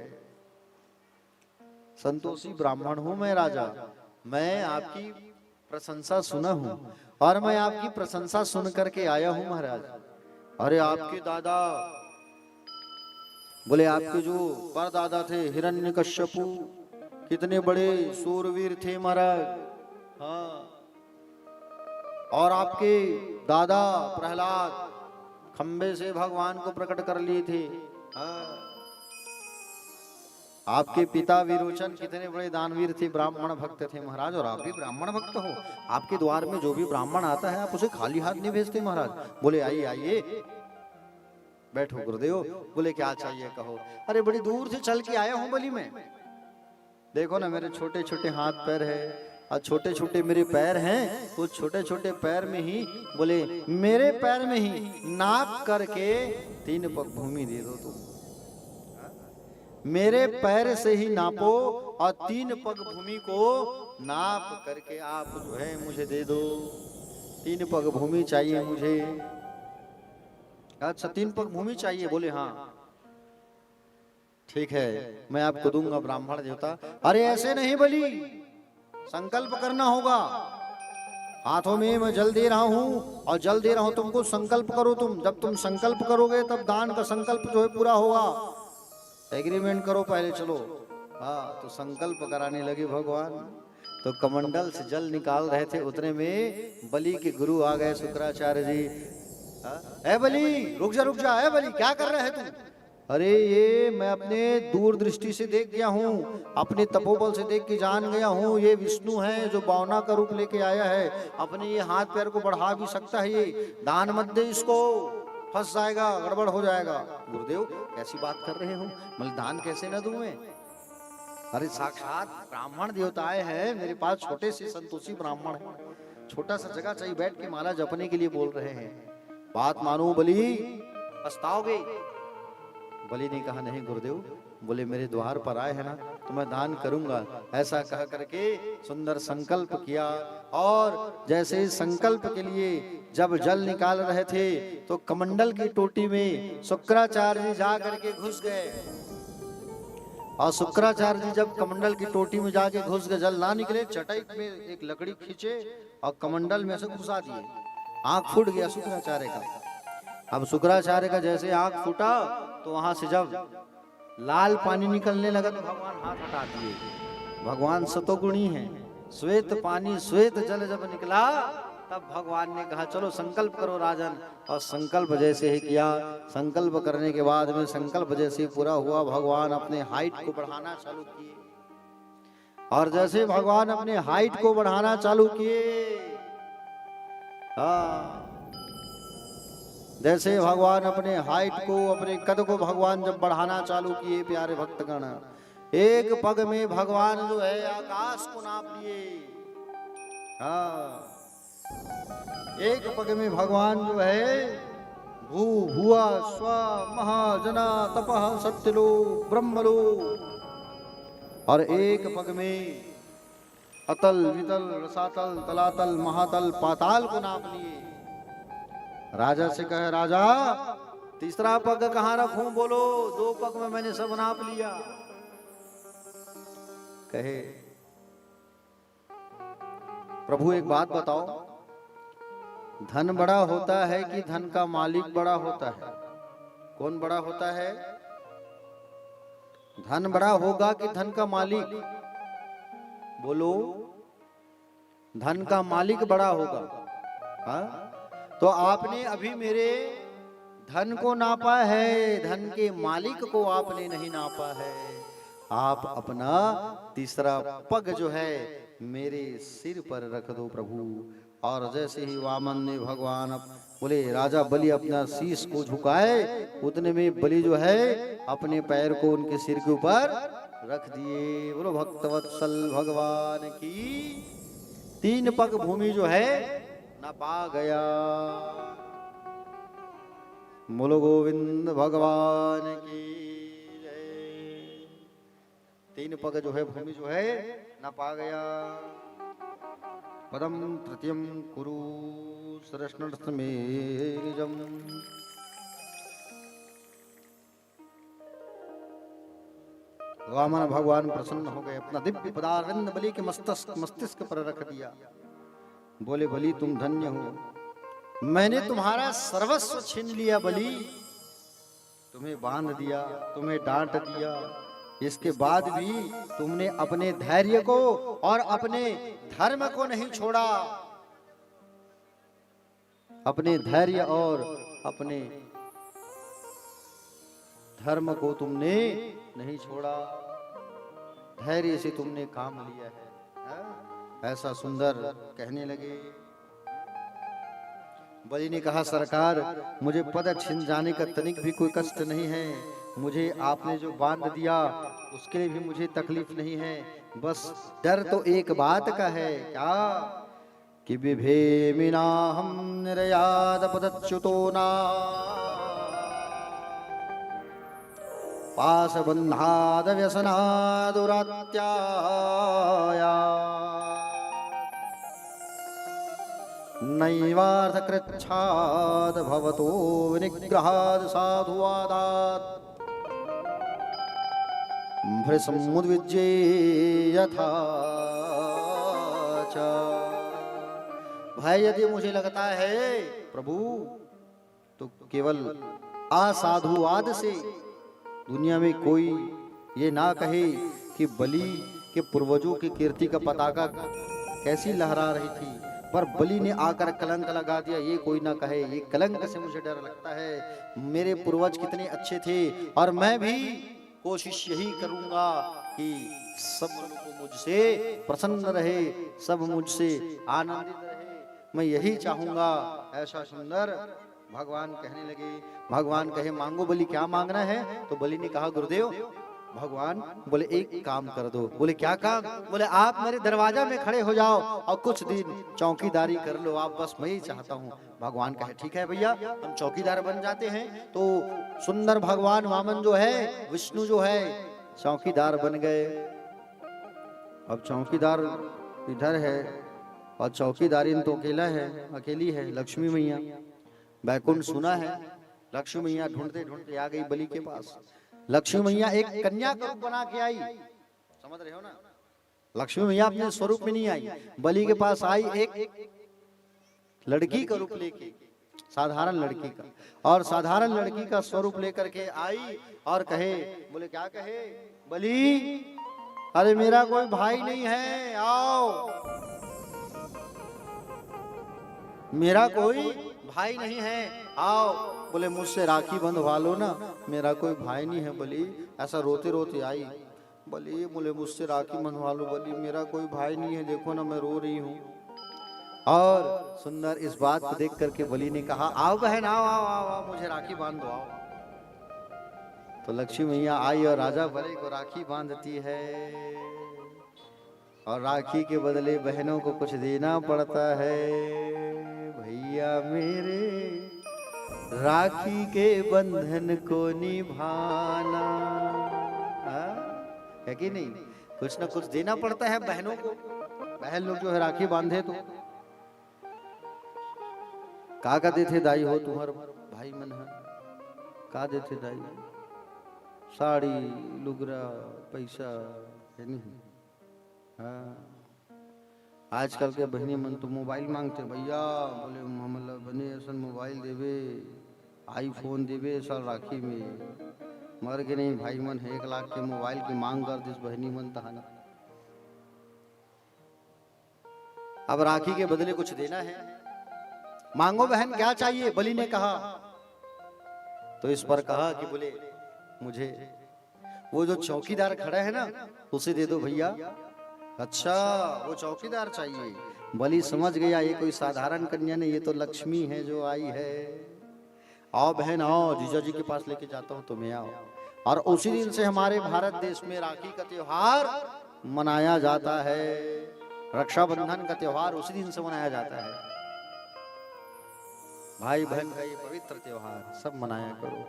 संतोषी ब्राह्मण हूं मैं राजा, मैं आपकी प्रशंसा सुना हूं और मैं आपकी प्रशंसा सुन करके आया हूं महाराज। अरे आपके दादा, बोले आपके जो परदादा थे हिरण्यकश्यपु, कितने बड़े सूरवीर थे महाराज। हाँ, और आपके दादा प्रहलाद खंबे से भगवान को प्रकट कर लिए थे। हाँ, आपके पिता विरोचन कितने बड़े दानवीर थे, ब्राह्मण भक्त थे महाराज, और आप भी ब्राह्मण भक्त हो। आपके द्वार में जो भी ब्राह्मण आता है आप उसे खाली हाथ नहीं भेजते महाराज। बोले आइए आइए, बैठो गुरुदेव। बोले क्या चाहिए कहो? अरे बड़ी दूर से चल के आया हूं बलि में, देखो ना मेरे छोटे छोटे हाथ पैर है और छोटे छोटे मेरे पैर हैं। उस छोटे छोटे पैर में ही, बोले मेरे पैर में ही नाप करके 3 पग भूमि दे दो तुम। मेरे पैर से ही नापो और 3 पग भूमि को नाप करके आप जो है मुझे दे दो। 3 पग भूमि चाहिए मुझे। अच्छा 3 पग भूमि चाहिए? बोले हाँ ठीक है मैं आपको दूंगा ब्राह्मण देवता। अरे ऐसे नहीं बलि, संकल्प करना होगा। हाथों में मैं जल दे रहा हूं और जल दे रहा हूं तुमको, संकल्प करो तुम। जब तुम संकल्प करोगे तब दान का संकल्प जो है पूरा होगा। एग्रीमेंट करो पहले, चलो। हाँ, तो संकल्प कराने लगे भगवान। तो कमंडल से जल निकाल रहे थे, उतने में बलि के गुरु आ गए शुक्राचार्य जी। ए बलि रुक जा रुक जा, ए बलि क्या कर रहे हैं तुम? अरे ये मैं अपने दूरदृष्टि से देख गया हूँ, अपने तपोबल से देख के जान गया हूँ, ये विष्णु है जो बावना का रूप लेके आया है। अपने ये हाथ पैर को बढ़ा भी सकता है, ये दान मत दे इसको। फंस जाएगा, गड़बड़ हो जाएगा। गुरुदेव कैसी बात कर रहे हो, मतलब दान कैसे न दूं मैं? अरे साक्षात ब्राह्मण देवताएं हैं मेरे पास, छोटे से संतोषी ब्राह्मण हैं, छोटा सा जगह चाहिए बैठ के माला जपने के लिए बोल रहे हैं। बात मानो बलि, पछताओगे। बलि ने कहा नहीं गुरुदेव, बोले मेरे द्वार पर आए हैं ना तो मैं दान करूंगा। ऐसा कह करके सुंदर संकल्प किया, और जैसे संकल्प के लिए जब जल निकाल रहे थे तो कमंडल की टोटी में शुक्राचार्य जी जा करके घुस गए। और शुक्राचार्य जी जब कमंडल की टोटी में जाके घुस गए, जल ना निकले, चटाई में एक लकड़ी खींचे और कमंडल में से घुसा दिए। आंख फूट गया शुक्राचार्य का। अब शुक्राचार्य का जैसे आंख फूटा तो वहां से जब लाल पानी निकलने लगा तो भगवान हाथ हटा दिए। भगवान सतोगुणी हैं, श्वेत पानी श्वेत जल जब निकला तब भगवान ने कहा चलो संकल्प करो राजन। और संकल्प जैसे ही किया, संकल्प करने के बाद में संकल्प जैसे पूरा हुआ, भगवान अपने हाइट को बढ़ाना चालू किए। और जैसे भगवान अपने हाइट को बढ़ाना चालू किए, जैसे भगवान अपने हाइट को, अपने कद को भगवान जब बढ़ाना चालू किए, प्यारे भक्तगण, एक पग में भगवान जो है आकाश को नाप लिए। एक पग में भगवान जो है भू भुआ स्व महाजना तपः सत्यलो ब्रह्मलो, और एक पग में अतल वितल रसातल तलातल महातल पाताल को नाप लिए। राजा से कहे राजा तीसरा पग कहाँ रखूं, बोलो 2 पग में मैंने सब नाप लिया। कहे प्रभु एक बात बताओ, धन बड़ा होता है कि धन का मालिक बड़ा होता है? कौन बड़ा होता है? धन बड़ा होगा कि धन का मालिक? बोलो, धन का मालिक बड़ा होगा। हाँ, तो आपने अभी मेरे धन को नापा है, धन के मालिक को आपने नहीं नापा है। आप अपना तीसरा पग जो है मेरे सिर पर रख दो प्रभु। और जैसे ही वामन ने भगवान बोले राजा बलि अपना शीश को झुकाए, उतने में बलि जो है अपने पैर को उनके सिर के ऊपर रख दिए। बोलो भक्तवत्सल भगवान की। 3 पग भूमि जो है न पा गया। बोलो गोविंद भगवान की जय। 3 पग जो है भूमि जो है न पा गया। पदम तृतीयम कुरु सरस्नर्थमेजम। वामन भगवान प्रसन्न हो गए, अपना दिव्य पदारविंद बलि के मस्तिष्क पर रख दिया। बोले बलि तुम धन्य हो, मैंने तुम्हारा सर्वस्व छीन लिया बलि, तुम्हें बांध दिया, तुम्हें डांट दिया, इसके बाद भी तुमने अपने धैर्य को और अपने धर्म को नहीं छोड़ा। अपने धैर्य और अपने धर्म को तुमने नहीं छोड़ा, धैर्य से तुमने काम लिया है। ऐसा सुंदर कहने लगे। बलि ने कहा सरकार मुझे पद छिन जाने का तनिक भी कोई कष्ट नहीं है, मुझे आपने जो बांध दिया उसके लिए भी मुझे तकलीफ नहीं है, बस डर तो एक बात का है। क्या? कि बिभेमिना हम निर्याद पदच्युतो ना पास बंधाद व्यसनादुरात्याया नैवार्थ कृच्छाद भवतो विनिग्रहाद साधुवादात् भृसमुद्विज्ये यथा च। भाई यदि मुझे लगता है प्रभु तो केवल असाधुवाद से दुनिया में कोई ये ना कहे कि बलि के पूर्वजों की कीर्ति का पताका कैसी लहरा रही थी, पर बलि ने आकर कलंक लगा दिया, ये कोई ना कहे। ये कलंक से मुझे डर लगता है। मेरे पूर्वज कितने अच्छे थे और मैं भी कोशिश यही करूंगा कि सब लोग मुझसे प्रसन्न रहे, सब मुझसे आनंदित रहे, मैं यही चाहूंगा। ऐसा सुंदर भगवान कहने लगे, भगवान कहे मांगो बलि, क्या मांगना है? तो बलि ने कहा गुरुदेव, भगवान बोले एक काम कर दो। बोले क्या काम? बोले आप मेरे दरवाजा में खड़े हो जाओ और कुछ दिन चौकीदारी कर लो, आप बस मैं ही चाहता हूँ। भगवान कहे ठीक है भैया, हम चौकीदार बन जाते हैं। तो सुंदर भगवान वामन जो है, विष्णु जो है, चौकीदार बन गए। अब चौकीदार इधर है और चौकीदारी तो अकेला है, अकेली है लक्ष्मी मैया। बैकुंठ सुना है, लक्ष्मी मैया ढूंढते ढूंढते आ गई बलि के पास। लक्ष्मी मैया एक कन्या का रूप बना के आई, समझ रहे हो ना? लक्ष्मी मैया अपने स्वरूप में नहीं आई, बलि के पास आई एक लड़की का रूप लेके, साधारण लड़की का, और साधारण लड़की का स्वरूप लेकर के आई और कहे, बोले क्या कहे? बलि अरे मेरा कोई भाई नहीं है, आओ। मेरा कोई भाई नहीं है, आओ। बोले मुझसे राखी बंधवा लो ना, मेरा कोई भाई नहीं है। बलि ऐसा रोते रोते आई, बलि बोले मुझसे राखी बंधवा लो। बलि मेरा कोई भाई नहीं है, देखो ना मैं रो रही हूँ। और सुंदर इस बात को देख करके बलि ने कहा, आओ बहन आओ आओ आओ, आओ मुझे राखी बांध दो, आओ। तो लक्ष्मी मैया आई और राजा बलि को राखी बांधती है, और राखी के बदले बहनों को कुछ देना पड़ता है। भैया मेरे राखी के बंधन को निभाना, है कि नहीं? कुछ ना कुछ देना पड़ता है बहनों को। बहन लोग जो है राखी बांधे तो का देते दाई हो तुम्हार भाई मन है, का देते दाई? साड़ी लुगरा पैसा है नहीं। हाँ, आजकल के बहनी मन तो मोबाइल मांगते भैया, बोले हमला बने ऐसा मोबाइल देवे, आईफोन देवे साल राखी में। मर के नहीं भाई मन 1 लाख के मोबाइल की मांग कर दिस बहनी मन तहाना। अब राखी के बदले कुछ देना है, मांगो बहन क्या चाहिए? बलि ने कहा। तो इस पर कहा कि बोले मुझे वो जो चौकीदार खड़ा है ना उसे दे दो भैया। अच्छा वो चौकीदार चाहिए। बलि समझ गया ये कोई साधारण कन्या नहीं, ये तो लक्ष्मी है जो आई है। आओ बहन आओ, जीजा जी के पास लेके जाता हूँ, तुम्हें आओ। और उसी दिन से हमारे भारत देश में राखी का त्योहार मनाया जाता है। रक्षाबंधन का त्योहार उसी दिन से मनाया जाता है। भाई बहन का ये पवित्र त्योहार सब मनाया करो,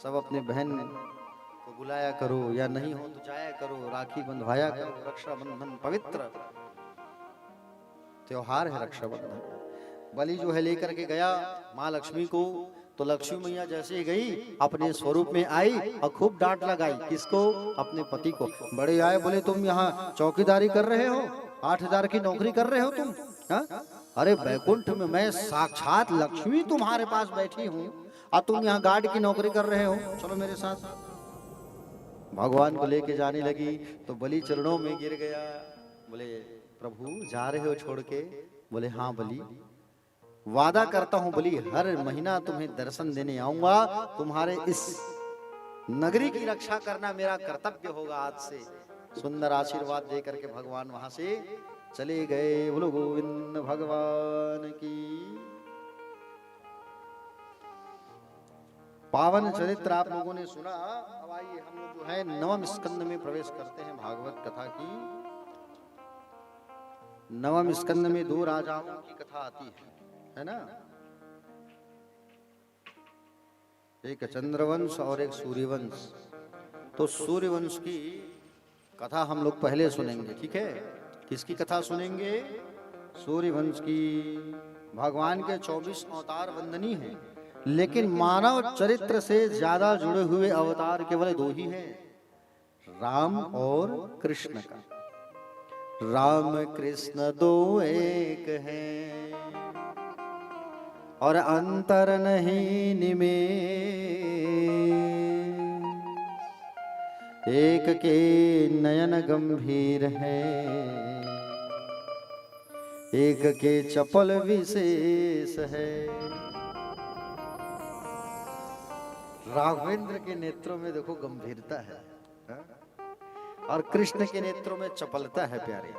सब अपने बहन को बुलाया करो, या नहीं हो तो जाया करो, राखी बंधवाया करो। रक्षाबंधन पवित्र त्योहार है रक्षाबंधन। बलि जो है लेकर के गया माँ लक्ष्मी को, तो लक्ष्मी मैया जैसे ही गई अपने स्वरूप में आई और खूब डांट लगाई। किसको? अपने पति को। बड़े आए, बोले तुम यहाँ चौकीदारी कर रहे हो, 8000 की नौकरी कर रहे हो तुम? हा? अरे बैकुंठ में मैं साक्षात लक्ष्मी तुम्हारे पास बैठी हूँ और तुम यहाँ गार्ड की नौकरी कर रहे हो, चलो मेरे साथ। भगवान को लेके जाने लगी तो बलि चरणों में गिर गया। बोले प्रभु जा रहे हो छोड़ के? बोले हाँ बलि, वादा करता हूँ बलि, हर महीना तुम्हें दर्शन देने आऊंगा, तुम्हारे इस नगरी की रक्षा करना मेरा कर्तव्य होगा आज से। सुंदर आशीर्वाद दे करके भगवान वहां से चले गए। बोलो गोविंद भगवान की। पावन चरित्र आप लोगों ने सुना। अब आइए हम लोग जो है 9वें स्कंद में प्रवेश करते हैं भागवत कथा की। 9वें स्कंद में 2 राजाओं की कथा आती है ना? एक चंद्रवंश और एक सूर्यवंश। तो सूर्यवंश की कथा हम लोग पहले सुनेंगे, ठीक है? किसकी कथा सुनेंगे? सूर्यवंश की। भगवान के 24 अवतार वंदनीय हैं, लेकिन मानव चरित्र से ज्यादा जुड़े हुए अवतार केवल 2 ही हैं, राम और कृष्ण का। राम कृष्ण 2 एक हैं और अंतर नहीं निमेष। एक के नयन गंभीर हैं, एक के चपल विशेष है। राघवेंद्र के नेत्रों में देखो गंभीरता है, और कृष्ण के नेत्रों में चपलता है प्यारे।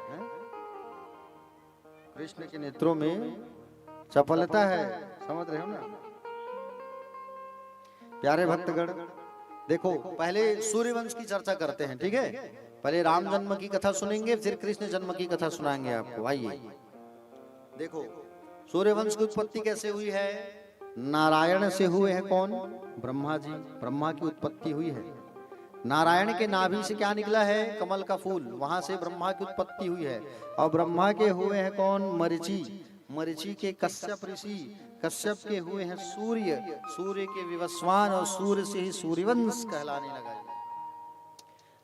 कृष्ण के नेत्रों में चपलता है, समझ रहे हो ना? प्यारे भक्तगण, देखो पहले सूर्यवंश की चर्चा करते हैं, ठीक है। पहले राम जन्म की कथा सुनेंगे, फिर कृष्ण जन्म की कथा सुनाएंगे आपको। आइए देखो सूर्यवंश की उत्पत्ति कैसे हुई है। नारायण से हुए हैं कौन? ब्रह्मा जी। ब्रह्मा की उत्पत्ति हुई है। नारायण के नाभि से क्या निकला है? कमल का फूल, वहां से ब्रह्मा की उत्पत्ति हुई है। और ब्रह्मा के हुए हैं कौन? मरीचि। मरीचि के कश्यप ऋषि, कश्यप के हुए हैं सूर्य, सूर्य के विवस्वान, और सूर्य से ही सूर्यवंश कहलाने लगा।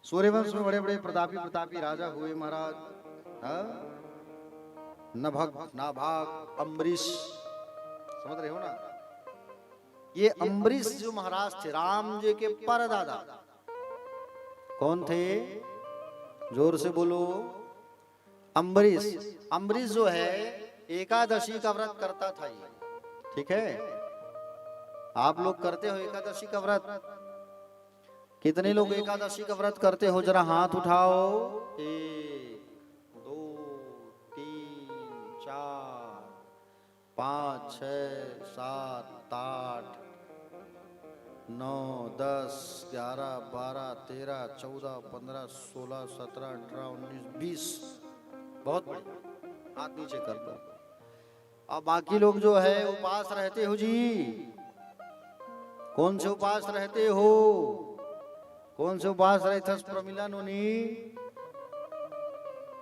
सूर्यवंश में बड़े बड़े प्रतापी प्रतापी राजा हुए महाराज। नभग, नाभाग, अम्बरीश, समझ रहे हो ना। ये अम्बरीश जो महाराज थे, राम जी के परदादा, कौन थे? जोर से बोलो। अम्बरीश। अम्बरीश जो है एकादशी का व्रत करता था ये, ठीक है। आप लोग करते हो एकादशी का व्रत? कितने लोग एकादशी का व्रत करते हो? जरा हाथ उठाओ। 1 2 3 4 5 6 7 8 9 10 11 12 13 14 15 16 17 18 19 20। बहुत बढ़िया, हाथ नीचे कर दो। अब बाकी लोग जो है उपवास रहते हो जी। कौन से उपवास रहते हो? कौन से उपवास रहते? प्रमिला नोनी।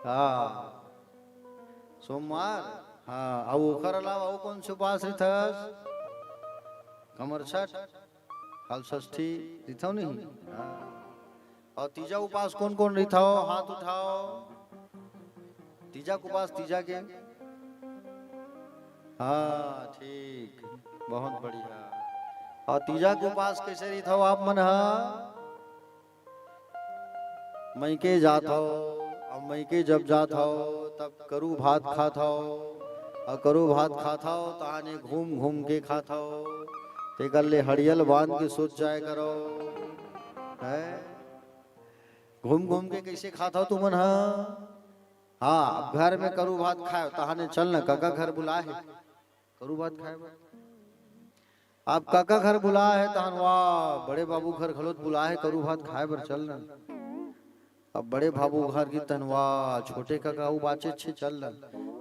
हाँ, सोमवार। हाँ, अब ओकर अलावा वो कौन से उपवास रहते? कमर छठ, हल षष्ठी रिथाओ नहीं। हाँ। और तीजा उपास कौन कौन रिथाओ? हाथ उठाओ। तीजा उपास, तीजा के। हाँ ठीक, बहुत बढ़िया। और तीजा के उपास कैसे रिथाओ आप मन? मई के जात हो। अब मई के जब जात हो तब करू भात खात हो, और करू भात खात हो ताने घूम घूम के खात हो। ते कर ले हड़ियल बांध के सोच जाए करो है। घूम घूम के कैसे खाता हो तुमन? हाँ, घर में करू भात खाए तहाने चलना काका घर बुला है करू भात खाए। आप काका घर बुला है तहन वाह बड़े बाबू घर खलोत बुला है करू भात खाए बर चलना। अब बड़े बाबू घर की तनवा छोटे काका बाचे छे चलना।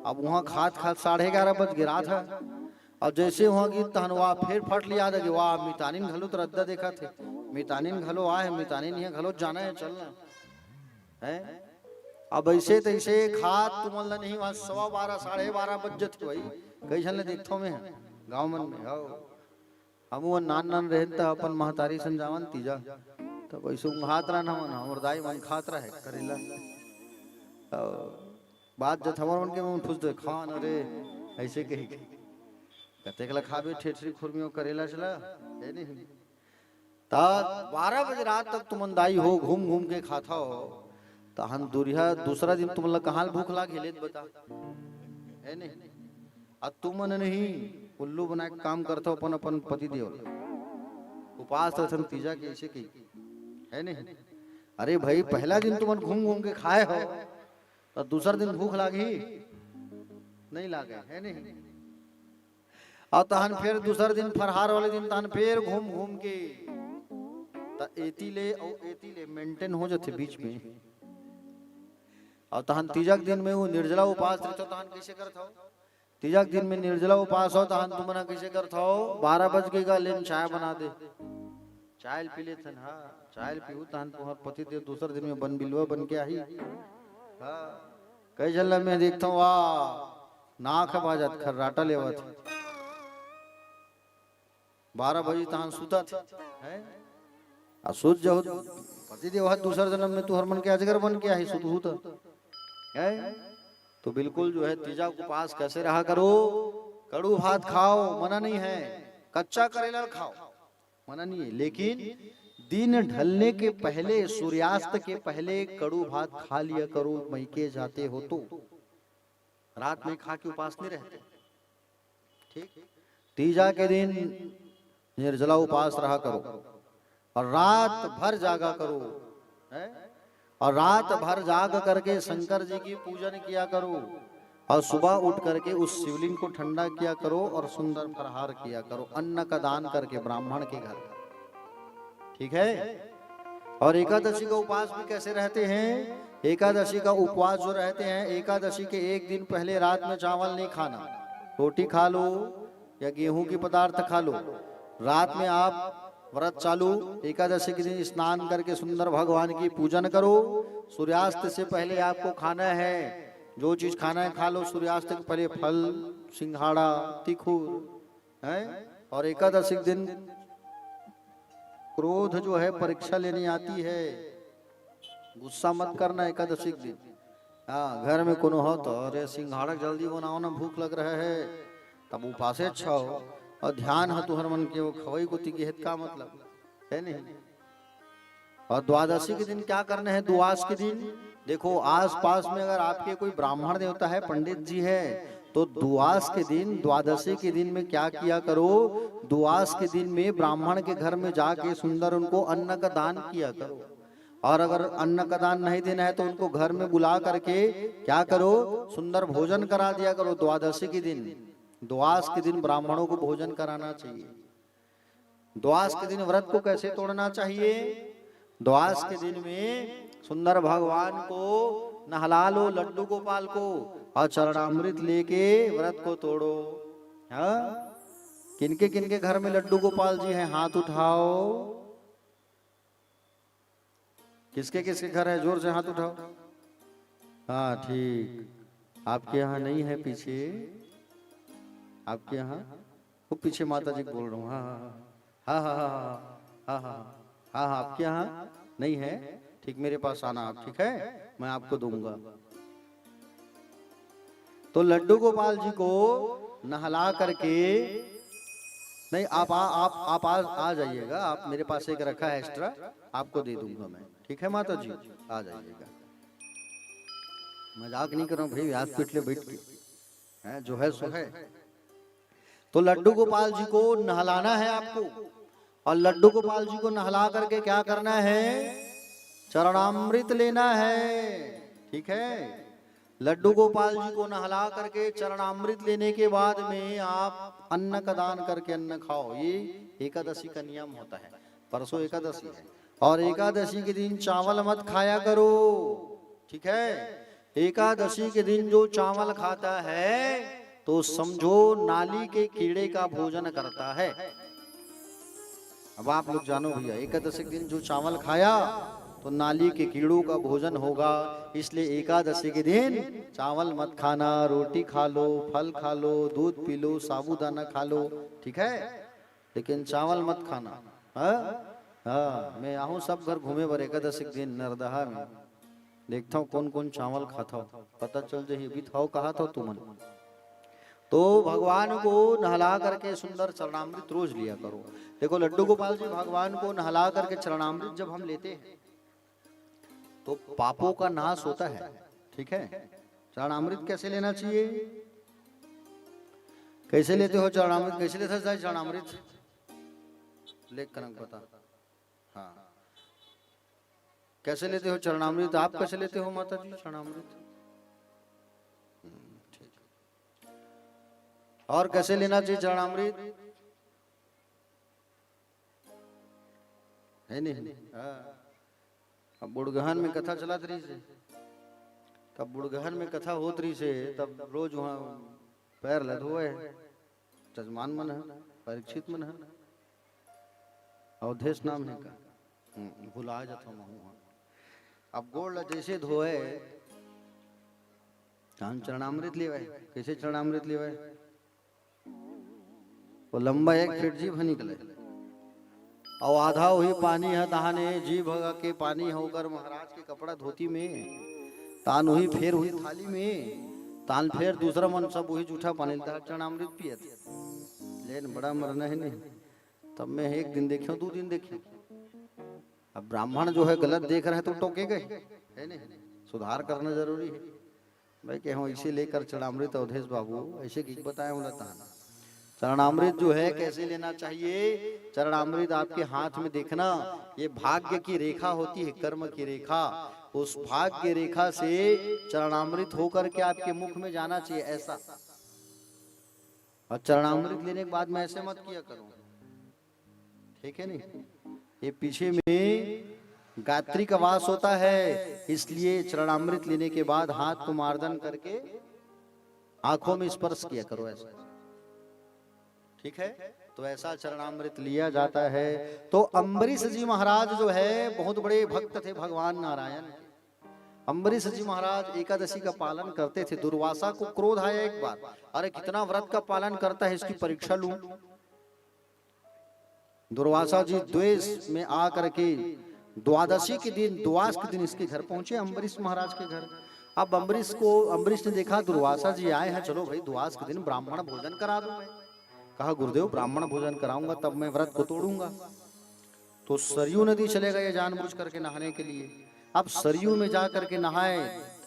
अब वहाँ खात खात 11:30 बज गिरा था। और जैसे वहाँ की तहनवा फिर फट लिया था कि वाह मितानिन घलो तो रद्दा देखा थे, मितानिन घलो आए, मितानिन यहाँ घलो जाना है चलना है। अब ऐसे तैसे खात तुमल नहीं, वहाँ 12:15 12:30 बज जाते भाई। कई झन देखो में गाँव मन में हो। हम वो नान नान रहते अपन महतारी संजावन तीजा तब ऐसे हाथ रहा मन हमर दाई मन खात रहे करेला। बात जत हमर मन के मन पूछ दे खान अरे ऐसे कही कते कला खाबे ठेठरी खुरमियों करेला चला है नहीं। ता 12 बजे रात तक तुमन दाई हो घूम घूम के खाता हो तहन दूसरा दिन तुमला कहाँ भूख लागे लेत बता है नहीं। अब तुमन नहीं उल्लू बना के काम करता अपन अपन पति देव उपास रथन तीजा के ऐसे की है नहीं। अरे भाई पहला दिन तुमन घूम घूम के खाए हो तो दूसरा दिन भूख लागी नहीं लागे है नहीं। और तहन फिर दूसरा दिन फरहार वाले दिन तहन फिर घूम घूम के एती ले मेंटेन हो जाते बीच में। और तहन तीजक दिन में वो निर्जला उपास रहते तहन कैसे करता हो? तीजक दिन में निर्जला उपास हो तहन तुमना कैसे करता हो? 12 बज के का लेन चाय बना दे, चाय पी ले थन। हाँ चाय पीऊ तहन तुम्हार पति देव दूसरे दिन में बन बिलवा बन के आई। हाँ कई जल्ला मैं देखता हूँ वाह नाक बाजत खर्राटा लेवा थे 12 बजे तहन सुता थे है। आ सोच जाओ पति देव दूसरा जन्म में तू हर मन के अजगर बन के आई सुत है। तो बिल्कुल जो है तीजा उपास कैसे रहा करो? कड़ू भात खाओ मना नहीं है, कच्चा करेला खाओ मना नहीं है, लेकिन दिन ढलने के पहले सूर्यास्त के पहले कड़ू भात खा लिया करो। मई के जाते हो तो रात में खा के उपास नहीं रहते ठीक। तीजा के दिन निर्जला उपास रहा करो और रात भर जागा करो है। और रात भर जाग करके शंकर जी की पूजन किया करो और सुबह उठ करके उस शिवलिंग को ठंडा किया करो और सुंदर फरहार किया करो। अन्न का दान करके ब्राह्मण के घर ठीक है। और एकादशी का उपवास भी कैसे रहते हैं? एकादशी का उपवास जो रहते हैं, एकादशी के एक दिन पहले रात में चावल नहीं खाना, रोटी खा लो या गेहूं की पदार्थ खा लो। रात में आप व्रत चालू, एकादशी के दिन स्नान करके सुंदर भगवान की पूजन करो। सूर्यास्त से पहले आपको खाना है, जो चीज खाना है खा लो। सूर्यास्त के पहले फल, सिंघाड़ा, तिखुर है। और एकादशी के दिन क्रोध जो है परीक्षा लेने आती है, गुस्सा मत करना एकादशी के दिन। हाँ, घर में कोनो हो तो अरे सिंघाड़ा जल्दी बनाओ ना, भूख लग रहा है, तब उपासे अच्छा हो। और ध्यान है तुहर मन के वो खवई को तिकी हित का मतलब है नहीं। और द्वादशी के दिन क्या करना है? द्वादश के दिन देखो, आस पास में अगर आपके कोई ब्राह्मण देवता है, पंडित जी है, तो द्वादश के दिन, द्वादशी के दिन में क्या किया करो? द्वादश के दिन में ब्राह्मण के घर में जाके सुंदर उनको अन्न का दान किया करो। और अगर अन्न का दान नहीं देना है तो उनको घर में बुला करके क्या करो? सुंदर भोजन करा दिया करो। द्वादशी के दिन, द्वादश के दिन ब्राह्मणों को भोजन कराना चाहिए। द्वादश के दिन व्रत को कैसे तोड़ना चाहिए? द्वादश के दिन में सुंदर भगवान को नहला लो, लड्डू गोपाल को, और चरणामृत लेके व्रत को तोड़ो। हाँ, किनके किनके घर में लड्डू गोपाल जी हैं? हाथ उठाओ। किसके किसके घर है? जोर से हाथ उठाओ। हाँ ठीक, आपके यहाँ नहीं है? पीछे आपके यहाँ, वो पीछे माता जी बोल रहा हूँ। हाँ हाँ हाँ हाँ हाँ हाँ हाँ हाँ हाँ, आपके यहाँ नहीं है? ठीक, मेरे पास आना आप, ठीक है, मैं आपको दूंगा। तो लड्डू गोपाल जी को नहला करके, नहीं आप आ जाइएगा, आप मेरे पास एक रखा है एक्स्ट्रा, आपको दे दूंगा मैं, ठीक है माता जी, आ जाइएगा। मजाक नहीं कर रहा हूँ भाई, हाथ पीट ले बैठ के, है जो है सो है। तो लड्डू गोपाल जी को नहलाना है आपको, और लड्डू गोपाल जी को नहला करके क्या करना है? चरणामृत लेना है, ठीक है। लड्डू गोपाल जी को नहला करके चरणामृत लेने के बाद में आप अन्न का दान करके अन्न खाओ। ये एकादशी का नियम होता है। परसों एकादशी है, और एकादशी के दिन चावल मत खाया करो, ठीक है। एकादशी के दिन जो चावल खाता है तो समझो नाली के कीड़े का भोजन करता है। अब आप लोग जानो भैया, एकादशी के दिन जो चावल खाया तो नाली के कीड़ों का भोजन होगा। इसलिए एकादशी के दिन चावल मत खाना, रोटी खा लो, फल खा लो, दूध पी लो, साबूदाना खा लो, ठीक है, लेकिन चावल मत खाना। हाँ, मैं आहूँ सब घर घूमे बर एकादशी के दिन नरदहा में, देखता हूँ कौन कौन चावल खाता हो, पता चल जाए अभी थाओ कहा था तुमन। तो भगवान को नहला करके सुंदर चरणामृत रोज लिया करो। देखो लड्डू गोपाल जी भगवान को नहला करके चरणामृत जब हम लेते हैं तो पापों का नाश होता है, ठीक है। चरणामृत कैसे लेना चाहिए? कैसे लेते हो चरणामृत? कैसे लेता है चरणामृत? लेख कर बता। हाँ, कैसे लेते हो चरणामृत? आप कैसे लेते हो माता जी चरणामृत? ठीक। और कैसे लेना चाहिए चरणामृत? है नहीं? हाँ, अब बुड़गहन में कथा चला रही से, तब बुड़गहन में कथा होत रही से, तब रोज वहाँ पैर लधोए, जजमान मन है, परीक्षित मन है, अवधेश नाम है का, भुला जाता हूँ। अब गोड़ जैसे धोए, हम चरणामृत लेवे, कैसे चरणामृत लेवे? वो लंबा 1 फीट जीभ निकले, और आधा वही पानी है दहाने, जीभ के पानी होकर महाराज के कपड़ा धोती में, तान वही फेर हुई थाली में, तान फेर दूसरा मन सब वही जूठा पानी चरणामृत पियत। लेकिन बड़ा मरना है नहीं। तब मैं 1 दिन देखियो, 2 दिन देखियो। अब ब्राह्मण जो है गलत देख रहे हैं तो टोके गए, है नहीं? सुधार करना जरूरी है भाई। कहो इसे लेकर चरणामृत अवधेश बाबू ऐसे की बताया हूँ। चरणामृत जो है कैसे लेना चाहिए? चरणामृत आपके हाथ में देखना, ये भाग्य की रेखा होती है, कर्म की रेखा। उस भाग्य रेखा से चरणामृत होकर के आपके मुख में जाना चाहिए ऐसा। और चरणामृत लेने के बाद में ऐसे मत किया करो, ठीक है नहीं? ये पीछे में गायत्री का वास होता है, इसलिए चरणामृत लेने के बाद हाथ को मार्दन करके आंखों में स्पर्श किया करो ऐसा, ठीक है। तो ऐसा चरणामृत लिया जाता है। तो अम्बरीश जी महाराज जो है बहुत बड़े भक्त थे भगवान नारायण। अम्बरीश जी महाराज एकादशी का पालन करते थे। दुर्वासा को क्रोध आया एक बार, अरे कितना व्रत का पालन करता है, इसकी परीक्षा लूं। दुर्वासा जी द्वेष में आकर के द्वादशी के दिन, द्वास के दिन इसके घर पहुंचे, अम्बरीश महाराज के घर। अब अम्बरीश ने देखा दुर्वासा जी आए हैं, चलो भाई द्वास के दिन ब्राह्मण भोजन करा दूं। कहा गुरुदेव ब्राह्मण भोजन कराऊंगा तब मैं व्रत को तोड़ूंगा। तो सरयू नदी चले गए जानबूझ करके नहाने के लिए। अब सरयू में जा करके नहाए,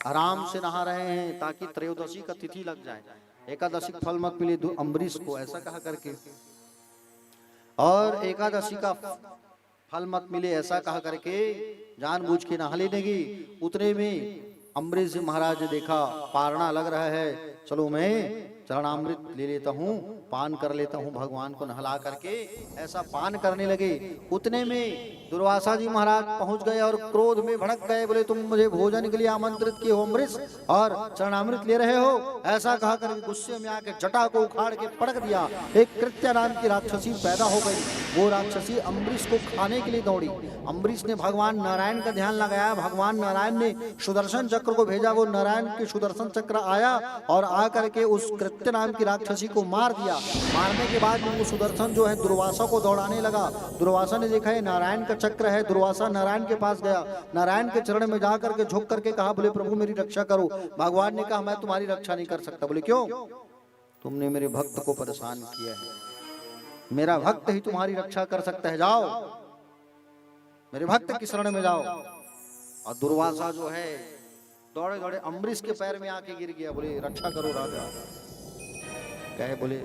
आराम से नहा रहे हैं ताकि त्रयोदशी का तिथि लग जाए, एकादशी फल मत मिले अम्बरीश को, ऐसा कहा करके, और एकादशी का फल मत मिले ऐसा कहा करके जानबूझ के नहा लेने की। उतने में अम्बरीश जी महाराज ने देखा पारना लग रहा है, चलो मैं चरणामृत ले लेता हूँ, पान कर लेता हूँ भगवान को नहला करके, ऐसा पान करने लगे। उतने में दुर्वासा जी महाराज पहुंच गए और क्रोध में भड़क गए, बोले तुम मुझे भोजन के लिए आमंत्रित किए हो अम्बरीश और चरणामृत ले रहे हो, ऐसा कहा करके गुस्से में आके जटा को उखाड़ के पटक दिया। एक कृत्या नाम की राक्षसी पैदा हो गई, वो राक्षसी अम्बरीश को खाने के लिए दौड़ी। अम्बरीश ने भगवान नारायण का ध्यान लगाया, भगवान नारायण ने सुदर्शन चक्र को भेजा, वो नारायण के सुदर्शन चक्र आया और आकर के उस कृत्य नाम की राक्षसी को मार दिया। मारने के बाद में वो सुदर्शन जो है दुर्वासा को दौड़ाने लगा। दुर्वासा ने देखा है नारायण का चक्र है, दुर्वासा नारायण के पास गया, नारायण के चरण में जाकर के झुक करके कहा, बोले प्रभु मेरी रक्षा करो। भगवान ने कहा मैं तुम्हारी रक्षा नहीं कर सकता। बोले क्यों? तुमने मेरे भक्त को परेशान किया है, मेरा भक्त ही तुम्हारी रक्षा कर सकता है, जाओ मेरे भक्त की शरण में जाओ। और दुर्वासा जो है दौड़े दौड़े अम्बरीश के पैर में आके गिर गया, बोले रक्षा करो राजा। कहे बोले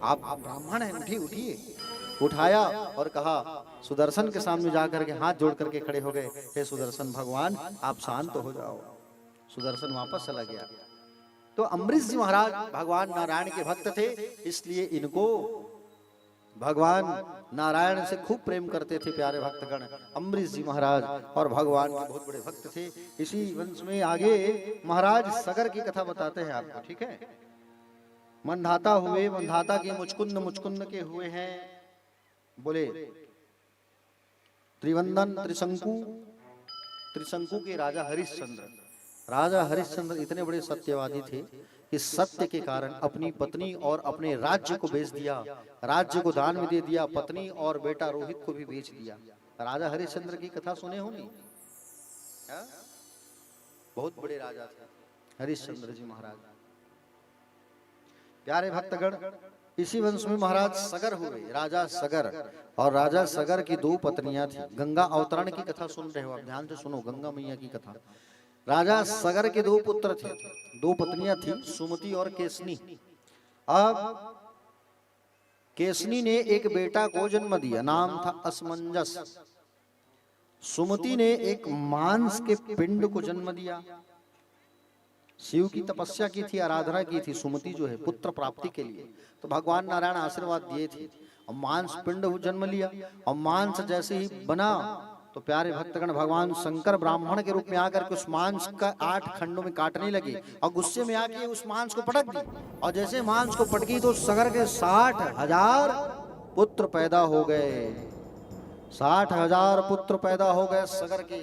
आप ब्राह्मण हैं, उठिए उठिए। उठाया और कहा, सुदर्शन के सामने जाकर के हाथ जोड़ करके खड़े हो गए, हे सुदर्शन भगवान आप शांत हो जाओ। सुदर्शन वापस चला गया। तो अम्बरीश जी महाराज भगवान नारायण के भक्त थे, इसलिए इनको भगवान नारायण से खूब प्रेम करते थे प्यारे भक्तगण अम्बरीश जी महाराज, और भगवान के बहुत बड़े भक्त थे। इसी वंश में आगे महाराज सगर की कथा बताते हैं आपको, ठीक है। मंधाता हुए, मंधाता के मुचकुंद, मुचकुंद के हुए हैं बोले त्रिवंदन, त्रिशंकु, त्रिशंकु के राजा हरिश्चंद्र। राजा हरिश्चंद्र इतने बड़े सत्यवादी थे कि सत्य के कारण अपनी पत्नी और अपने राज्य को बेच दिया, राज्य को दान में दे दिया, पत्नी और बेटा रोहित को भी बेच दिया। राजा हरिश्चंद्र की कथा सुने हो नहीं? बहुत बड़े राजा थे हरिश्चंद्र जी महाराज। प्यारे भक्तगण इसी वंश में महाराज सगर हुए, राजा सगर। और राजा सगर की दो पत्नियां थी। गंगा अवतरण की कथा सुन रहे हो आप, ध्यान से सुनो गंगा मैया की कथा। राजा सगर के दो पुत्र थे, दो पत्नियां थी, सुमति और केसनी। अब केसनी ने एक बेटा को जन्म दिया, नाम था असमंजस। सुमति ने एक मांस के पिंड को जन्म दिया। शिव की तपस्या की थी, आराधना की थी सुमति जो है पुत्र प्राप्ति के लिए, तो भगवान नारायण आशीर्वाद दिए थे और मांस पिंड जन्म लिया। और मांस जैसे ही बना तो प्यारे भक्तगण भगवान शंकर ब्राह्मण के रूप में आकर के उस मांस का 8 खंडों में काटने लगे और गुस्से में आके उस मांस को पटक दी। और जैसे मांस को पटकी तो सगर के 60,000 पुत्र पैदा हो गए। 60,000 पुत्र पैदा हो गए सगर के।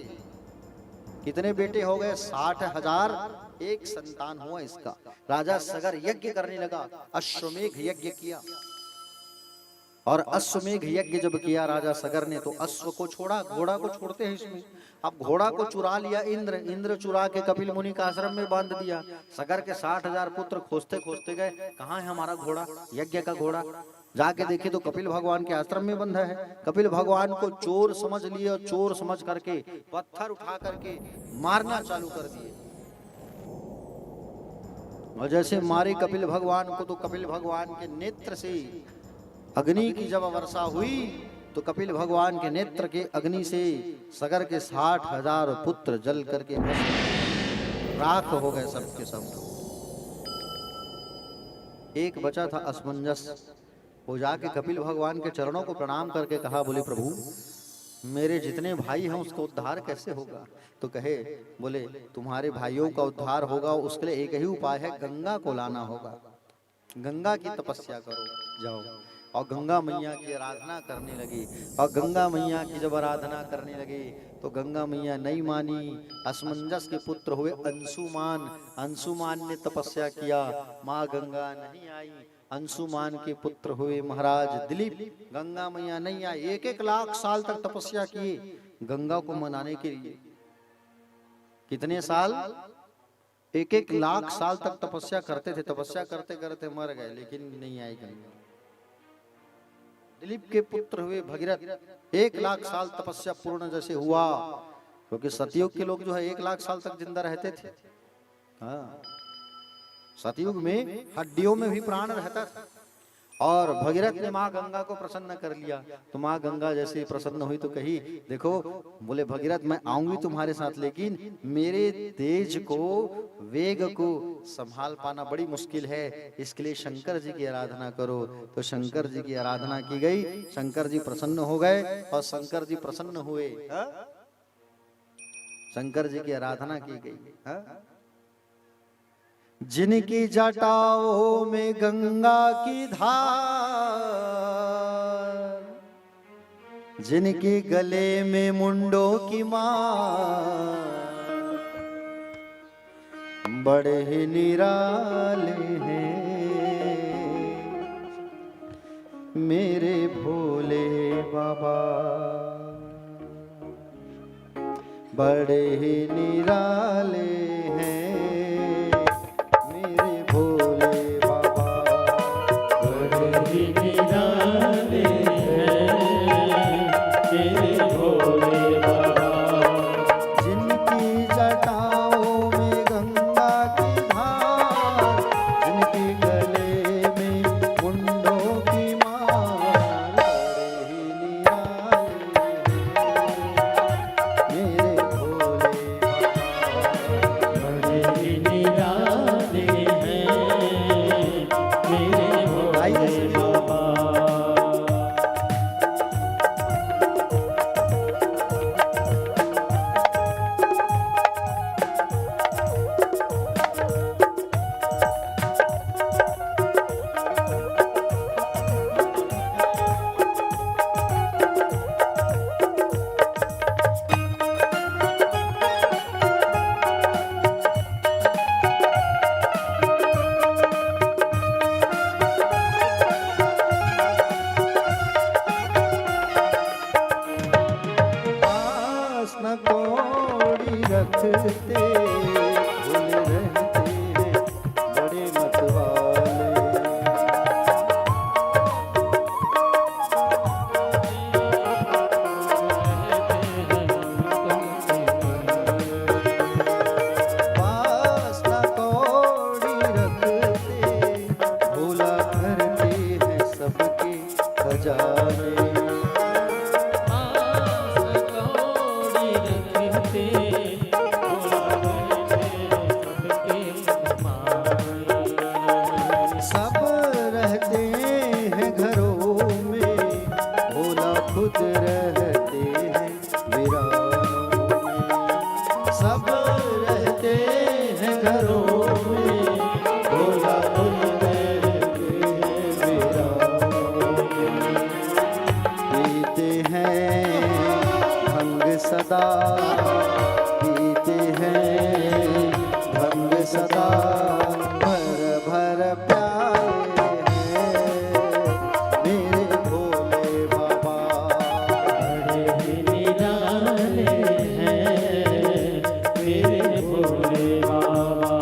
कितने बेटे हो गए? 60,000 एक संतान हुआ इसका। राजा सगर यज्ञ करने लगा, अश्वमेघ यज्ञ किया। और अश्वमेघ यज्ञ जब किया राजा सगर ने, तो अश्व को छोड़ा, घोड़ा को छोड़ते हैं इसमें। अब घोड़ा को चुरा लिया इंद्र, इंद्र चुरा के कपिल मुनि का आश्रम में बांध दिया। सगर के 60,000 पुत्र खोजते खोजते गए, कहाँ है हमारा घोड़ा, यज्ञ का घोड़ा। जाके देखे तो कपिल भगवान के आश्रम में बंधा है। कपिल भगवान को चोर समझ लिए और चोर समझ करके पत्थर उठा करके मारना चालू कर दिए। और जैसे मारे कपिल भगवान को, तो कपिल भगवान के नेत्र से अग्नि की जब वर्षा हुई तो कपिल भगवान के नेत्र के अग्नि से सगर के 60,000 पुत्र जल करके राख हो गए सबके सब। एक बचा था असमंजस। वो जाके कपिल भगवान के चरणों को प्रणाम करके कहा, बोले प्रभु मेरे जितने भाई हैं उसका उद्धार कैसे होगा? तो कहे, बोले तुम्हारे भाइयों का उद्धार होगा उसके लिए एक ही उपाय है, गंगा को लाना होगा। गंगा की तपस्या करो, जाओ। और गंगा मैया की आराधना करने लगी। और गंगा मैया की जब आराधना करने लगी तो गंगा मैया नहीं मानी। असमंजस के पुत्र हुए अंशुमान, अंशुमान ने तपस्या किया, माँ गंगा नहीं आई। अंशुमान के पुत्र हुए महाराज दिलीप, गंगा मैया नहीं आई। 1-1 लाख साल तक तपस्या किए गंगा को मनाने के लिए। कितने साल? 1-1 लाख साल तक तपस्या करते थे। तपस्या करते करते मर गए, लेकिन नहीं आई गंगा। दिलीप के पुत्र हुए भगीरथ, 1 लाख साल तपस्या पूर्ण जैसे हुआ, क्योंकि सतयुग के लोग जो है 1 लाख साल तक जिंदा रहते थे। हाँ, सतयुग में हड्डियों में भी प्राण रहता था। और भगीरथ ने माँ गंगा को प्रसन्न कर लिया। तो माँ गंगा जैसे प्रसन्न हुई तो कही, देखो, बोले भगीरथ मैं आऊंगी तुम्हारे साथ, लेकिन मेरे तेज को, वेग को संभाल पाना बड़ी मुश्किल है, इसके लिए शंकर जी की आराधना करो। तो शंकर जी की आराधना की गई, शंकर जी प्रसन्न हो गए। और शंकर जी प्रसन्न हुए, शंकर जी की आराधना की गई। जिनकी जटाओं में गंगा की धार, जिनके गले में मुंडों की मार, बड़े ही निराले हैं मेरे भोले बाबा, बड़े ही निराले हैं मेरे भोले बाबा, बड़े ही निराले हैं मेरे भोले बाबा। जिनकी जटाओं में गंगा की धार, जिनके गले में मुंडों की मार, बड़े ही निराले हैं मेरे भोले बाबा, बड़े ही निराले हैं मेरे भोले बाबा। पास न कौड़ी रखते, भूले रहते हैं बड़े मतवाले। पास न कौड़ी रखते, भूला करते हैं सबके खजाने। सब रहते हैं घरों में, भोला खुद रहते हैं वीरानों में। सब रहते हैं घरों में, भोला खुद रहते हैं वीरानों में। पीते हैं भंग सदा, पीते हैं भंग सदा, भर भर प्याले हैं मेरे भोले बाबा, बड़े ही निराले हैं मेरे भोले बाबा।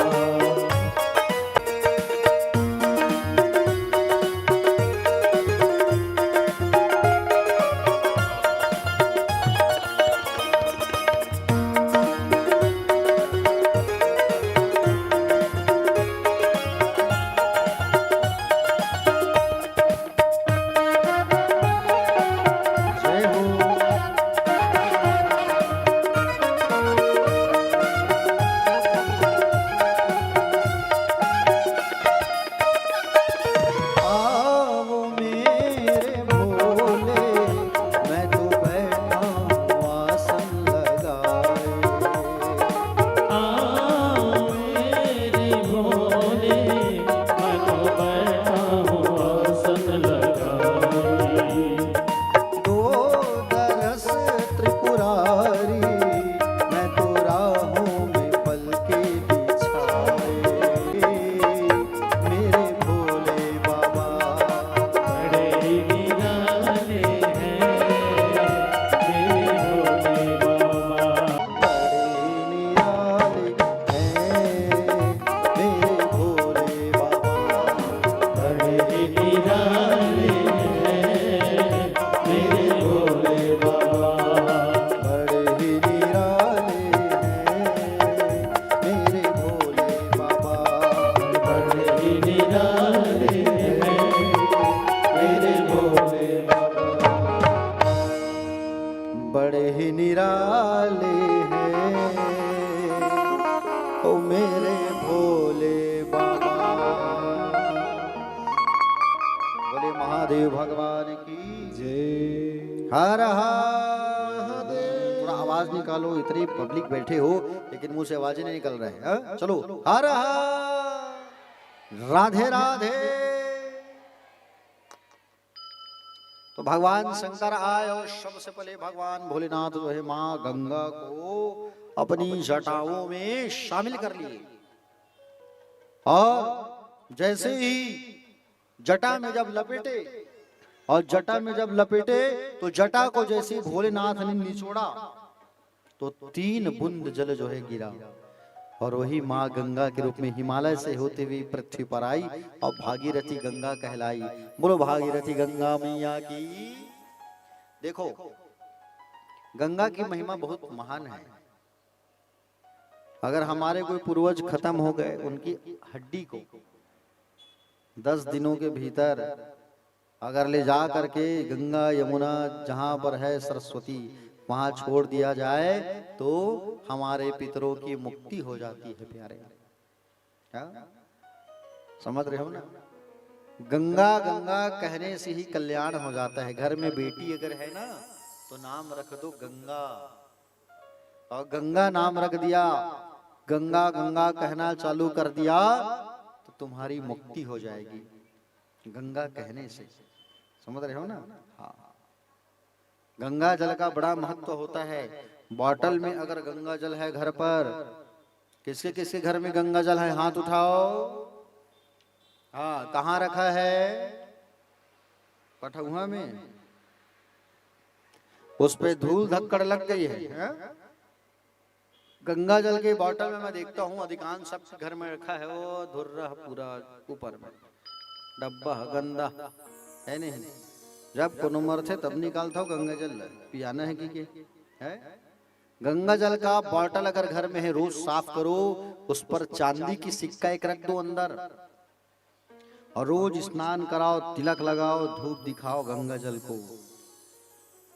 निराले हैं ओ मेरे भोले बाबा। बोले महादेव भगवान की जय। हर हर। थोड़ा आवाज निकालो, इतनी पब्लिक बैठे हो लेकिन मुंह से आवाजें नहीं निकल रहे हैं। चलो हर हर राधे राधे। तो भगवान शंकर आए और सबसे पहले भगवान भोलेनाथ जो है माँ गंगा को अपनी जटाओं में शामिल कर लिए। और जैसे ही जटा में जब लपेटे और जटा में जब लपेटे तो जटा को जैसे भोलेनाथ ने निचोड़ा तो 3 बूंद जल जो है गिरा और वही माँ गंगा के रूप में हिमालय से होते हुए पृथ्वी पर आई और भागीरथी गंगा कहलाई। बोलो भागीरथी गंगा मैया की। देखो गंगा की महिमा बहुत महान है। अगर हमारे कोई पूर्वज खत्म हो गए, उनकी हड्डी को 10 दिनों के भीतर अगर ले जा करके गंगा यमुना जहां पर है सरस्वती वहां छोड़ दिया जाए तो हमारे पितरों की मुक्ति हो जाती है प्यारे। क्या समझ रहे हो ना? गंगा गंगा कहने से ही कल्याण हो जाता है। घर में बेटी अगर है ना तो नाम रख दो गंगा, और गंगा नाम रख दिया, गंगा गंगा कहना चालू कर दिया तो तुम्हारी मुक्ति हो जाएगी गंगा कहने से। समझ रहे हो ना? हाँ, गंगा जल का बड़ा महत्व होता है। बॉटल में अगर गंगा जल है घर पर, किसके किसके घर में गंगा जल है हाथ उठाओ। हाँ, कहाँ रखा है? पटुआ में। उस पे धूल धक्कड़ लग गई है। गंगा जल के बॉटल में मैं देखता हूँ अधिकांश सबके घर में रखा है वो धुर्रा पूरा ऊपर में डब्बा गंदा है। नहीं, जब कोनो उम्र थे तब निकालता हूँ गंगा जल पियाना है कि है। गंगा जल का बॉटल अगर घर में है रोज साफ करो, उस पर चांदी की सिक्का एक रख दो अंदर और रोज स्नान कराओ, तिलक लगाओ, धूप दिखाओ गंगा जल को।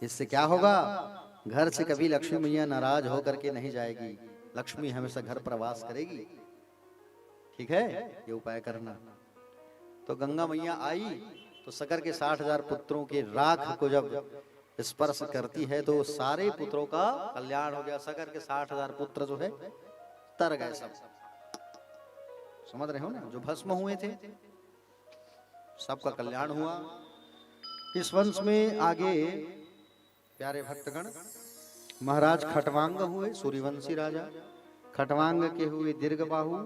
इससे क्या होगा? घर से कभी लक्ष्मी मैया नाराज होकर के नहीं जाएगी, लक्ष्मी हमेशा घर पर वास करेगी। ठीक है, ये उपाय करना। तो गंगा मैया आई तो सकर के 60,000 पुत्रों के राख को जब स्पर्श करती है तो सारे पुत्रों का कल्याण हो गया। सकर के 60,000 पुत्र जो है तर गए सब। समझ रहे हो ना? जो भस्म हुए थे सबका कल्याण हुआ। इस वंश में आगे प्यारे भक्तगण महाराज खटवांग हुए, सूर्यवंशी राजा। खटवांग के हुए दीर्घबाहु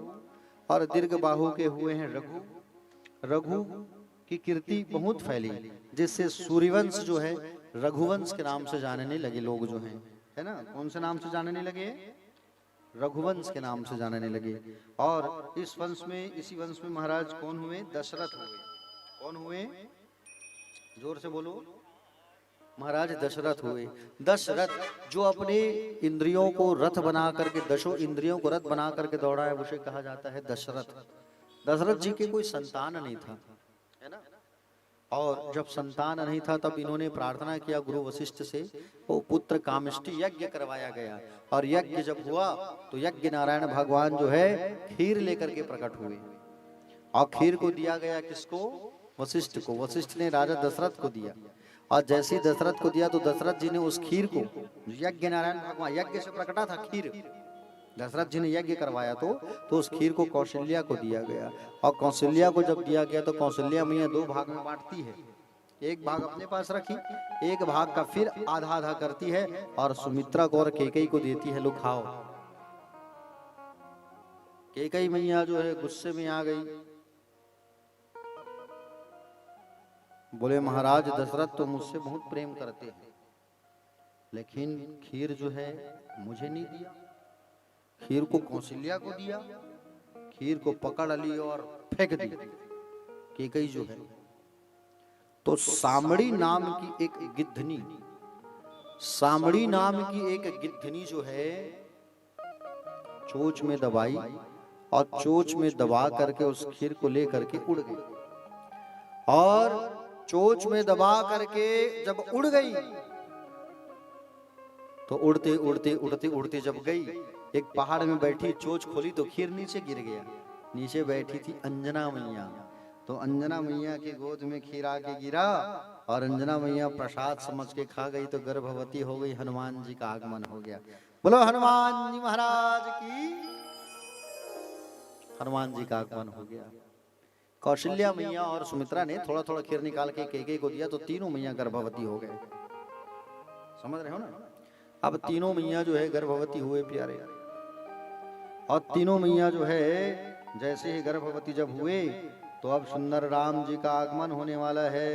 और दीर्घबाहु के हुए हैं रघु। रघु की कीर्ति बहुत फैली जिससे सूर्यवंश जो है रघुवंश के नाम से जानने लगे लोग जो हैं, है ना? कौन से नाम से जानने लगे? रघुवंश के नाम से जानने लगे। और इस वंश में, इसी वंश में महाराज कौन हुए? दशरथ हुए। कौन हुए? जोर से बोलो। महाराज दशरथ हुए। दशरथ जो अपने इंद्रियों को रथ बना करके, 10 इंद्रियों को रथ बना करके दौड़ा है, उसे कहा जाता है दशरथ। दशरथ जी के कोई संतान नहीं था, है ना? और जब संतान नहीं था तब इन्होंने प्रार्थना किया गुरु वशिष्ठ से, वो पुत्र कामिष्टि यज्ञ करवाया गया। और यज्ञ जब हुआ तो यज्ञ नारायण भगवान जो है खीर लेकर के प्रकट हुए और खीर को दिया गया किसको? वशिष्ठ को। वशिष्ठ ने राजा दशरथ को दिया और जैसे ही दशरथ को दिया तो दशरथ जी ने उस खीर को, यज्ञ नारायण भगवान यज्ञ से प्रकटा था खीर, दशरथ जी ने यज्ञ करवाया तो उस खीर को कौशल्या को दिया गया। और कौशल्या को जब दिया गया तो कौशल्या मैया 2 भाग में बांटती है। एक भाग अपने पास रखी, एक भाग का फिर आधा आधा करती है और सुमित्रा को और केकई को देती है, लो खाओ। केकई मैया जो है गुस्से में आ गई, बोले महाराज दशरथ तो मुझसे बहुत प्रेम करते हैं लेकिन खीर जो है मुझे नहीं दिया, खीर को कौशल्या को दिया, खीर को पकड़ ली और फेंक दी केकई जो है। तो सामड़ी नाम की एक गिद्धनी, सामड़ी नाम की एक गिद्धनी जो है चोंच में दबाई और चोंच में दबा करके उस खीर को ले करके उड़ गई। और चोंच में दबा करके जब उड़ गई तो उड़ते उड़ते उड़ते उड़ते जब गई, एक पहाड़ में बैठी, चोंच खोली तो खीर नीचे गिर गया। नीचे बैठी थी अंजना मैया, तो अंजना मैया की गोद में खीर आके गिरा और अंजना मैया प्रसाद समझ के खा गई तो गर्भवती हो गई। हनुमान जी का आगमन हो गया। बोलो हनुमान जी महाराज की। हनुमान जी का आगमन हो गया। कौशल्या मैया और सुमित्रा ने थोड़ा थोड़ा खीर निकाल के कैकेयी को दिया तो तीनों मैया गर्भवती हो गए। समझ रहे हो ना? अब तीनों मैया जो है गर्भवती हुए प्यारे, और तीनों मैया जो है जैसे ही गर्भवती जब हुए तो अब सुंदर राम जी का आगमन होने वाला है।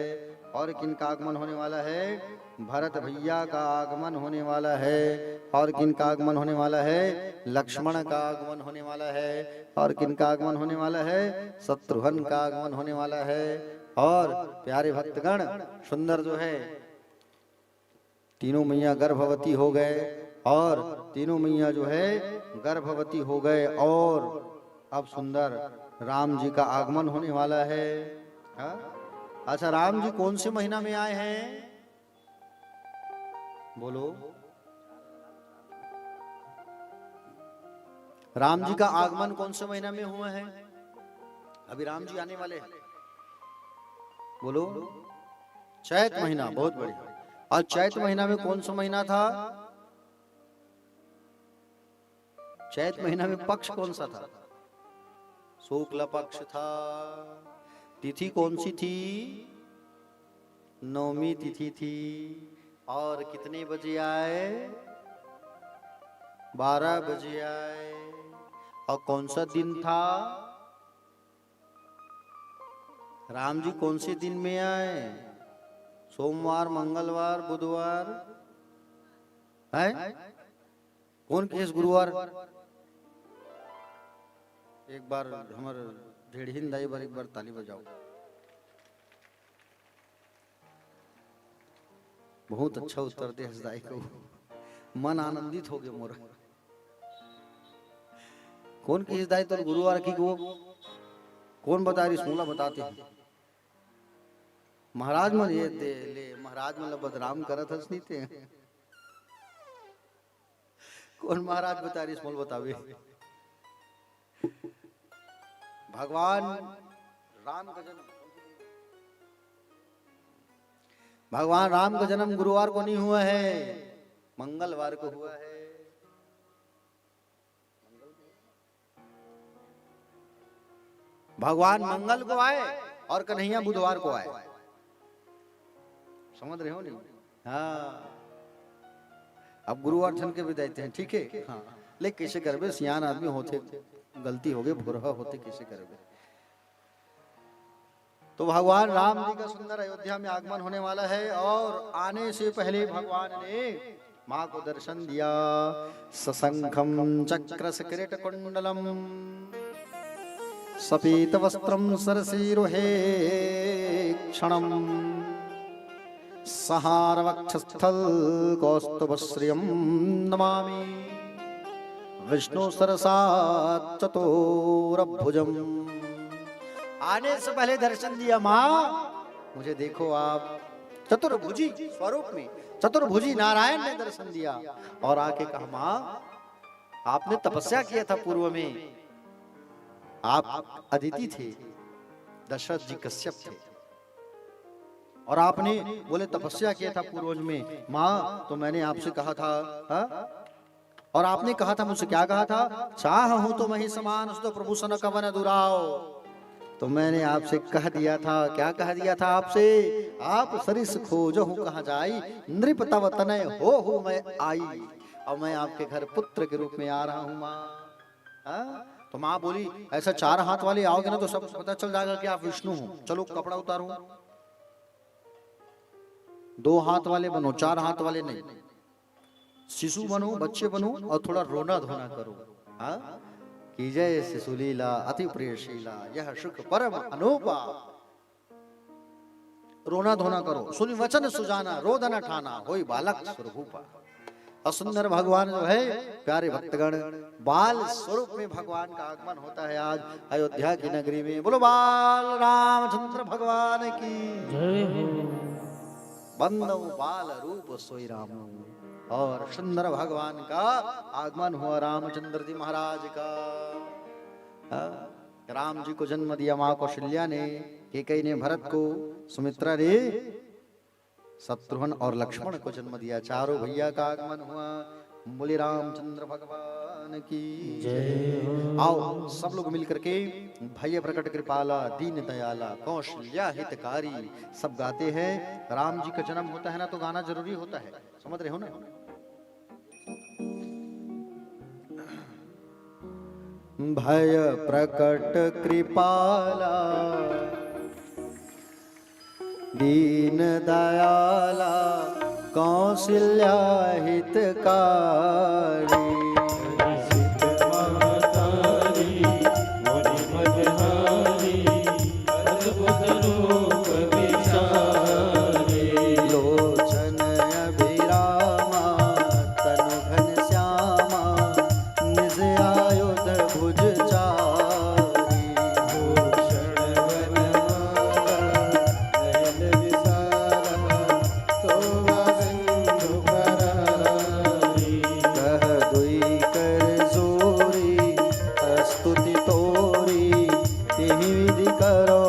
और किनका आगमन होने वाला है? भरत भैया का आगमन होने वाला है। और किनका आगमन होने वाला है? लक्ष्मण का आगमन होने वाला है। और किनका आगमन होने वाला है? शत्रुघ्न का आगमन होने वाला है। और प्यारे भक्तगण, सुंदर जो है तीनों मैया गर्भवती हो गए, और तीनों मैया जो है गर्भवती हो गए, और अब सुंदर राम जी का आगमन होने वाला है। हा? अच्छा, राम जी कौन से महीना में आए हैं? बोलो। राम जी का आगमन कौन से महीना में हुआ है? अभी राम जी आने वाले हैं। बोलो। चैत महीना। बहुत बढ़िया। और चैत महीना में कौन सा महीना था? चैत महीना में पक्ष कौन सा था? शुक्ल पक्ष था। तिथि कौन सी थी? नवमी तिथि थी। और कितने बजे आए? 12 बजे आए। और कौन सा दिन था? राम जी कौन से दिन में आए? सोमवार, मंगलवार, बुधवार है? कौन केस गुरुवार? एक बार हमारे ढेड़हीन दाई बार एक बार ताली बजाओ। बहुत अच्छा उत्तर दे दाई को, मन आनंदित हो गया मोरा। कौन केस दाई तो गुरुवार की वो कौन बता रही? सोला बताते हैं। महाराज मन ये दे ले, महाराज मन बदनाम करत हस नहीं थे। कौन महाराज बता रही? स्मॉल बतावे। भगवान राम का जन्म, भगवान राम का जन्म गुरुवार को नहीं हुआ है, मंगलवार को हुआ है। भगवान मंगल को आए और कन्हैया बुधवार को आए। समझ रहे हो नहीं? हाँ, अब गुरुवार छन के भी देते हैं, ठीक है। हाँ, लेकिन कैसे करबे? सियान आदमी होते, गलती हो गई, भुरहा होते, कैसे करबे? तो भगवान राम जी का सुंदर अयोध्या में आगमन होने वाला है, और आने से पहले भगवान ने माँ को दर्शन दिया। सशंखम चक्र किरीट कुंडलम सपीत वस्त्रम सरसीरुहे क्षणम सहार वक्षस्थल कौस्तुभश्रियं नमामि विष्णु सरसा चतुरभुजम। आने से पहले दर्शन दिया, माँ मुझे देखो आप। चतुर्भुजी स्वरूप में चतुर्भुजी नारायण ने दर्शन दिया, और आके कहा, माँ आपने तपस्या किया था पूर्व में, आप अदिति थे, दशरथ जी कश्यप थे, और आपने बोले तपस्या किया था पूर्वज में। माँ तो मैंने आपसे कहा था, हा? और आपने कहा था, मुझसे क्या कहा था? चाह हूं तो मही समान उस तो प्रभु सन कवन दुराओ। तो मैंने आपसे कह दिया था, क्या कह दिया था आपसे? आप सरिस खोजहु कहाँ जाई, नृप तव तनय हो मैं आई। और मैं आपके घर पुत्र के रूप में आ रहा हूँ माँ। तो माँ बोली, ऐसा 4 हाथ वाले आओगे ना तो सब पता चल जाएगा कि आप विष्णु हो। चलो कपड़ा उतारो, 2 हाथ वाले बनो, 4 हाथ वाले नहीं। शिशु बनो, बच्चे बनो, और थोड़ा रोना धोना करो। हाँ, कि जय शिशुलीला अति प्रियशीला यह सुख परम अनूपा। रोना धोना करो, सुनि वचन सुजाना रोदन ठाना होई बालक स्वरूपा। और सुंदर भगवान जो है, प्यारे भक्तगण, बाल स्वरूप में भगवान का आगमन होता है आज अयोध्या की नगरी में। बोलो बाल रामचंद्र भगवान की जय हो। बंदो बाल रूप सोई राम। और सुंदर भगवान का आगमन हुआ रामचंद्र जी महाराज का। राम जी को जन्म दिया माँ कौशल्या ने, कैकेयी ने भरत को, सुमित्रा ने शत्रुघ्न और लक्ष्मण को जन्म दिया। चारों भैया का आगमन हुआ। बोले रामचंद्र भगवान की जय। आओ सब लोग मिलकर के भय प्रकट कृपाला दीन दयाला कौशल्या हितकारी सब गाते हैं। राम जी का जन्म होता है ना तो गाना जरूरी होता है, समझ रहे हो ना। भय प्रकट कृपाला दीन दयाला कौशल्या हितकारी लोचन अभिरामा तनु घनश्यामा निज आयुध भुज चारी भूषण वनमाला नयन विशाला शोभा सिंधु करारी कह दुई कर जोरी स्तुति तोरी तिहि विधि करो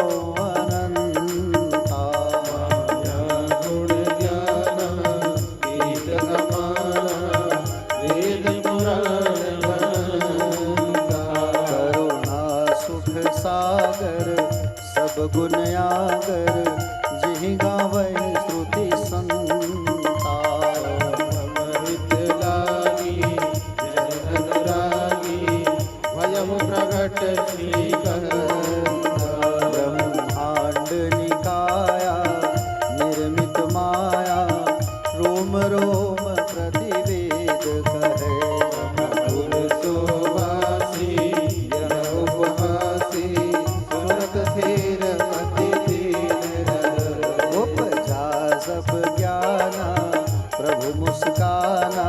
अनंता माया गुण ज्ञान गीत समाना वेद पुराण बनता करुणा सुख सागर सब गुण आगर जिहि गावहि श्रुति संता अमृत लागी जन अनुरागी भयम प्रगट श्री ब्रह्मांड निकाया निर्मित माया रोम रोम प्रतिवेद कहे गुण शोभासी यह उपहासी सुरत धीर मति दीन उपजा सब ज्ञाना प्रभु मुस्काना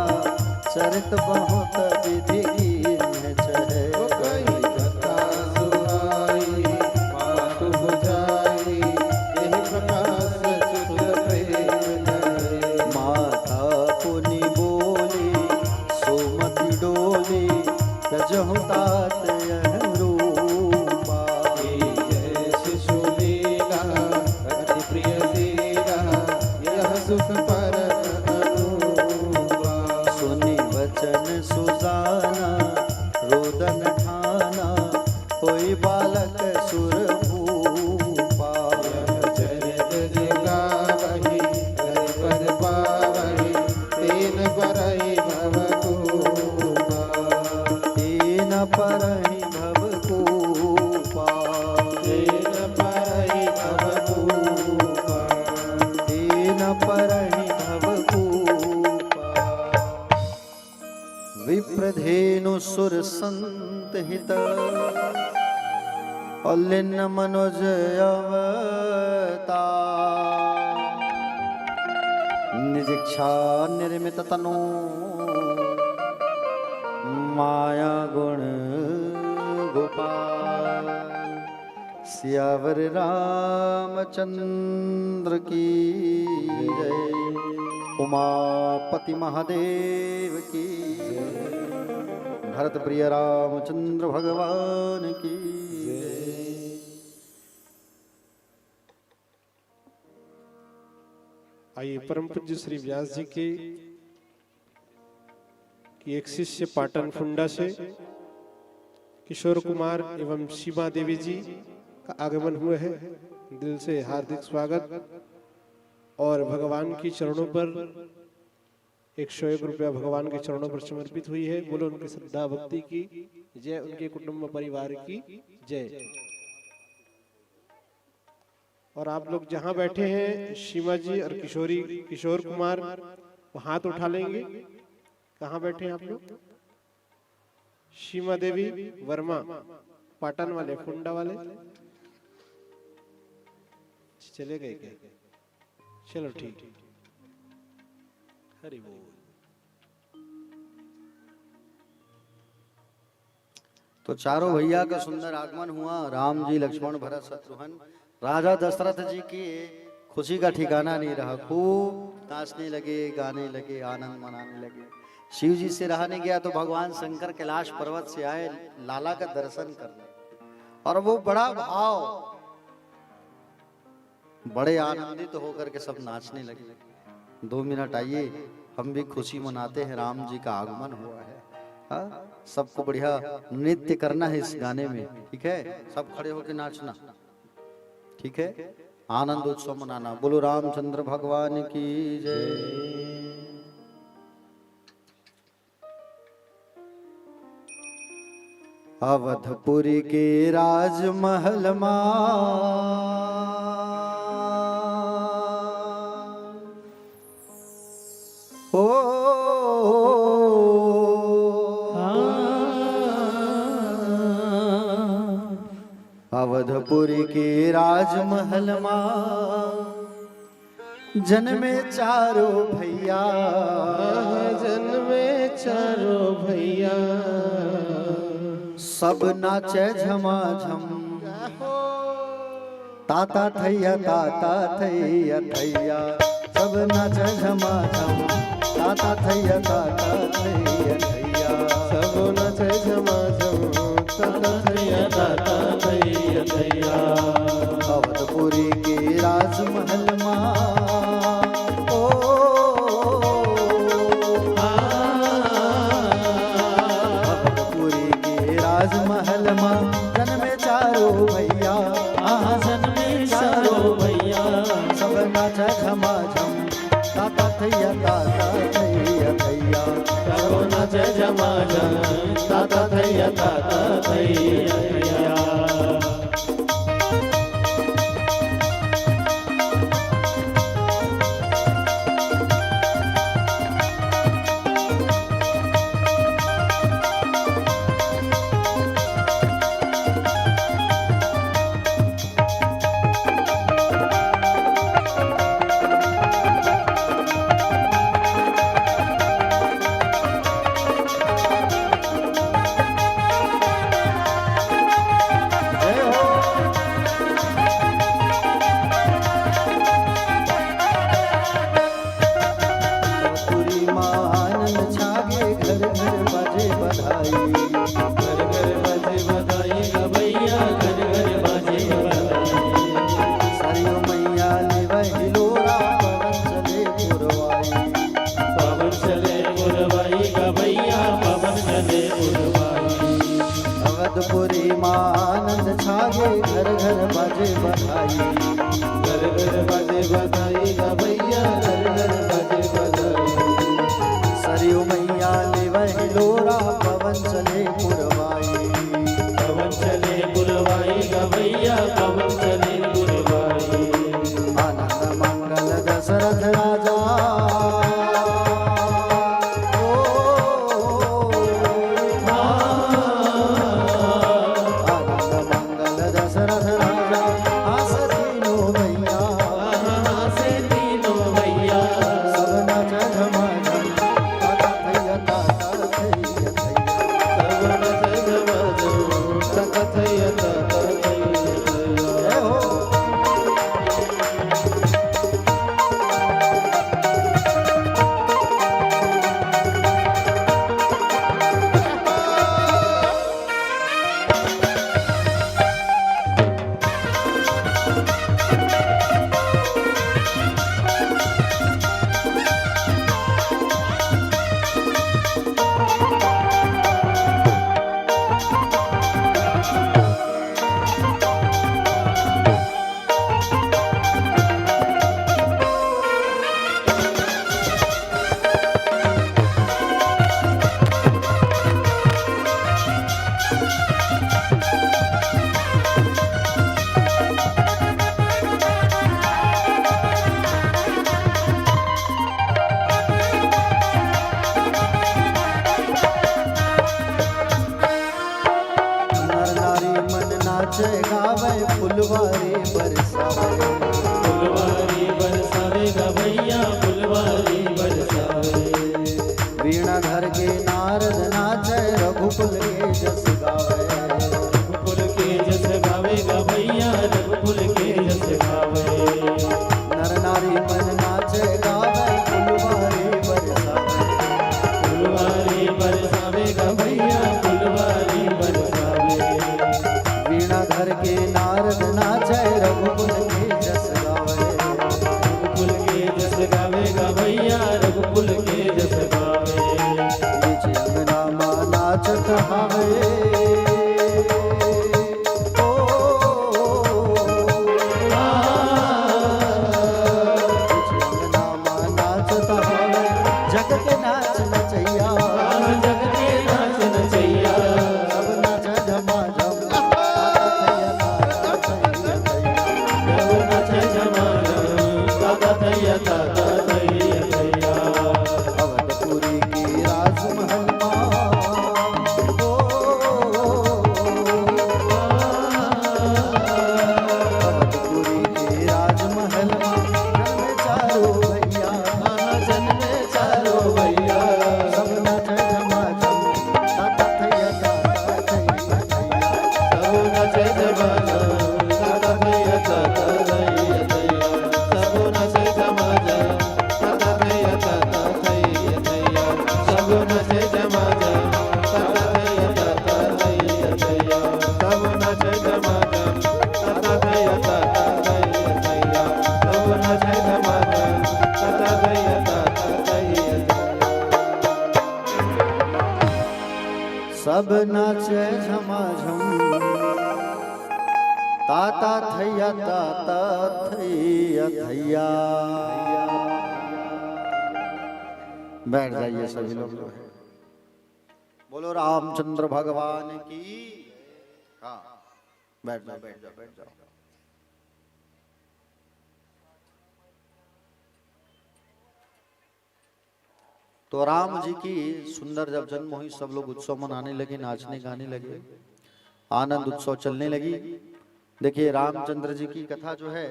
चरित बहुत विधि कीन्ह चहे कई कथा सुहाई मातु बुझाई यही प्रकाश सुत प्रेम धरे माता पुनि बोली सोमति डोली तजहु तात यह रूपा जय शिशु लीला अति प्रिय लीला यह सुख परम अनुपा सुनि वचन सुजाना रोदन ठाना कोई बालक सुर भूपा चरित जिगावहि हरि पद पावहि तेन परहि भव कूपा तेन परहि भव कूपा तेन परहि भव कूपा तेन परहि भव कूपा विप्रधेनु सुर संत हित अलिन मनोज अवतार निज इच्छा निर्मित तनु माया गुण गोपाल सियावर रामचंद्र की जय। उमापति महादेव की जय। भरत प्रिय रामचंद्र भगवान की जय। आइए परम पूज्य श्री व्यास जी के की एक शिष्य पाटन फुंडा से किशोर कुमार एवं सीमा देवी जी का आगमन हुए है। दिल से हार्दिक स्वागत। और भगवान की चरणों पर 101 रुपया भगवान के चरणों पर समर्पित हुई है। बोलो उनकी श्रद्धा भक्ति की जय, उनके कुटुंब परिवार की जय। और आप लोग जहां बैठे हैं सीमा जी और किशोर कुमार वो हाथ उठा लेंगे। कहां बैठे हैं आप लोग? सीमा देवी वर्मा पाटन वाले फुंडा वाले चले गए क्या? चलो ठीक। हरि बोल। तो चारों भैया का सुंदर आगमन हुआ। राम जी, लक्ष्मण, भरत, शत्रुघ्न राजा दशरथ जी की खुशी का ठिकाना नहीं रहा। खूब नाचने लगे, गाने लगे, आनंद मनाने लगे। शिव जी से रहा नहीं गया तो भगवान शंकर कैलाश पर्वत से आए लाला का दर्शन करने, और वो बड़ा भाव, बड़े आनंदित होकर के सब नाचने लगे। 2 मिनट आइए, हम भी खुशी मनाते हैं, राम जी का आगमन हुआ है। हाँ, सबको बढ़िया नृत्य करना है इस गाने में, ठीक है? सब खड़े होकर नाचना, ठीक है? आनंद उत्सव मनाना। बोलो रामचंद्र भगवान की जय। अवधपुरी के राजमहल अवधपुरी के राजमहल जन्मे चारों भैया, जन्मे चारों भैया, सब नाचे झमाझम। ताता थैया ताता थैया थैया, सब नाचे झमाझम। ताता थैया ताता थैया थैया, सब नाचे झमाझम। ताता थैया ताता थैया थैया। अवधपुरी के राजमहल राजमहल जन्मे चारों भैया, जन्मे चारों भैया, सब नाचा झमाझम। ताता थैया ताता थैया थैया, सब नाचे झमाझम। ताता थैया ताता थैया थैया। अवधपुरी आनंद छागे, घर घर बाजे बधाई। घर घर बाजे बधाई गा भैया, घर घर बाजे बधाई। सरयू मैया ले वही लोरा, पवन चले पुरवाई। पवन चले पुरवाई गा भैया, पवन चले पुरवाई। आनंद मंगल दशरथ राजा, नाचे गावे फुलवारी बरसावे। फुलवारी बरसावे गा भैया, फुलवारी बरसावे। वीणा धर के नारद नाचे, रघुकुल के जस गावे। रघुकुल के जस गावे गा भैया, रघुकुल के जस गावे। नर नाचत हवे सब नाचे झमाझम ताता थैया थैया। बैठ जाइए सभी लोग जो है। बोलो रामचंद्र भगवान की। हाँ बैठ जाओ बैठ जाओ बैठ जाओ। तो राम जी की सुंदर जब जन्म हुई सब लोग उत्सव मनाने लगे, नाचने गाने लगे, आनंद उत्सव चलने लगी। देखिए रामचंद्र जी की कथा जो है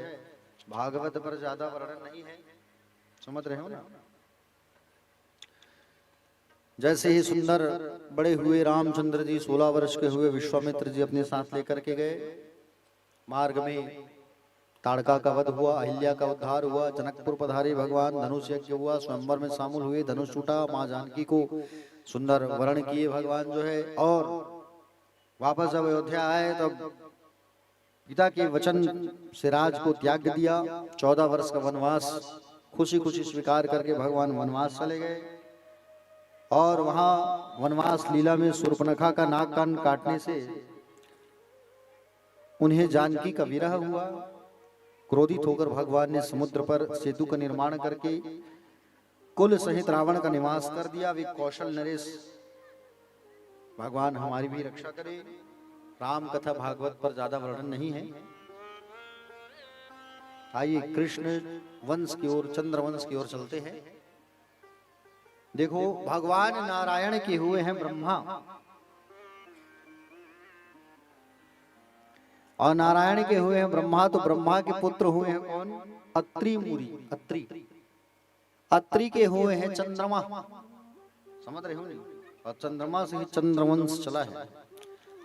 भागवत पर ज्यादा वर्णन नहीं है, समझ रहे हो ना। जैसे ही सुंदर बड़े हुए रामचंद्र जी 16 वर्ष के हुए, विश्वामित्र जी अपने साथ लेकर के गए। मार्ग में ताड़का का वध हुआ, अहिल्या का उद्धार हुआ, जनकपुर पधारे भगवान, धनुष यज्ञ हुआ, स्वयंवर में शामिल हुए, धनुष टूटा, माँ जानकी को सुंदर वर्ण किए भगवान जो है। और वापस जब अयोध्या आए तब पिता के वचन से राज को त्याग दिया। 14 वर्ष का वनवास खुशी खुशी स्वीकार करके भगवान वनवास चले गए। और वहां वनवास लीला में शूर्पणखा का नाक कान काटने से उन्हें जानकी का विरह हुआ। क्रोधित होकर भगवान ने समुद्र पर सेतु का निर्माण करके कुल सहित रावण का निवास कर दिया। वे कौशल नरेश भगवान हमारी भी रक्षा करे। राम कथा भागवत पर ज्यादा वर्णन नहीं है। आइए कृष्ण वंश की ओर, चंद्र वंश की ओर चलते हैं। देखो भगवान नारायण के हुए हैं ब्रह्मा, और नारायण के हुए हैं ब्रह्मा, तो ब्रह्मा के पुत्र हुए हैं कौन? अत्रि मुनि। अत्रि के हुए हैं चंद्रमा, समझ रहे हो नहीं? और चंद्रमा से ही चंद्रवंश चला है।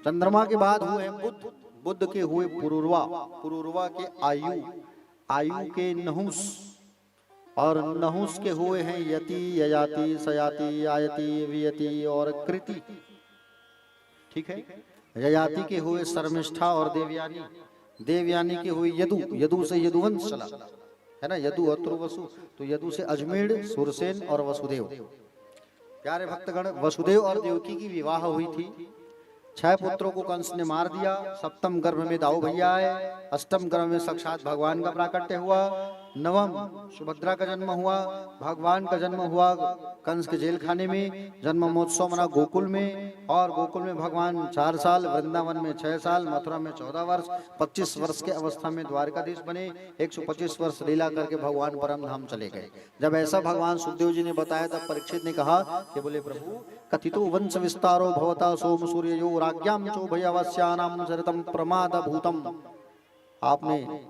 चंद्रमा के बाद हुए हैं बुध, बुध के हुए पुरुरवा, पुरुरवा के आयु, आयु के नहुस, और नहुस के हुए हैं यति, ययाति, सयाति, आयति, वियति और कृति। ठीक है। ययाति के हुए शर्मिष्ठा और देवयानी, देवयानी के हुए यदु, यदु से यदुवंश चला है ना, यदु अत्रु वसु, तो यदु से अजमेर, सुरसेन और वसुदेव। प्यारे भक्तगण, वसुदेव और देवकी की विवाह हुई थी। 6 पुत्रों को कंस ने मार दिया। 7म गर्भ में दाऊ भैया आए। 8म गर्भ में साक्षात भगवान का प्राकट्य हुआ। 9म सुभद्रा का जन्म हुआ। भगवान का जन्म हुआ कंस के जेल खाने में। जन्म महोत्सव मना गोकुल में, और गोकुल में भगवान 4 साल, वृंदावन में 6 साल, मथुरा में 14 वर्ष, 25 वर्ष के अवस्था में द्वारकाधीश बने। 125 वर्ष लीला करके भगवान परम धाम चले गए। जब ऐसा भगवान सुखदेव जी ने बताया तब परीक्षित ने कहा कि बोले प्रभु, कथितो वंश विस्तारो भवता सोम सूर्यो राज्ञाम चो भयवस्यानाम सरितम प्रमाद भूतम। आपने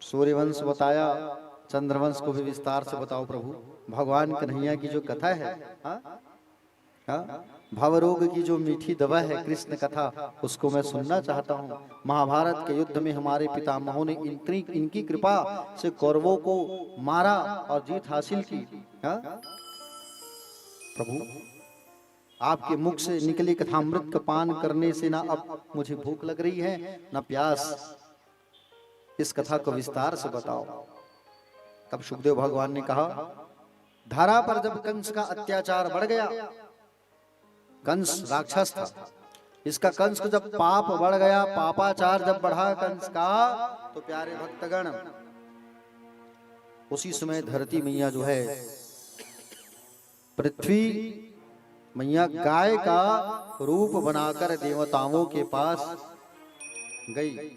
सूर्यवंश बताया, चंद्रवंश को भी विस्तार से बताओ प्रभु। भगवान कन्हैया की जो कथा है, भवरोग की जो मीठी दवा है कृष्ण कथा, उसको मैं सुनना चाहता हूँ। महाभारत के युद्ध में हमारे पितामहों ने इनकी कृपा से कौरवों को मारा और जीत हासिल की। प्रभु, आपके मुख से निकली कथामृत का पान करने से ना अब मुझे भूख लग रही है ना प्यास। इस कथा को विस्तार से बताओ। तब सुखदेव भगवान ने कहा, धरा पर जब कंस का अत्याचार बढ़ गया, कंस राक्षस था। इसका कंस को जब पाप बढ़ गया, पापाचार जब बढ़ा कंस का, तो प्यारे भक्तगण उसी समय धरती मैया जो है, पृथ्वी मैया गाय का रूप बनाकर देवताओं के पास गई,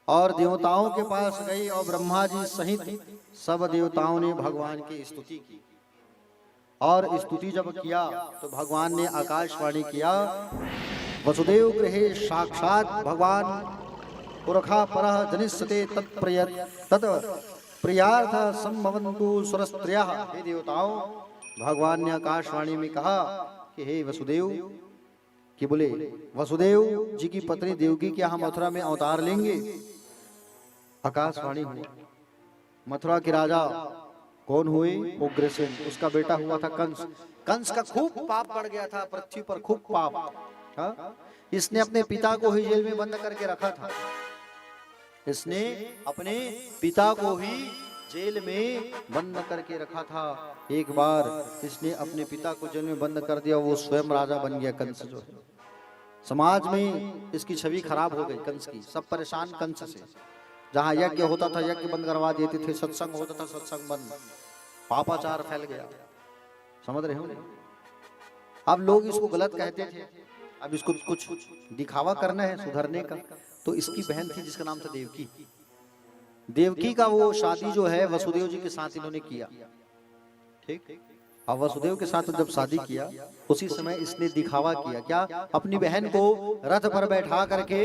और देवताओं के पास गई और ब्रह्मा जी सहित सब देवताओं ने भगवान की स्तुति की। और स्तुति जब किया तो भगवान ने आकाशवाणी किया, वसुदेव गृहे साक्षात भगवान पुरखा परः जनिष्यते तत् प्रियार्थ संभवन्तु सुरस्त्रियः। हे देवताओं, भगवान ने आकाशवाणी में कहा कि हे वसुदेव, कि बोले वसुदेव जी की पत्नी देवकी क्या हम मथुरा में अवतार लेंगे? आकाशवाणी हुई। मथुरा के राजा कौन हुए? उग्रसेन। उसका बेटा हुआ था कंस। कंस का खूब पाप बढ़ गया था, पृथ्वी पर खूब पाप। हाँ? इसने अपने पिता को ही जेल में बंद करके रखा था। इसने अपने पिता को ही जेल में बंद करके रखा था। एक बार इसने अपने पिता को जेल में बंद कर दिया, वो स्वयं राजा बन गया कंस जो है। समाज में इसकी छवि खराब हो गई कंस की, सब परेशान कंस से। जहाँ यज्ञ होता था यज्ञ बंद करवा देते थे, सत्संग होता था सत्संग बंद, पापाचार फैल गया। समझ रहे हो? अब लोग इसको गलत कहते थे, अब इसको कुछ दिखावा करना है सुधरने का। तो इसकी बहन थी जिसका नाम था देवकी। देवकी का वो शादी जो है वसुदेव जी के साथ इन्होंने किया। ठीक। अब वसुदेव के साथ जब शादी किया, उसी समय इसने दिखावा किया। क्या? अपनी बहन को रथ पर बैठा करके,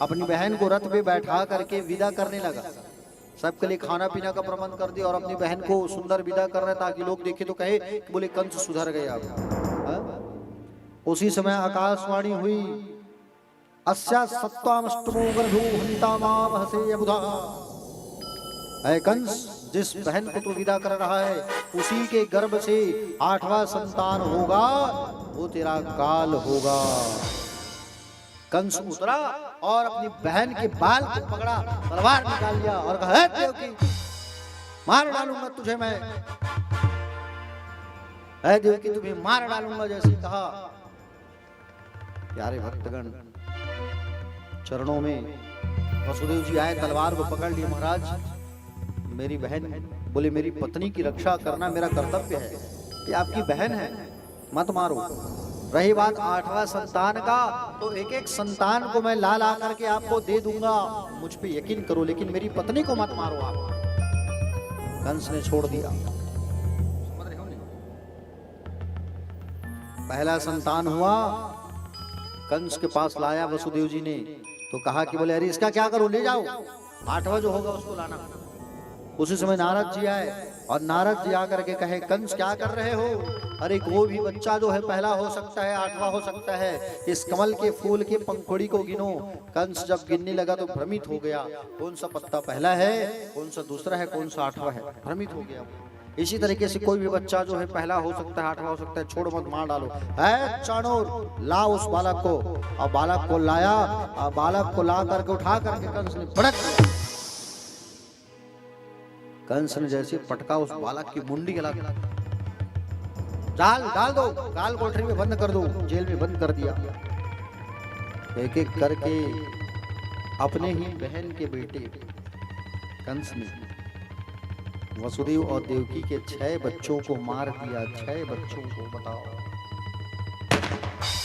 अपनी बहन को रथ पे बैठा करके विदा करने लगा। सबके लिए खाना पीना का प्रबंध कर दिया और अपनी बहन को सुंदर विदा कर रहा है, ताकि लोग देखे तो कहे कि बोले कंस सुधर गया। उसी समय आकाशवाणी हुई, अस्या सत्वामष्टमो गर्भो हन्तामावहसे अबुधा। ऐ कंस, जिस बहन को तू विदा कर रहा है उसी के गर्भ से 8वां संतान होगा, वो तेरा काल होगा। कंस उतरा और अपनी बहन के बाल को पकड़ा, तलवार निकाल लिया और कहा, देवकी मार डालूंगा तुझे मैं, है देवकी तुम्हें मार डालूंगा। जैसे कहा, प्यारे भक्तगण चरणों में वसुदेव जी आए, तलवार को पकड़ लिए। महाराज, मेरी बहन, बोले मेरी पत्नी की रक्षा करना मेरा कर्तव्य है, ये आपकी बहन है, मत मारो। रही बात 8वां संतान का, तो एक एक संतान को मैं ला ला करके आपको दे दूंगा, मुझ पे यकीन करो, लेकिन मेरी पत्नी को मत मारो आप। कंस ने छोड़ दिया। समझ रहे हो नहीं? पहला संतान हुआ, कंस के पास लाया वसुदेव जी ने, तो कहा कि बोले अरे इसका क्या करो, ले जाओ, 8वां जो होगा उसको लाना। उसी समय नारद जी आए और नारद जी आकर के कहे, कंस क्या कर रहे हो? अरे कोई भी बच्चा जो है पहला हो सकता है, 8वां हो सकता है, इस कमल के फूल के पंखुड़ी को गिनो। कंस जब गिनने लगा तो भ्रमित हो गया, कौन सा पत्ता पहला है, कौन सा दूसरा है, कौन सा 8वां है, भ्रमित हो गया। इसी तरीके से कोई भी बच्चा जो है पहला हो सकता है, 8वां हो सकता है, छोड़ मत, मार डालो। है चाणूर, ला उस बालक को। और बालक को लाया, और बालक को ला करके उठा करके कंस ने पटक, कंस ने जैसे पटका, उस बालक की मुंडी हिला, जाल डाल दो, काल कोठरी में बंद कर दो, जेल में बंद कर दिया। एक एक करके अपने ही बहन के बेटे कंस ने वसुदेव और देवकी के 6 बच्चों को मार दिया। 6 बच्चों को, बताओ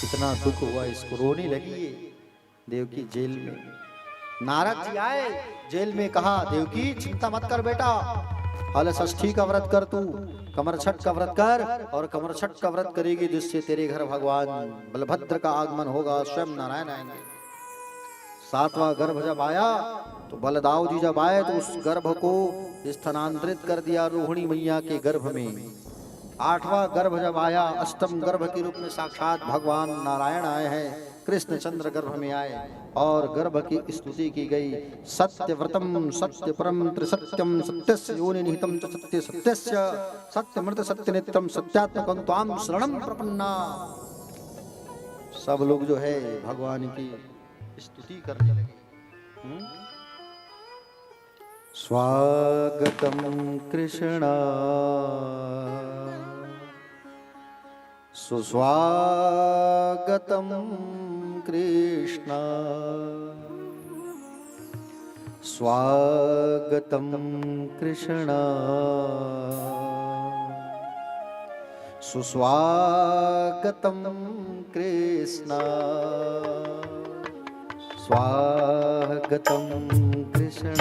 कितना दुख हुआ इसको, रोने लगी ये देवकी जेल में। नारद जी आए जेल में, कहा देवकी चिंता मत कर बेटा, हल षष्ठी का व्रत कर, तू कमर छठ का व्रत कर, और कमर छठ का व्रत करेगी जिससे तेरे घर भगवान बलभद्र का आगमन होगा, स्वयं नारायण आएंगे। 7वां गर्भ जब आया तो बलदाऊ जी जब आए तो उस गर्भ को स्थानांतरित कर दिया रोहिणी मैया के गर्भ में। 8वां गर्भ जब आया, अष्टम गर्भ के रूप में साक्षात भगवान नारायण आए हैं, कृष्ण चंद्र गर्भ में आए और गर्भ की स्तुति की गई। सत्यव्रतम सत्य परम त्रिसत्यम सत्यस्य योनि निहितम च सत्य सत्यस्य सत्यमृत सत्यनित्यम सत्यात्मकं त्वां शरणं प्रपन्ना। सब लोग जो है भगवान की स्तुति करने लगे। स्वागतम कृष्णा सुस्वागतं कृष्ण स्वागतं कृष्ण सुस्वागतं कृष्ण स्वागतं कृष्ण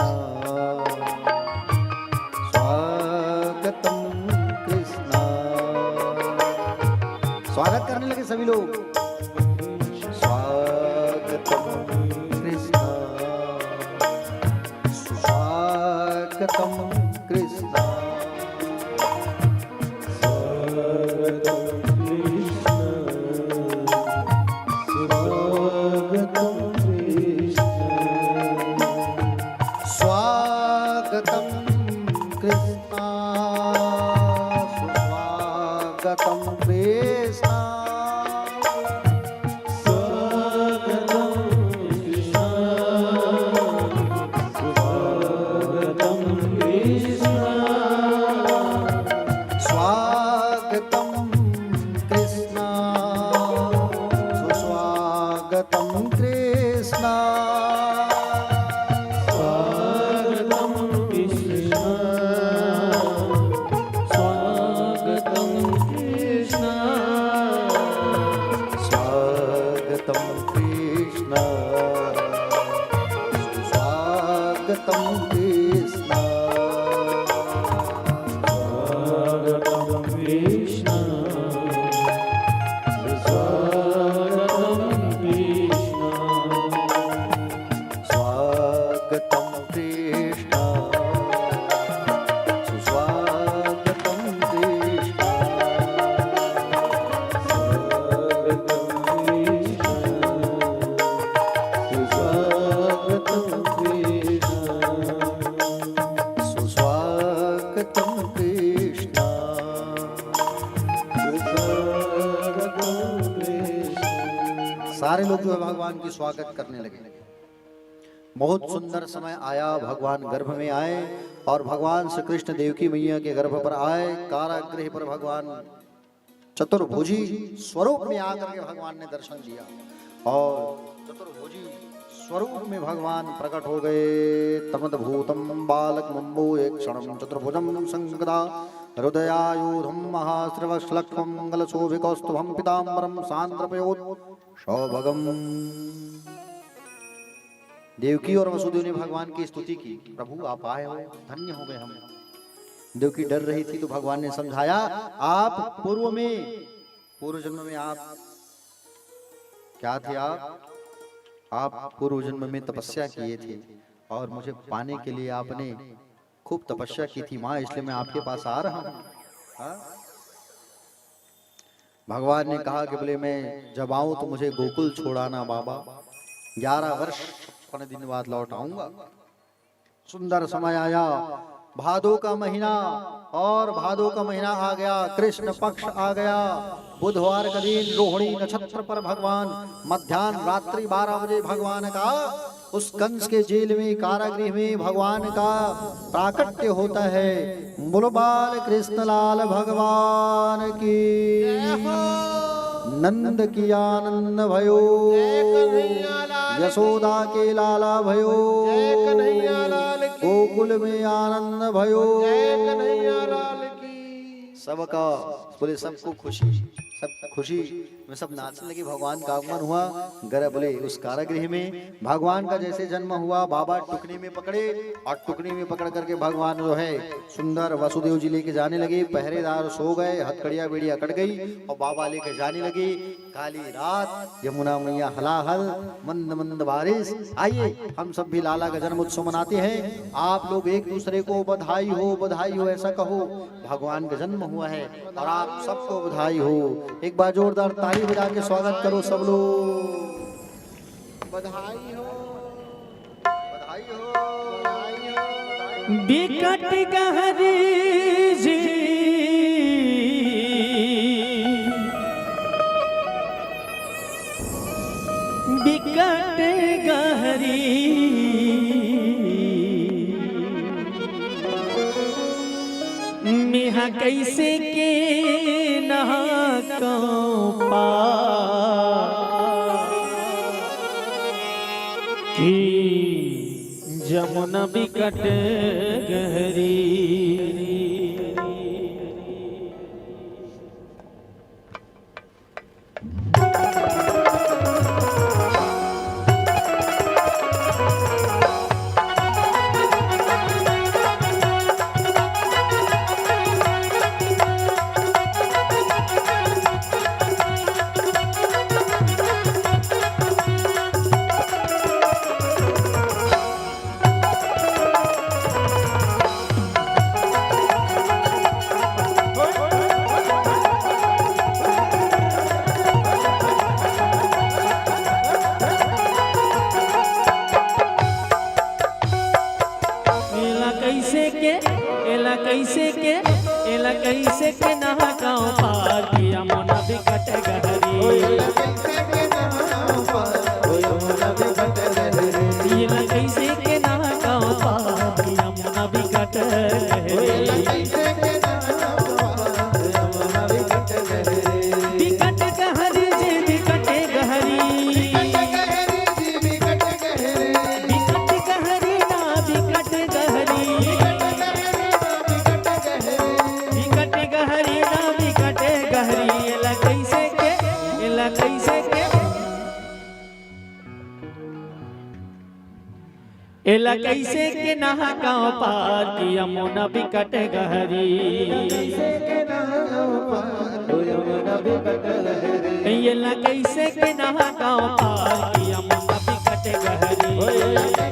स्वागतं कृष्ण। स्वागत करने लगे सभी लोग। स्वागतं कृष्ण स्वागतं कृष्ण स्वागतं कृष्ण सुस्वागतं कृष्ण स्वागतं कृष्ण सुस्वागतं कृष्ण स्वागतं कृष्ण स्वागतं कृष्ण स्वागतं कृष्ण स्वागतं कृष्ण स्वागतं कृष्ण स्वागतं कृष्ण स्वागतं कृष्ण सुस्वागतं कृष्ण सुस्वागतं कृष्ण सारे लोग जो है भगवान की स्वागत करने लगे। बहुत सुंदर समय आया, भगवान गर्भ में आए और भगवान श्री कृष्ण देवकी मैया के गर्भ पर आए। कारागृह पर भगवान चतुर्भुजी स्वरूप में आकर के भगवान ने दर्शन दिया और चतुर्भुजी स्वरूप में भगवान प्रकट हो गए। तमद्भूतम बालक मुम्बो एक क्षणम चतुर्भुजम संगदा हृदयायुधम महाश्रवश्लक्ष्मं मंगलशोभिकौस्तुभं पीताम्बरं सान्द्रपयोत् सौभगम। देवकी और वसुदेव ने भगवान की स्तुति की। प्रभु आप आए हो, धन्य हो गए हम। देवकी डर रही थी तो भगवान ने समझाया, आप पूर्व जन्म में आप क्या थे? आप पूर्व जन्म में तपस्या किए थे और मुझे पाने के लिए आपने खूब तपस्या की थी माँ, इसलिए मैं आपके पास आ रहा हूँ। हाँ? भगवान ने कहा कि बोले मैं जब आऊं तो मुझे गोकुल छोड़ाना बाबा, 11 वर्ष 15 दिन बाद लौट आऊंगा। सुंदर समय आया, भादो का महीना, और भादो का महीना आ गया, कृष्ण पक्ष आ गया, बुधवार का दिन, रोहिणी नक्षत्र पर भगवान मध्याह्न रात्रि 12 बजे भगवान का उस कंस के जेल में कारागृह में भगवान का प्राकट्य होता है। बोलो बाल कृष्ण लाल भगवान की, नंद की आनंद भयो, यशोदा के लाला भयो, गोकुल में आनंद भयो। सबका बोले सबको खुशी, सब खुशी में सब नाचने लगे। भगवान का आगमन हुआ। गरा बोले उस कारागृह में भगवान का जैसे जन्म हुआ, बाबा टुकनी में पकड़े और टुकनी में पकड़ करके भगवान जो है सुंदर वसुदेव जी लेके जाने लगे। पहरेदार सो गए, हथकड़िया बेड़िया कट गई और बाबा लेके जाने लगे। काली रात, यमुना मैया हलाहल, मंद मंद बारिश। आइए हम सब भी लाला का जन्म उत्सव मनाते हैं। आप लोग एक दूसरे को बधाई हो ऐसा कहो। भगवान का जन्म हुआ है और आप सबको बधाई हो। एक बार जोरदार ताली बजा के स्वागत करो सब लोग। बधाई हो, बधाई हो, बधाई हो। बिकट गहरी जी बिकट गहरी मिहा कैसे के नहा गाँव पार कि जमुना बिकट गहरी। कैसे के नहा गाँव पार किया मोना बिकट गहरी। कैसे के नहा गाँव पार किया मोना बिकट गहरी। बिकट गहरी जी बिकट गहरी। बिकट गहरी ना बिकट गहरी। गहरी ना बिकट गहरी। एला कैसे के एला कैसे के नहा गाँव पार किया मोना बिकट गहरी। एला कैसे के नहा गाँव पार किया मोना बिकट गहरी।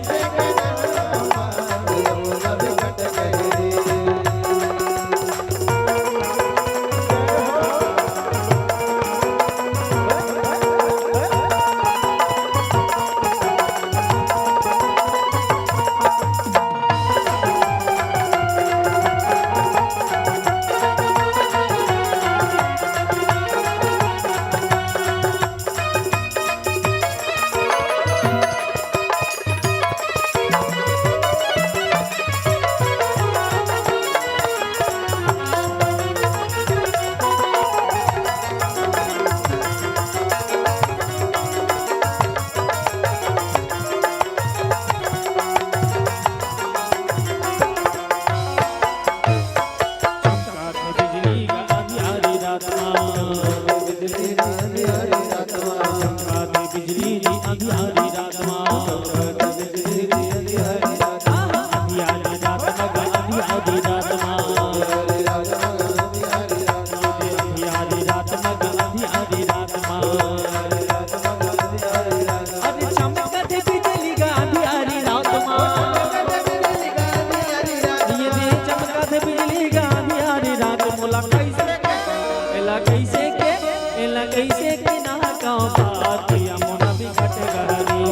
कैसे के नहा गाँव पार किया मोना बिकट गहरी।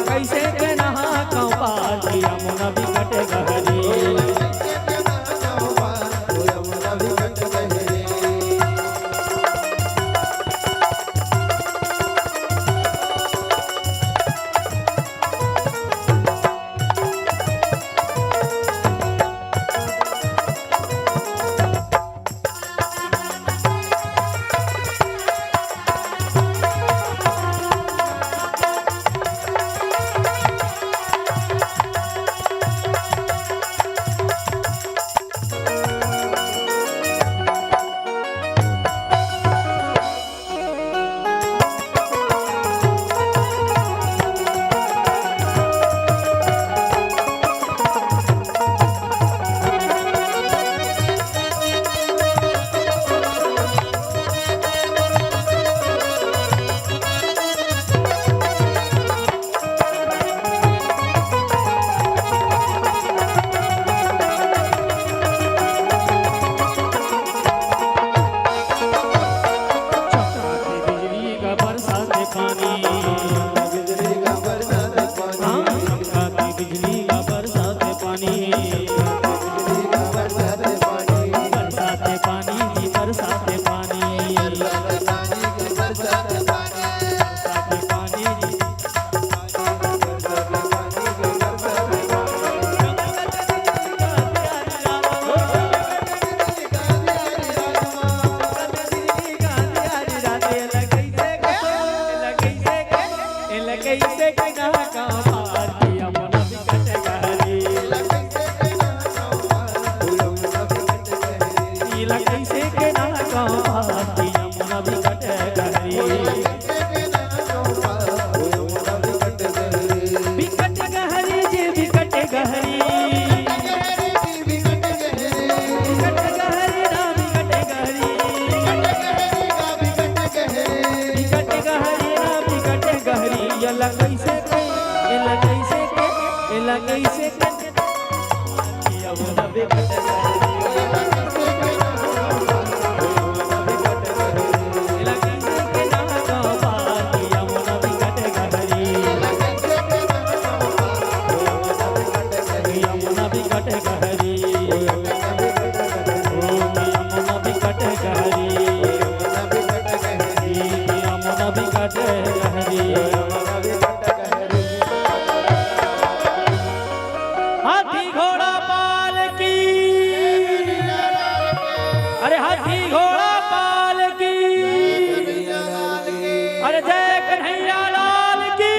कैसे के नहा गाँव पार किया मोना बिकट गहरी। कैसे के ना पाती यमुना बिकट गहरी बिकट गहरी जी बिकट गहरी बिकट गहरी ना बिकट गहरी बिकट गहरी ना बिकट गहरी यला कैसे के यला कैसे के यला कैसे के यमुना बिकट गहरी हाथी घोड़ा पाल की अरे हाथी घोड़ा पाल की अरे जय कन्हैया लाल की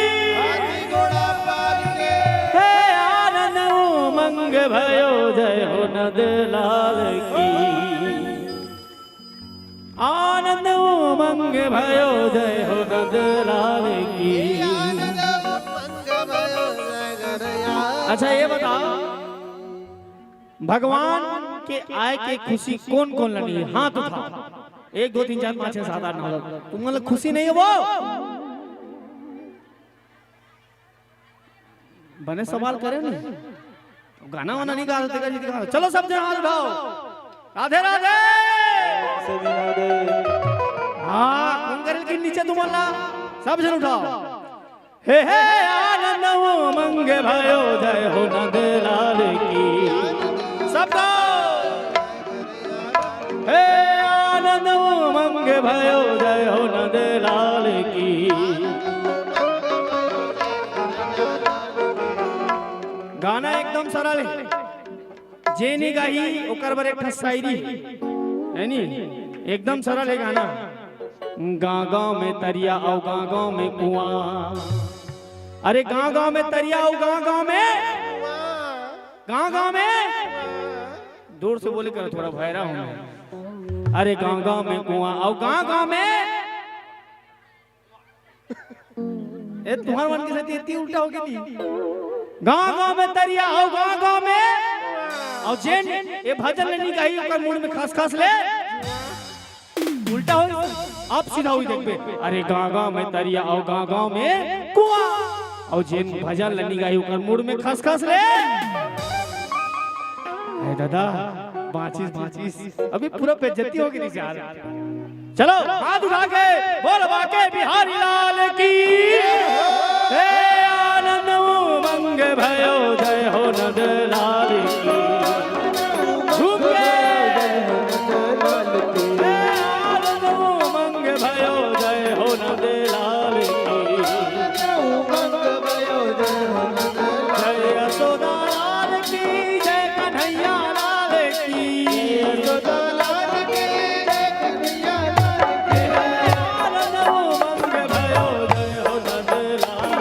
हे आनंद उमंग भयो जय हो नंद लाल की आनंद उमंग भयो जय हो नंद लाल की। अच्छा ये बताओ भगवान के आय के खुशी कौन कौन लगी है? हाथ उठा 1 2 3 4 5 6 7 8 9 तुम मतलब खुशी नहीं है वो बने सवाल करे नहीं गाना वाना नहीं गा सकते जी दिखा चलो सब जन हाथ उठाओ राधे राधे हाँ कुंगल के नीचे तुम्हारा सब जन उठाओ हे आनंद उमंग भयो जय हो नंद लाल की सबका हे आनंद उमंग भयो जय हो नंद लाल की। गाना एकदम सरल है जेनी गाही ओकर बर एक शायरी है नी एकदम सरल है गाना गाँव गाँव में तरिया और गाँव गाँव में कुआं अरे गाँव गाँव में तरिया और गाँव गाँव में दूर से बोले कर थोड़ा भैरा हूं अरे गाँव गाँव में कुआं और गाँव में तुम्हारे मन के साथ इतनी उल्टा हो गया नहीं गाँव में तरिया और गाँव में और जेन ये भजन नहीं गाई ओकर मुंह में खास खास ले उल्टा हो आप सीधा हुई देख पे अरे गाँव में तरिया और गाँव में कुआं और जेन भजन लनी गाई ओकर मुंह में खास खास ले अरे दादा बाचिस अभी पूरा बेइज्जती होगी नहीं यार चलो हाथ उठा के बोल बाके बिहारी लाल की हे आनंद उमंग भयो जय हो नंद लाल की झूम के हे आनंद उमंग भयो जय हो नंद लाल की जय यशोदा लाल की जय कन्हैया लाल की यशोदा लाल की जय कन्हैया लाल की आनंद उमंग भयो जय हो नंद लाल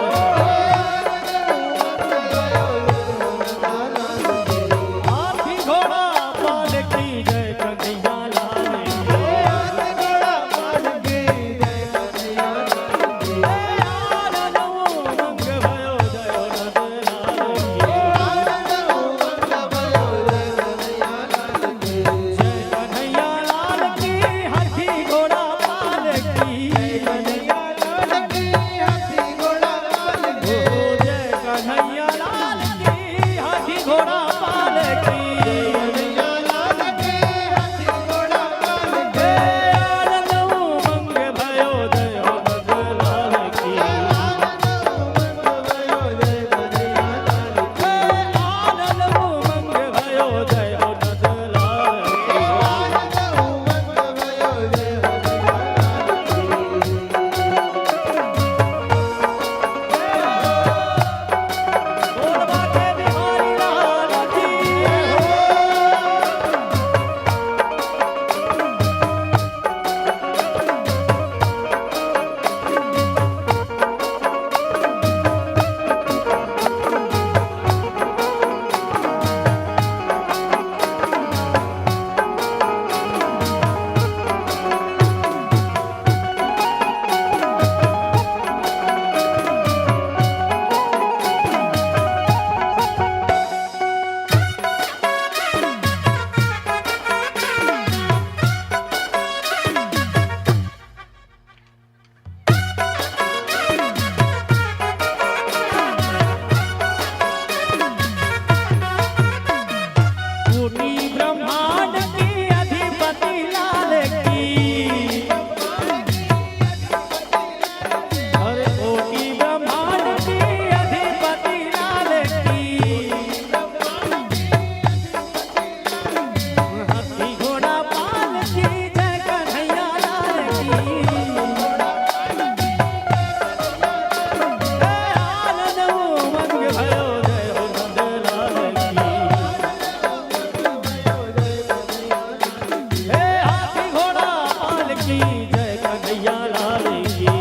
की जय कन्हैया लाल की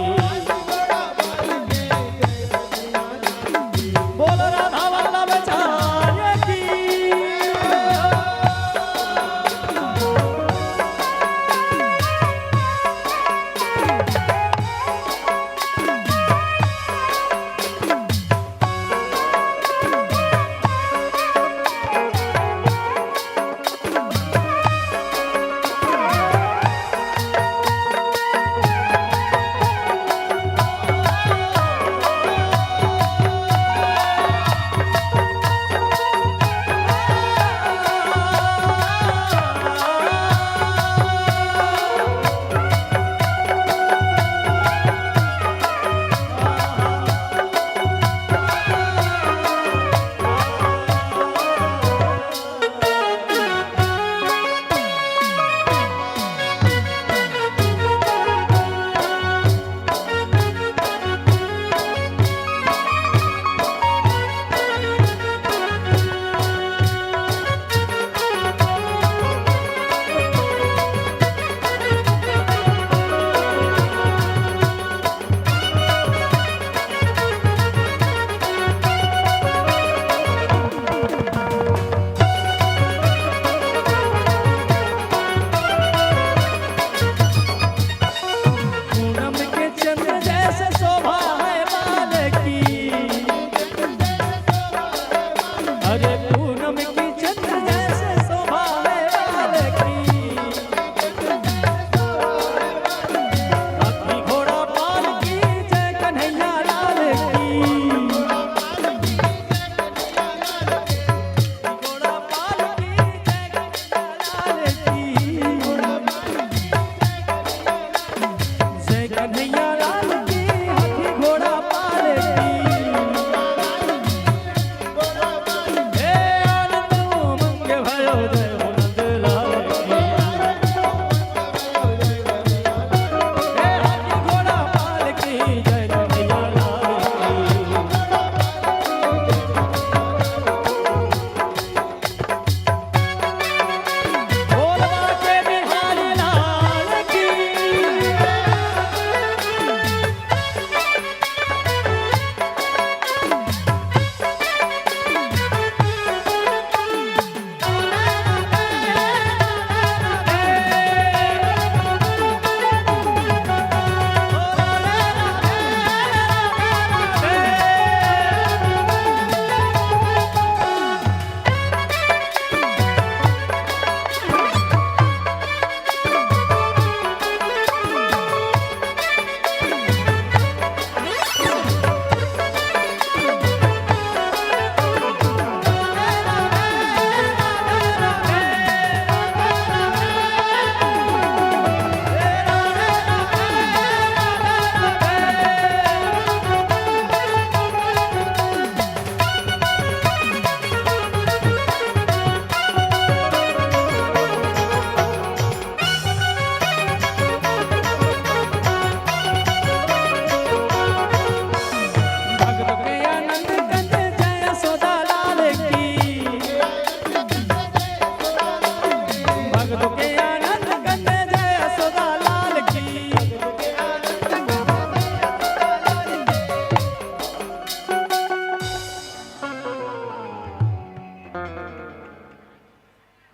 बोलो राधा वल्लभ चार्य की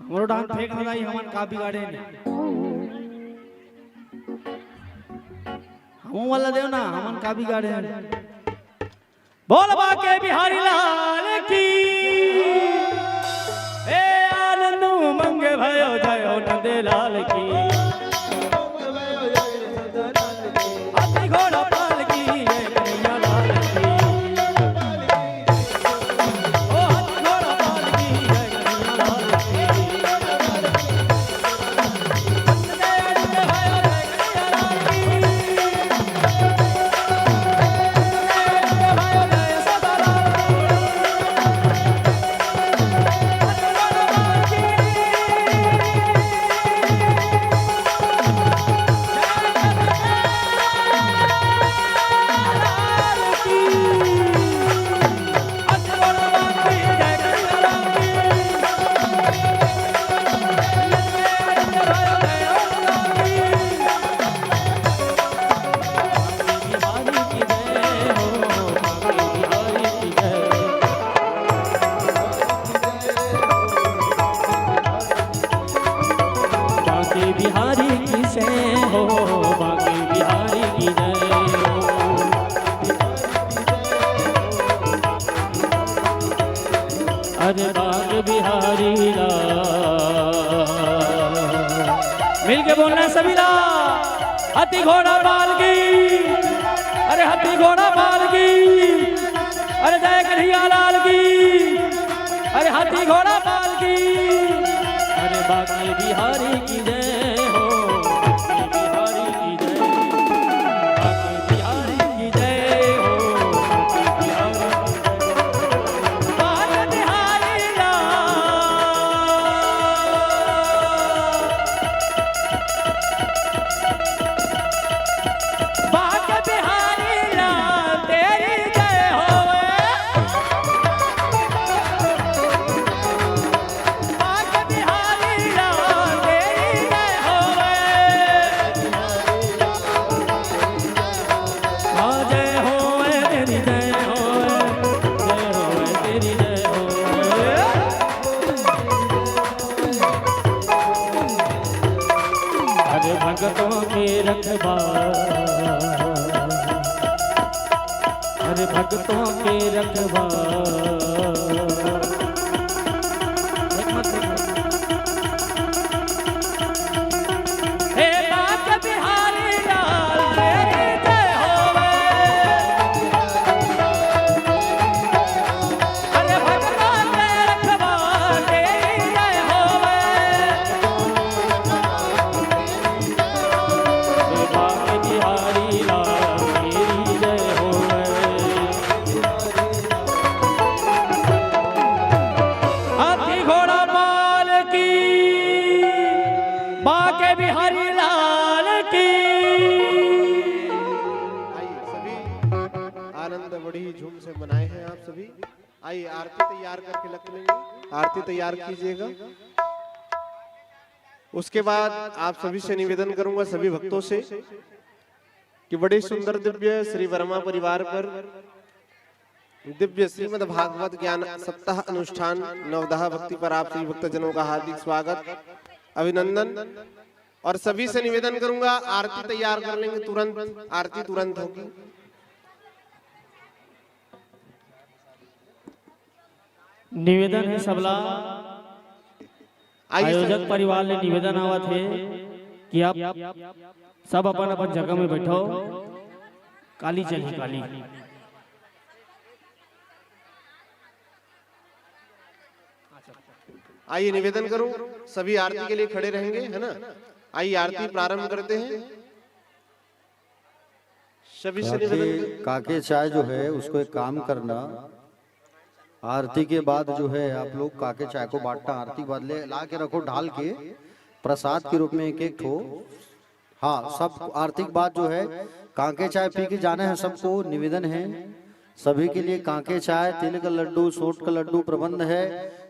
मोरो डांस फेंक ना दाई हमन का बिगाड़े ने हम वाला देव ना हमन का बिगाड़े ने बोल बाके बिहारी लाल की ए आनंद मंगे भयो जयो नंद लाल की हाथी घोड़ा पाल की जय कन्हैया लाल की ओ हाथी घोड़ा पाल की जय कन्हैया लाल की बांके बिहारी की जय हो, बांके बिहारी की जय हो। अरे बांके बिहारी लाल, मिलके बोलना सभी लाल। हाथी घोड़ा बाल की, अरे हाथी घोड़ा बाल की, अरे जय कन्हैया लाल की, अरे हाथी घोड़ा बाल की, अरे बांके बिहारी की जय हो, बांके बिहारी की जय, बांके बिहारी की जय हो, बांके बिहारी की जय, बांके बिहारी लाल। बांके बिहारी लाल तेरी जय होवे, बांके बिहारी लाल तेरी जय होवे। हाँ जय होवे तेरी जय होवे तेरी जय होवे। अरे भगतों के रखवार, अरे भगतों के रखवार। हे बांके बिहारी लाल तेरी जय होवे, अरे भगतों के रखवार तेरी जय होवे। हे बांके बिहारी लाल तेरी जय होवे। हाथी घोड़ा बाल की, बांके बिहारी लाल की। आइए सभी, आनंद बड़ी झूम से मनाए हैं आप सभी। आइए आरती तैयार करके रख लेंगे, आरती तैयार कीजिएगा। उसके बाद आप सभी से निवेदन करूंगा, सभी भक्तों से, कि बड़े सुंदर दिव्य श्री वर्मा परिवार पर दिव्य श्रीमद् भागवत ज्ञान सप्ताह अनुष्ठान नवदह भक्ति पर आप सभी भक्तजनों का हार्दिक स्वागत, अभिनंदन। और सभी से निवेदन करूंगा, आरती तैयार कर लेंगे, तुरंत आरती तुरंत होगी। निवेदन है सबला, आइए आयोजक परिवार ने निवेदन आवा थे कि आप सब अपन अपन जगह में बैठो, काली चली काली। आइए निवेदन करूं, सभी आरती के लिए खड़े रहेंगे, है ना। आइए आरती प्रारंभ करते हैं। सभी से निवेदन काके चाय जो है उसको एक काम करना, आरती के बाद जो है आप लोग काके चाय को बांटना, आरती के बाद ले ला के रखो ढाल के प्रसाद के रूप में एक एक ठो। हाँ सब आरती के बाद जो है काके चाय पी के जाना है, सबको निवेदन है। सभी के लिए काके चाय, तिल का लड्डू, सोट का लड्डू प्रबंध है,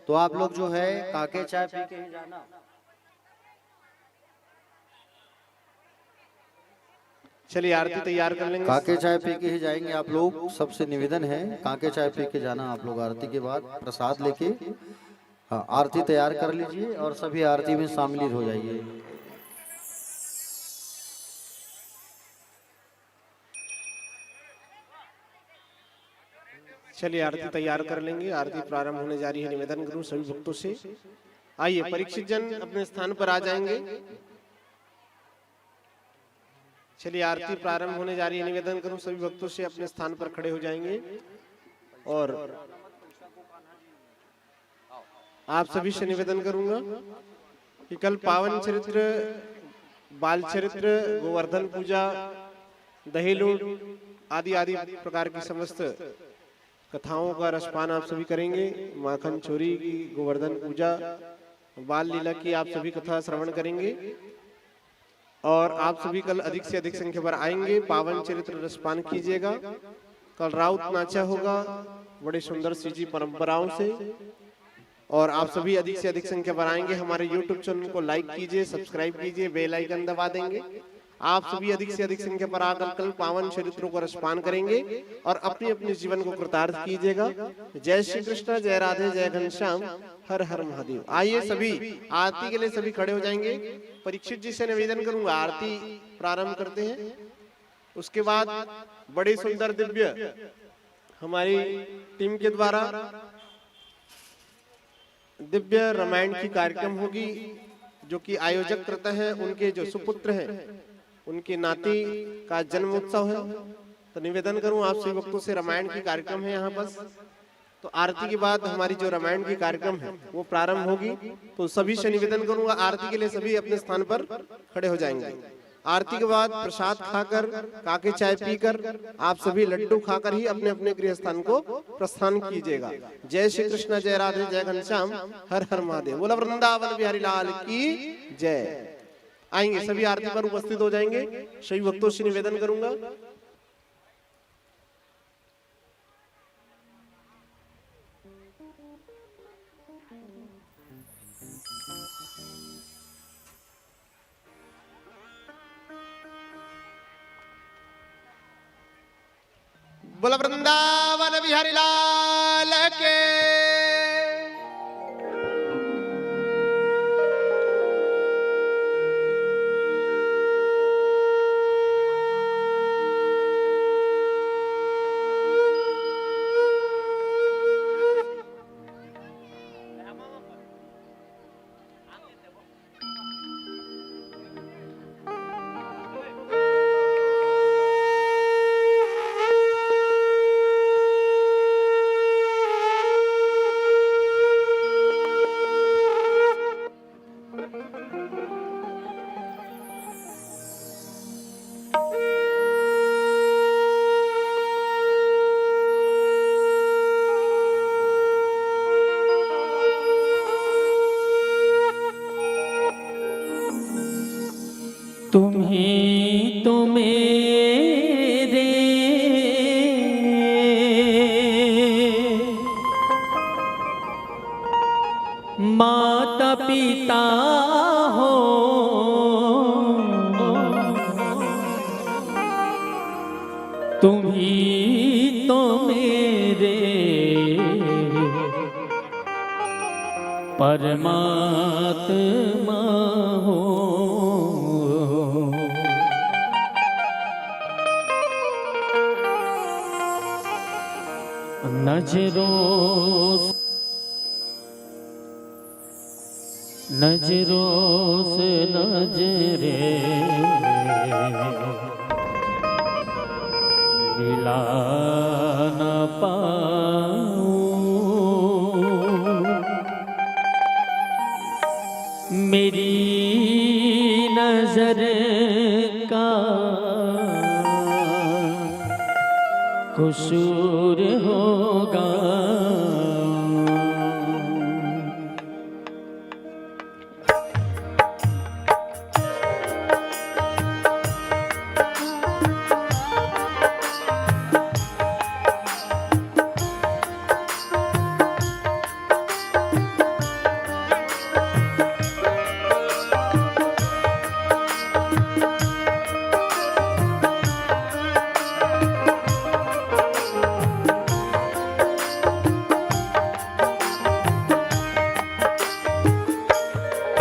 तो आप लोग जो है काके चाय पी के ही जाना। चलिए आरती तैयार कर लेंगे। काके चाय पी के ही जाएंगे आप लोग, सबसे निवेदन है काके चाय पी के जाना आप लोग आरती के बाद प्रसाद लेके। हाँ आरती तैयार कर लीजिए और सभी आरती में शामिल हो जाइए। चलिए आरती तैयार कर लेंगे, आरती प्रारंभ होने जा रही है। निवेदन करूं सभी भक्तों से, आइए परीक्षित जन अपने स्थान पर आ जाएंगे। चलिए आरती प्रारंभ होने जा रही है। निवेदन करूं सभी भक्तों से अपने स्थान पर खड़े हो जाएंगे। और आप सभी से निवेदन करूंगा कि कल पावन चरित्र, बाल चरित्र, गोवर्धन पूजा, दही लूट आदि आदि प्रकार की समस्त कथाओं का रसपान आप सभी करेंगे। माखन चोरी की, गोवर्धन पूजा, बाल लीला की आप सभी कथा श्रवण करेंगे। और आप सभी कल अधिक से अधिक संख्या पर आएंगे, पावन चरित्र रसपान कीजिएगा। कल राउत नाचा होगा बड़े सुंदर सीजी परंपराओं से। और आप सभी अधिक से अधिक संख्या पर आएंगे। हमारे YouTube चैनल को लाइक कीजिए, सब्सक्राइब कीजिए, बेल आइकन दबा देंगे। आप सभी अधिक से अधिक संख्या पर आकर कल पावन चरित्रों को रसपान करेंगे और अपने अपने जीवन को कृतार्थ कीजिएगा। जय श्री कृष्ण, जय राधे, जय घनश्याम, हर हर महादेव। आइए सभी आरती के लिए सभी खड़े हो जाएंगे। परीक्षित जी से निवेदन करूंगा, आरती प्रारंभ करते हैं। उसके बाद बड़ी सुंदर दिव्य हमारी टीम के द्वारा दिव्य रामायण की कार्यक्रम होगी, जो कि आयोजक करता है उनके जो सुपुत्र हैं, उनके नाती का जन्म उत्सव है। तो निवेदन करूं आप सभी भक्तों से, रामायण की कार्यक्रम है यहाँ बस। तो आरती के बाद हमारी जो रामायण की कार्यक्रम है वो प्रारंभ होगी। तो सभी से निवेदन करूंगा, आरती के लिए सभी अपने स्थान पर खड़े हो जाएंगे। आरती के बाद प्रसाद खाकर, काके चाय पीकर, आप सभी लड्डू खाकर ही अपने अपने गृह स्थान को प्रस्थान कीजिएगा। जय श्री कृष्ण, जय राधे, जय घनश्याम, हर हर महादेव। बोला वृंदावन बिहारी लाल की जय। आएंगे सभी आरती पर उपस्थित हो जाएंगे। सभी भक्तों से निवेदन करूंगा, बोला वृंदावन बिहारी लाल के। तुम ही तो मेरे माता पिता हो, तुम ही तो मेरे परमात्मा हो। नजरों से नजरे मिला न पाऊं, मेरी नजर का कसूर होगा।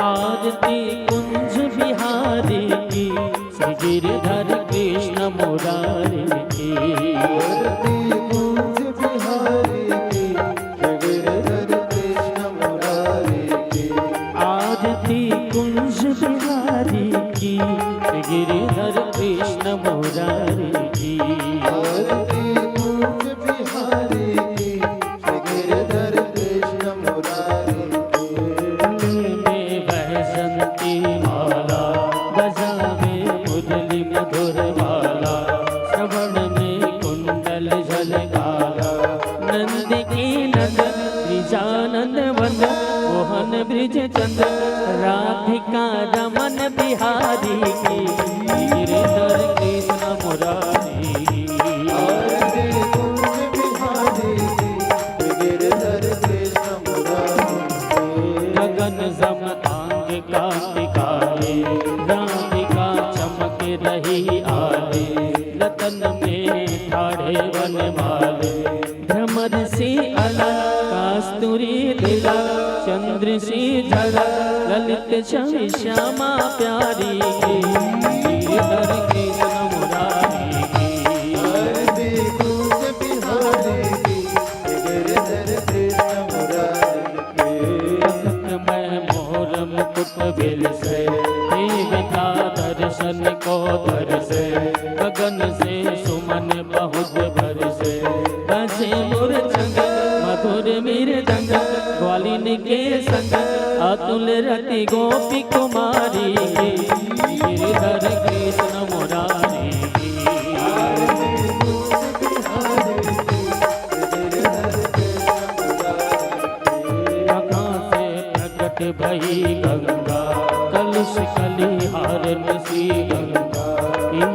आरती कुंज बिहारी की, श्री गिरधर कृष्ण मुरारी की। आरती कुंज बिहारी की, श्री गिरधर कृष्ण मुरारी की। आरती कुंज बिहारी की, श्री गिरधर कृष्ण मुरारी की। आरती कुंज बिहारी की, श्री गिरधर कृष्ण मुरारी की। में बहसंती माला, बजावे मुरली मधुर माला, श्रवण में कुंडल झलकाला। नंद की नंद ब्रिजानंद वन, मोहन ब्रिज चंद, राधिका रमन बिहारी की, गिरधर कृष्ण मुरारी की। आरती कुंज बिहारी की, श्री गिरधर कृष्ण मुरारी की। गगन सम अंग कांतिकाए, राधिका चमके रही आले, रतन में ठाढ़े वनमाले। भ्रमर से अलग कस्तूरी दिला, चंद्र से झलक ललित छवि श्यामा प्यारी की। गिरधर कृष्ण मुरारी की। आरती कुंज बिहारी की, गिरधर कृष्ण मुरारी की। मैं मोर मुकुट बिल से, देवता दर्शन को दर्शे। गगन से सुमन बहुत बरसे, बसे मुरचंग मधुर मृदंग। ग्वालिन के संग अतुल रति गोपी कुमारी की। गिरधर कृष्ण मुरारी की। कहाँ से प्रकट भई गंगा, कलुष कलिहार सी गंगा।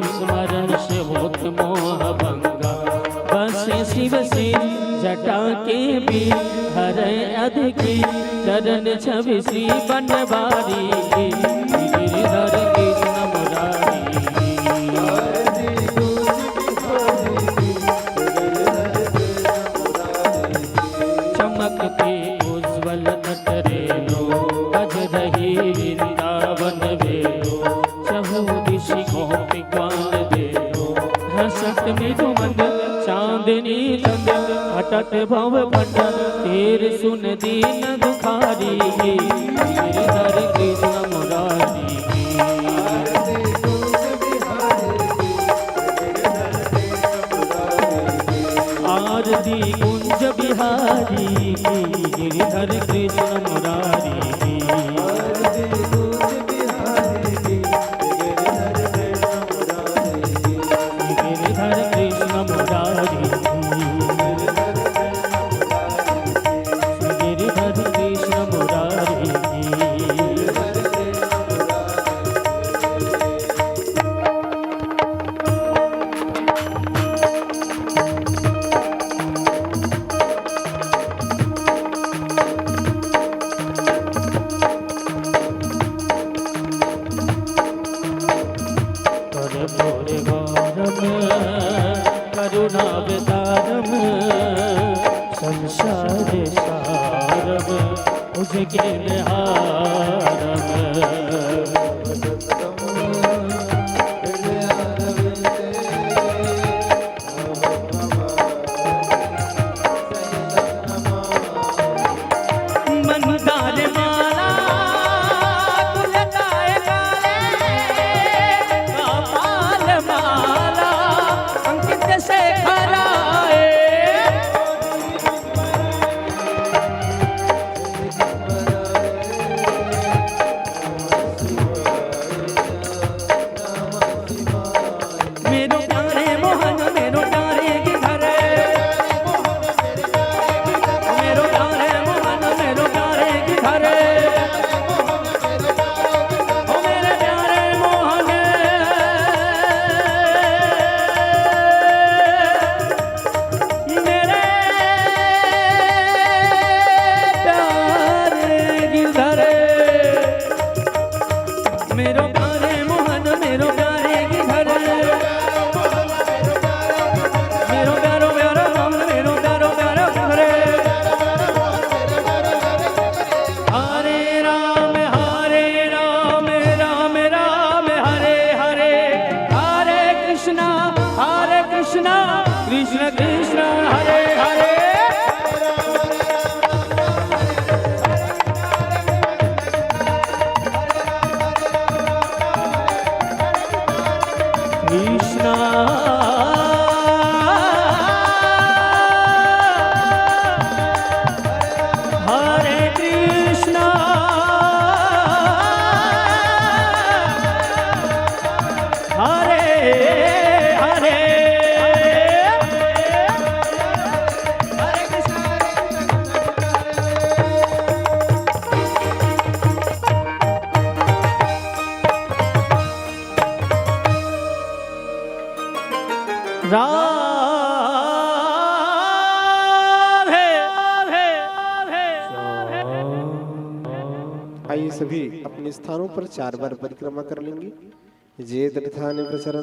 स्मरण से होत मोह भंगा, बसे शिव से जटा के बीच। हरे अधिकी चरण छवि श्री बनवारी की। गिरधर कृष्ण मुरारी की। चमकते उज्ज्वल तट रेलो, बज रही वृंदावन वेलो। चहु दिशि गोपी ग्वाल देलो, हसत मृदुमंद चांदनी चंद। हटत भव भट तेर सुन दीन दुखारी की। गिरधर कृष्ण मुरारी की। आरती कुंज बिहारी की। गिरधर कृष्ण मुरारी की। गिरधर कृष्ण मुरारी की। गिरधर कृष्ण मुरारी की। करुणावतारम संसार सारम उसके निहारम। मंदार माला तुलगाए गाले, कपाल माला अंकित से खराए। मेरो प्यारे मोहन मेरो प्यारे गिरधर। मेरो प्यारे मोहन मेरो प्यारे गिरधर। ओ मेरे प्यारे मोहन। मेरे प्यारे गिरधर। मेरो प्यारे मोहन मेरो प्यारे गिरधर। मेरो प्यारो प्यारो मोहन मेरो प्यारो प्यारो गिरधर। हरे राम राम राम हरे हरे। हरे कृष्णा कृष्ण कृष्ण हरे हरे। कृष्णा हरे कृष्णा हरे हरे। हरे कृष्णा आइए सभी अपने स्थानों पर 4 बार परिक्रमा कर लेंगे। जे दृथानि प्रचरन्